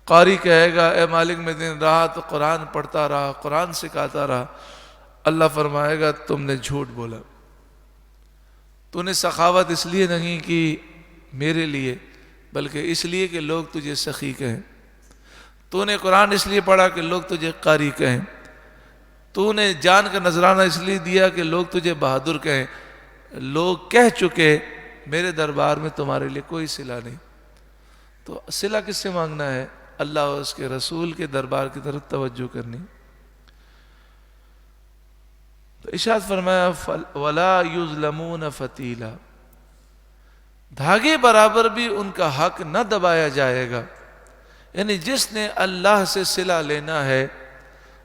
قاری کہے گا اے مالک میں دن رات قرآن پڑھتا رہا، قرآن سکھاتا رہا۔ اللہ فرمائے گا تم نے جھوٹ بولا، تو نے سخاوت اس لیے نہیں کی میرے لیے، بلکہ اس لیے کہ لوگ تجھے سخی کہیں۔ تو نے قرآن اس لیے پڑھا کہ لوگ تجھے قاری کہیں۔ تو نے جان کا نذرانہ اس لیے دیا کہ لوگ تجھے بہادر کہیں۔ لوگ کہہ چکے میرے دربار میں تمہارے لیے کوئی صلہ نہیں۔ تو صلہ کس سے مانگنا ہے؟ اللہ اور اس کے رسول کے دربار کی طرف توجہ کرنی۔ تو ارشاد فرمایا وَلَا يُظْلَمُونَ فَتِيلًا، دھاگے برابر بھی ان کا حق نہ دبایا جائے گا۔ یعنی جس نے اللہ سے صلہ لینا ہے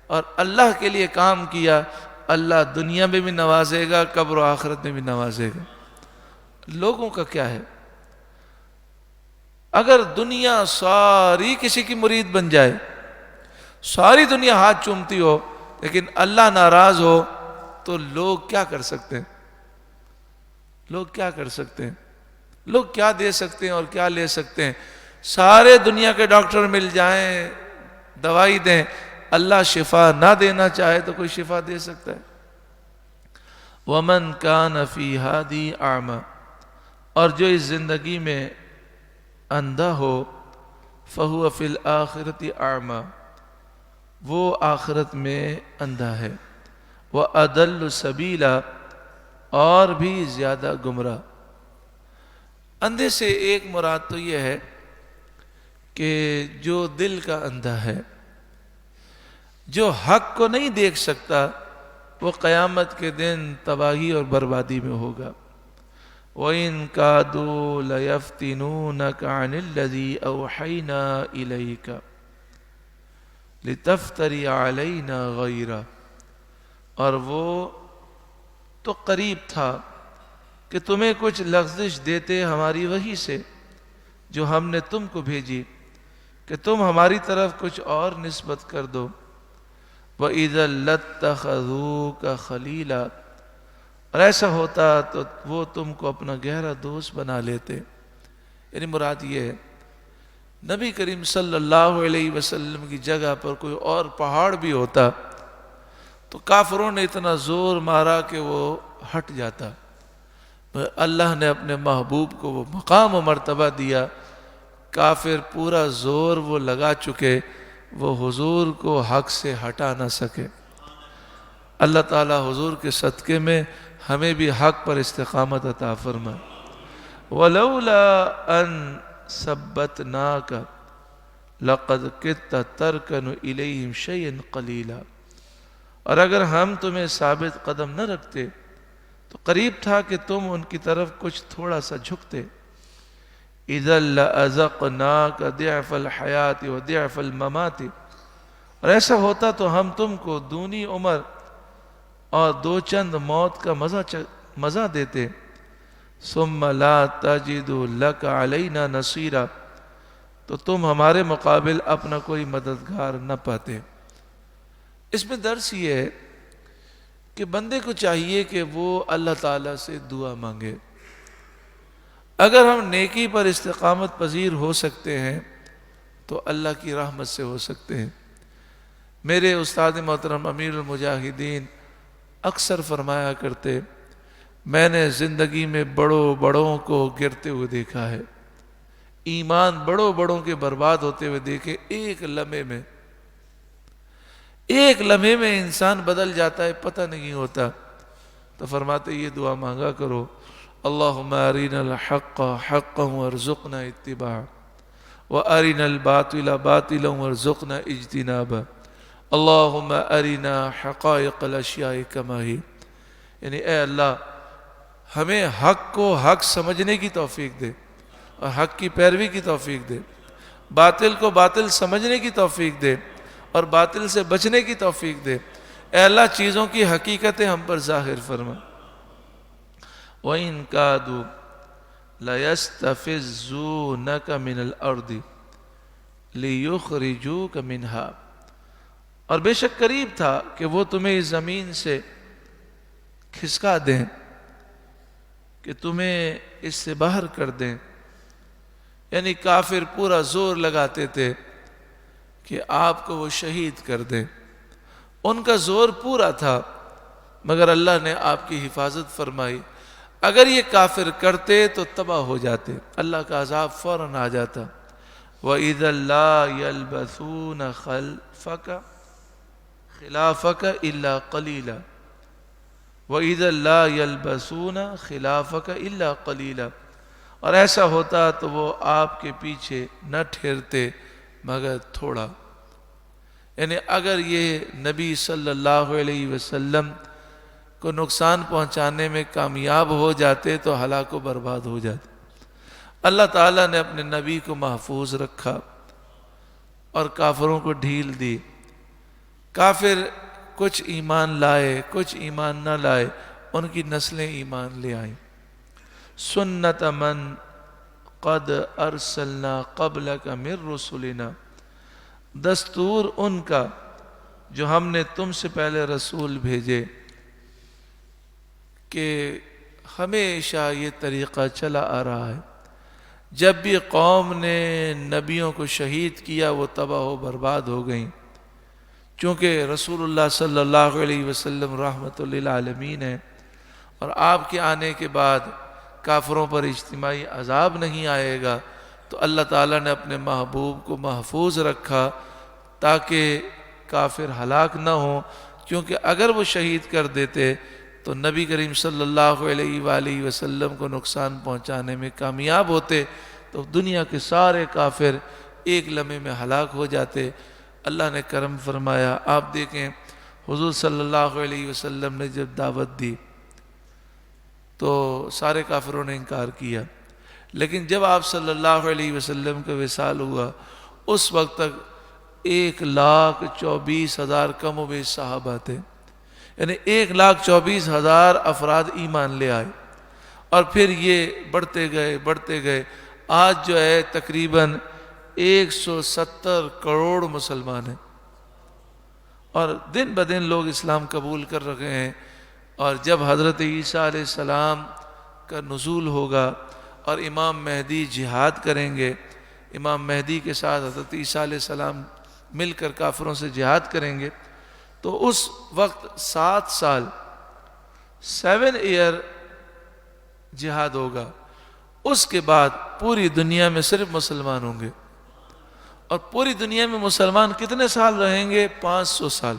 اور اللہ کے لیے کام کیا، اللہ دنیا میں بھی نوازے گا، قبر و آخرت میں بھی نوازے گا۔ لوگوں کا کیا ہے؟ اگر دنیا ساری کسی کی مرید بن جائے، ساری دنیا ہاتھ چومتی ہو، لیکن اللہ ناراض ہو، تو لوگ کیا کر سکتے ہیں؟ لوگ کیا کر سکتے ہیں؟ لوگ کیا دے سکتے ہیں اور کیا لے سکتے ہیں؟ سارے دنیا کے ڈاکٹر مل جائیں، دوائی دیں، اللہ شفا نہ دینا چاہے تو کوئی شفا دے سکتا ہے؟ وَمَنْ كَانَ فِي هَذِهِ أَعْمَى، اور جو اس زندگی میں اندھا ہو، فَهُوَ فِي الْآخِرَةِ أَعْمَى، وہ آخرت میں اندھا ہے۔ وَأَضَلُّ سَبِيلًا، اور بھی زیادہ گمراہ۔ اندھے سے ایک مراد تو یہ ہے کہ جو دل کا اندھا ہے، جو حق کو نہیں دیکھ سکتا، وہ قیامت کے دن تباہی اور بربادی میں ہوگا۔ وَإِن كَادُوا لَيَفْتِنُونَكَ عَنِ الَّذِي أَوْحَيْنَا إِلَيْكَ لِتَفْتَرِيَ عَلَيْنَا غَيْرَهُ، اور وہ تو قریب تھا کہ تمہیں کچھ لغزش دیتے ہماری وحی سے جو ہم نے تم کو بھیجی، کہ تم ہماری طرف کچھ اور نسبت کر دو۔ وَإِذًا لَاتَّخَذُوكَ خَلِيلًا، اور ایسا ہوتا تو وہ تم کو اپنا گہرا دوست بنا لیتے۔ یعنی مراد یہ ہے، نبی کریم صلی اللہ علیہ وسلم کی جگہ پر کوئی اور پہاڑ بھی ہوتا تو کافروں نے اتنا زور مارا کہ وہ ہٹ جاتا۔ اللہ نے اپنے محبوب کو وہ مقام و مرتبہ دیا، کافر پورا زور وہ لگا چکے، وہ حضور کو حق سے ہٹا نہ سکے۔ اللہ تعالی حضور کے صدقے میں ہمیں بھی حق پر استقامت عطا فرمائے۔ وَلَوْلَا أَن ثَبَّتْنَاكَ لَقَدْ كِدتَّ تَرْكَنُ إِلَيْهِمْ شَيْئًا قَلِيلًا، اور اگر ہم تمہیں ثابت قدم نہ رکھتے تو قریب تھا کہ تم ان کی طرف کچھ تھوڑا سا جھکتے۔ اِذًا لَأَذَقْنَاكَ ضِعْفَ الْحَيَاةِ وَضِعْفَ الْمَمَاتِ، اور ایسا ہوتا تو ہم تم کو دونی عمر اور دو چند موت کا مزہ دیتے۔ ثُمَّ لَا تَجِدُ لَكَ عَلَيْنَا نَصِيرًا، تو تم ہمارے مقابل اپنا کوئی مددگار نہ پاتے۔ اس میں درس یہ ہے کہ بندے کو چاہیے کہ وہ اللہ تعالیٰ سے دعا مانگے۔ اگر ہم نیکی پر استقامت پذیر ہو سکتے ہیں تو اللہ کی رحمت سے ہو سکتے ہیں۔ میرے استاد محترم امیر المجاہدین اکثر فرمایا کرتے، میں نے زندگی میں بڑوں کو گرتے ہوئے دیکھا ہے، ایمان بڑوں کے برباد ہوتے ہوئے دیکھے، ایک لمحے میں انسان بدل جاتا ہے، پتہ نہیں ہوتا۔ تو فرماتے یہ دعا مانگا کرو، اللہم ارنا الحق حقا وارزقنا اتباعہ وارنا الباطل باطلا وارزقنا اجتنابہ، اللہم ارنا حقائق الاشیاء کما ہی، یعنی اے اللہ ہمیں حق کو حق سمجھنے کی توفیق دے اور حق کی پیروی کی توفیق دے، باطل کو باطل سمجھنے کی توفیق دے اور باطل سے بچنے کی توفیق دے۔ اے اللہ چیزوں کی حقیقتیں ہم پر ظاہر فرما۔ وَإِن كَادُوا لَيَسْتَفِزُّونَكَ مِنَ الْأَرْضِ لِيُخْرِجُوكَ مِنْهَا، اور بے شک قریب تھا کہ وہ تمہیں اس زمین سے کھسکا دیں، کہ تمہیں اس سے باہر کر دیں۔ یعنی کافر پورا زور لگاتے تھے کہ آپ کو وہ شہید کر دیں، ان کا زور پورا تھا، مگر اللہ نے آپ کی حفاظت فرمائی۔ اگر یہ کافر کرتے تو تباہ ہو جاتے، اللہ کا عذاب فوراً آ جاتا۔ وَإِذَا لَا يَلْبَثُونَ خِلَافَكَ إِلَّا قَلِيلًا وَإِذَا لَا يَلْبَثُونَ خِلَافَكَ إِلَّا قَلِيلًا، اور ایسا ہوتا تو وہ آپ کے پیچھے نہ ٹھہرتے مگر تھوڑا۔ یعنی اگر یہ نبی صلی اللہ علیہ وسلم کو نقصان پہنچانے میں کامیاب ہو جاتے تو ہلاک و برباد ہو جاتے۔ اللہ تعالیٰ نے اپنے نبی کو محفوظ رکھا اور کافروں کو ڈھیل دی۔ کافر کچھ ایمان لائے، کچھ ایمان نہ لائے، ان کی نسلیں ایمان لے آئیں۔ سنت من قد ارسلنا قبلک من رسلنا، دستور ان کا جو ہم نے تم سے پہلے رسول بھیجے، کہ ہمیشہ یہ طریقہ چلا آ رہا ہے، جب بھی قوم نے نبیوں کو شہید کیا وہ تباہ و برباد ہو گئیں، چونکہ رسول اللہ صلی اللہ علیہ وسلم رحمت للعالمین ہیں، اور آپ کے آنے کے بعد کافروں پر اجتماعی عذاب نہیں آئے گا، تو اللہ تعالیٰ نے اپنے محبوب کو محفوظ رکھا تاکہ کافر ہلاک نہ ہوں، کیونکہ اگر وہ شہید کر دیتے تو نبی کریم صلی اللہ علیہ وآلہ وسلم کو نقصان پہنچانے میں کامیاب ہوتے تو دنیا کے سارے کافر ایک لمحے میں ہلاک ہو جاتے۔ اللہ نے کرم فرمایا، آپ دیکھیں حضور صلی اللہ علیہ وسلم نے جب دعوت دی تو سارے کافروں نے انکار کیا، لیکن جب آپ صلی اللہ علیہ وسلم کا وصال ہوا اس وقت تک 1,24,000 کم و بیش صحابہ تھے، یعنی 1,24,000 افراد ایمان لے آئے، اور پھر یہ بڑھتے گئے، آج جو ہے تقریباً 170 کروڑ مسلمان ہیں، اور دن بدن لوگ اسلام قبول کر رہے ہیں۔ اور جب حضرت عیسیٰ علیہ السلام کا نزول ہوگا اور امام مہدی جہاد کریں گے، امام مہدی کے ساتھ حضرت عیسیٰ علیہ السلام مل کر کافروں سے جہاد کریں گے، تو اس وقت 7 سال 7 ایئر جہاد ہوگا، اس کے بعد پوری دنیا میں صرف مسلمان ہوں گے، اور پوری دنیا میں مسلمان کتنے سال رہیں گے؟ 500 سال۔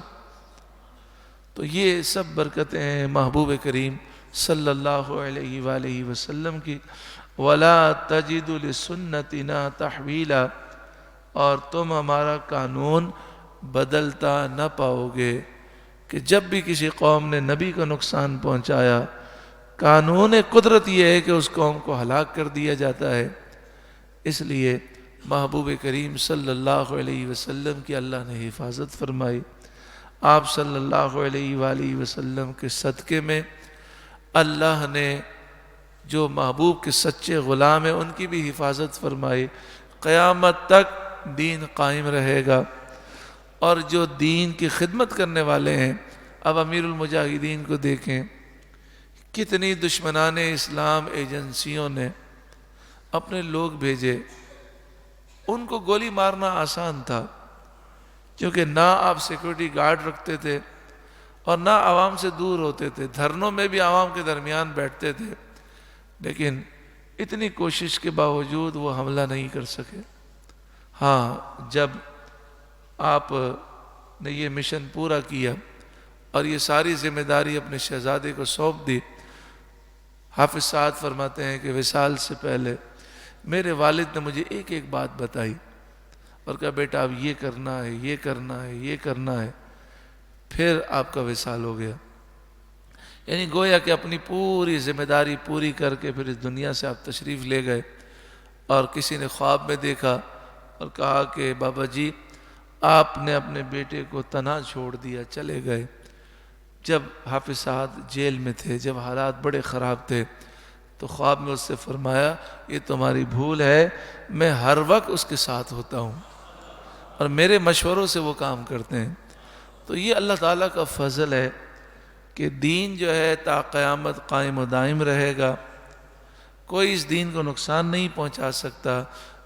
تو یہ سب برکتیں ہیں محبوب کریم صلی اللہ علیہ وآلہ وسلم کی۔ وَلَا تَجِدُ لِسُنَّتِنَا تَحْوِيلًا، اور تم ہمارا قانون بدلتا نہ پاؤ گے، کہ جب بھی کسی قوم نے نبی کو نقصان پہنچایا، قانون قدرت یہ ہے کہ اس قوم کو ہلاک کر دیا جاتا ہے۔ اس لیے محبوب کریم صلی اللہ علیہ وسلم کی اللہ نے حفاظت فرمائی۔ آپ صلی اللہ علیہ وآلہ وسلم کے صدقے میں اللہ نے جو محبوب کے سچے غلام ہیں ان کی بھی حفاظت فرمائی۔ قیامت تک دین قائم رہے گا، اور جو دین کی خدمت کرنے والے ہیں، اب امیر المجاہدین کو دیکھیں، کتنی دشمنان اسلام ایجنسیوں نے اپنے لوگ بھیجے، ان کو گولی مارنا آسان تھا، کیونکہ نہ آپ سیکورٹی گارڈ رکھتے تھے اور نہ عوام سے دور ہوتے تھے، دھرنوں میں بھی عوام کے درمیان بیٹھتے تھے، لیکن اتنی کوشش کے باوجود وہ حملہ نہیں کر سکے۔ ہاں، جب آپ نے یہ مشن پورا کیا اور یہ ساری ذمہ داری اپنے شہزادے کو سونپ دی، حافظ سعد فرماتے ہیں کہ وصال سے پہلے میرے والد نے مجھے ایک ایک بات بتائی اور کہا بیٹا اب یہ کرنا ہے، یہ کرنا ہے، یہ کرنا ہے، پھر آپ کا وصال ہو گیا۔ یعنی گویا کہ اپنی پوری ذمہ داری پوری کر کے پھر اس دنیا سے آپ تشریف لے گئے، اور کسی نے خواب میں دیکھا اور کہا کہ بابا جی آپ نے اپنے بیٹے کو تنہا چھوڑ دیا، چلے گئے۔ جب حافظ سعد جیل میں تھے، جب حالات بڑے خراب تھے، تو خواب میں اس سے فرمایا یہ تمہاری بھول ہے، میں ہر وقت اس کے ساتھ ہوتا ہوں اور میرے مشوروں سے وہ کام کرتے ہیں۔ تو یہ اللہ تعالیٰ کا فضل ہے کہ دین جو ہے تا قیامت قائم و دائم رہے گا، کوئی اس دین کو نقصان نہیں پہنچا سکتا،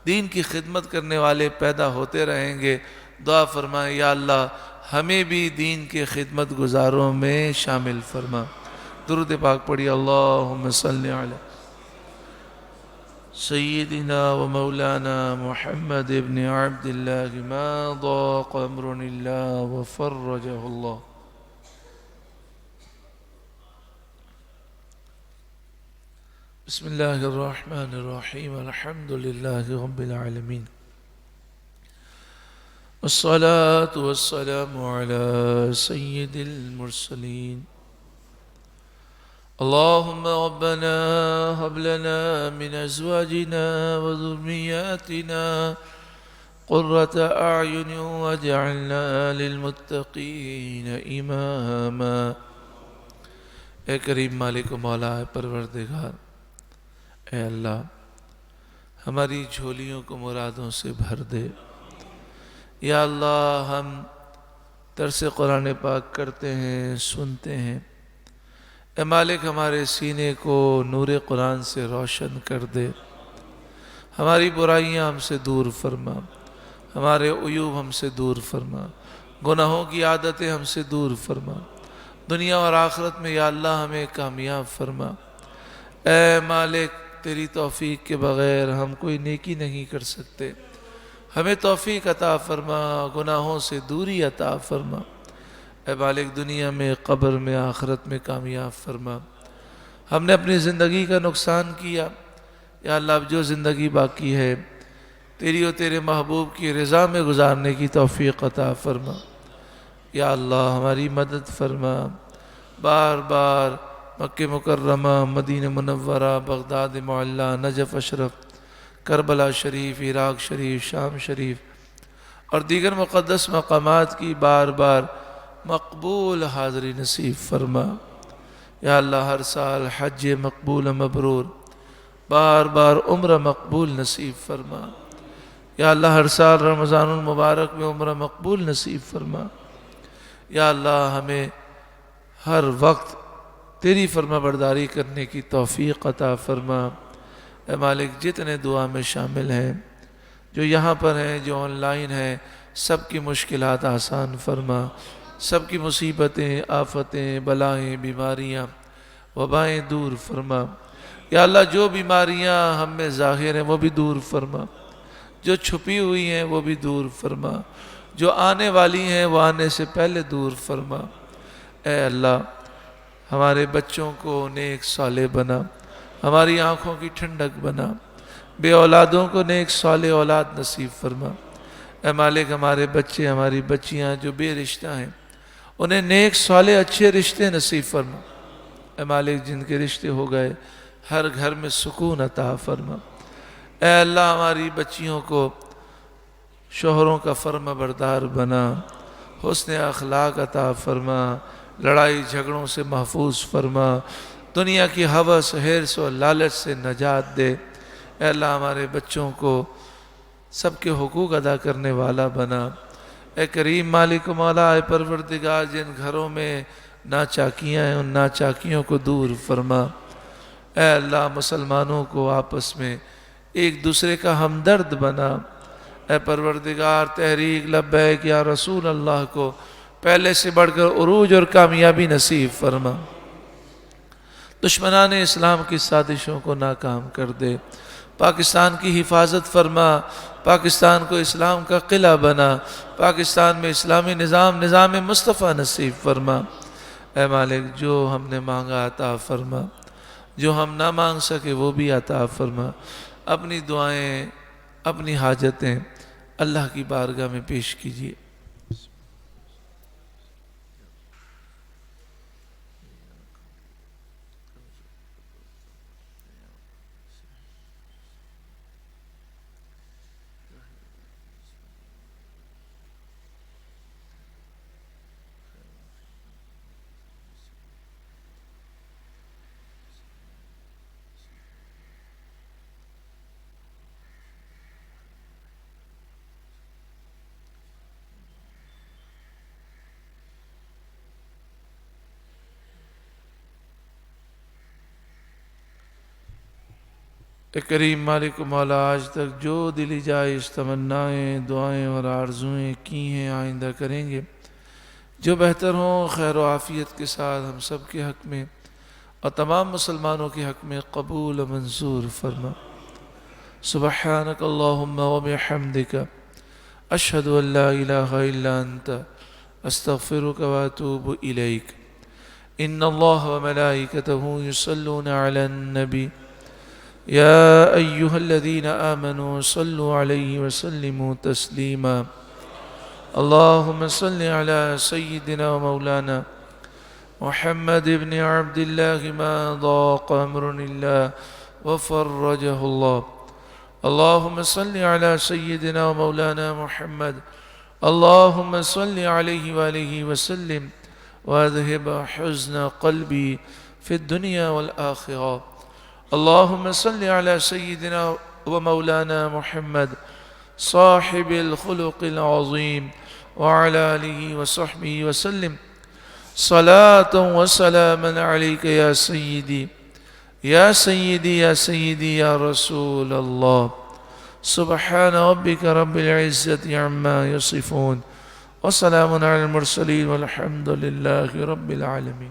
دین کی خدمت کرنے والے پیدا ہوتے رہیں گے۔ دعا فرمائیں یا اللہ ہمیں بھی دین کے خدمت گزاروں میں شامل فرما۔ درود پاک پڑھی اللہم صلی علی سیدنا و مولانا محمد ابن عبد اللہ ما ضاق امر اللہ وفرجہ اللہ. بسم اللہ الرحمن الرحیم الحمد للہ رب العالمین والصلاة والسلام على سید المرسلین. اللهم ربنا هب لنا من أزواجنا وذرياتنا قرة أعين واجعلنا للمتقين إماما. اے کریم مالک و مولا اے پروردگار، اے اللہ ہماری جھولیوں کو مرادوں سے بھر دے. یا اللہ ہم درس قرآن پاک کرتے ہیں، سنتے ہیں. اے مالک ہمارے سینے کو نور قرآن سے روشن کر دے. ہماری برائیاں ہم سے دور فرما، ہمارے عیوب ہم سے دور فرما، گناہوں کی عادتیں ہم سے دور فرما. دنیا اور آخرت میں یا اللہ ہمیں کامیاب فرما. اے مالک تیری توفیق کے بغیر ہم کوئی نیکی نہیں کر سکتے. ہمیں توفیق عطا فرما، گناہوں سے دوری عطا فرما. اے مالک دنیا میں، قبر میں، آخرت میں کامیاب فرما. ہم نے اپنی زندگی کا نقصان کیا، یا اللہ اب جو زندگی باقی ہے تیری اور تیرے محبوب کی رضا میں گزارنے کی توفیق عطا فرما. یا اللہ ہماری مدد فرما. بار بار مکہ مکرمہ، مدینہ منورہ، بغداد معلیٰ، نجف اشرف، کربلا شریف، عراق شریف، شام شریف اور دیگر مقدس مقامات کی بار بار مقبول حاضری نصیب فرما. یا اللہ ہر سال حج مقبول مبرور، بار بار عمرہ مقبول نصیب فرما. یا اللہ ہر سال رمضان المبارک میں عمرہ مقبول نصیب فرما. یا اللہ ہمیں ہر وقت تیری فرما برداری کرنے کی توفیق عطا فرما. اے مالک جتنے دعا میں شامل ہیں، جو یہاں پر ہیں، جو آن لائن ہیں، سب کی مشکلات آسان فرما. سب کی مصیبتیں، آفتیں، بلائیں، بیماریاں، وبائیں دور فرما. یا اللہ جو بیماریاں ہم میں ظاہر ہیں وہ بھی دور فرما، جو چھپی ہوئی ہیں وہ بھی دور فرما، جو آنے والی ہیں وہ آنے سے پہلے دور فرما. اے اللہ ہمارے بچوں کو نیک صالح بنا، ہماری آنکھوں کی ٹھنڈک بنا. بے اولادوں کو نیک صالح اولاد نصیب فرما. اے مالک ہمارے بچے، ہماری بچیاں جو بے رشتہ ہیں انہیں نیک صالح اچھے رشتے نصیب فرما. اے مالک جن کے رشتے ہو گئے ہر گھر میں سکون عطا فرما. اے اللہ ہماری بچیوں کو شوہروں کا فرما بردار بنا، حسن اخلاق عطا فرما، لڑائی جھگڑوں سے محفوظ فرما، دنیا کی ہوس، حرص و لالچ سے نجات دے. اے اللہ ہمارے بچوں کو سب کے حقوق ادا کرنے والا بنا. اے کریم مالک و مولا اے پروردگار جن گھروں میں ناچاکیاں ہیں ان ناچاکیوں کو دور فرما. اے اللہ مسلمانوں کو آپس میں ایک دوسرے کا ہمدرد بنا. اے پروردگار تحریک لبیک یا رسول اللہ کو پہلے سے بڑھ کر عروج اور کامیابی نصیب فرما. دشمنان اسلام کی سازشوں کو ناکام کر دے. پاکستان کی حفاظت فرما. پاکستان کو اسلام کا قلعہ بنا. پاکستان میں اسلامی نظام مصطفیٰ نصیب فرما. اے مالک جو ہم نے مانگا عطا فرما، جو ہم نہ مانگ سکے وہ بھی عطا فرما. اپنی دعائیں، اپنی حاجتیں اللہ کی بارگاہ میں پیش کیجیے. اے کریم مالک و مولا آج تک جو دلی جائز تمنائیں، دعائیں اور آرزویں کی ہیں آئندہ کریں گے، جو بہتر ہوں خیر و عافیت کے ساتھ ہم سب کے حق میں اور تمام مسلمانوں کے حق میں قبول و منظور فرما۔ سبحانک اللہم و بحمدک اشہد ان لا الہ الا انت استغفرک و اتوب الیک۔ ان اللہ و ملائکتہ یصلون علی النبی یا ایہا الذین آمنوا صلوا علیہ وسلموا تسلیما۔ اللہم صل علی سیدنا و مولانا محمد ابن عبد اللہ ما ضاق امر اللہ وفرجہ اللہ۔ اللہم صل علی سیدنا و مولانا محمد اللہم صل علیہ وآلہ وسلم واذہب حزن قلبی فی الدنیا والآخرہ۔ اللہم صل علی سیدنا و مولانا محمد صاحب الخلق العظیم وعلى آلہ وصحبہ وسلم صلاة و سلاما علیک یا سیدی یا سیدی یا سیدی یا رسول اللہ۔ سبحان ربک رب العزت عما یصفون وسلام علی المرسلین والحمد للہ رب العالمین۔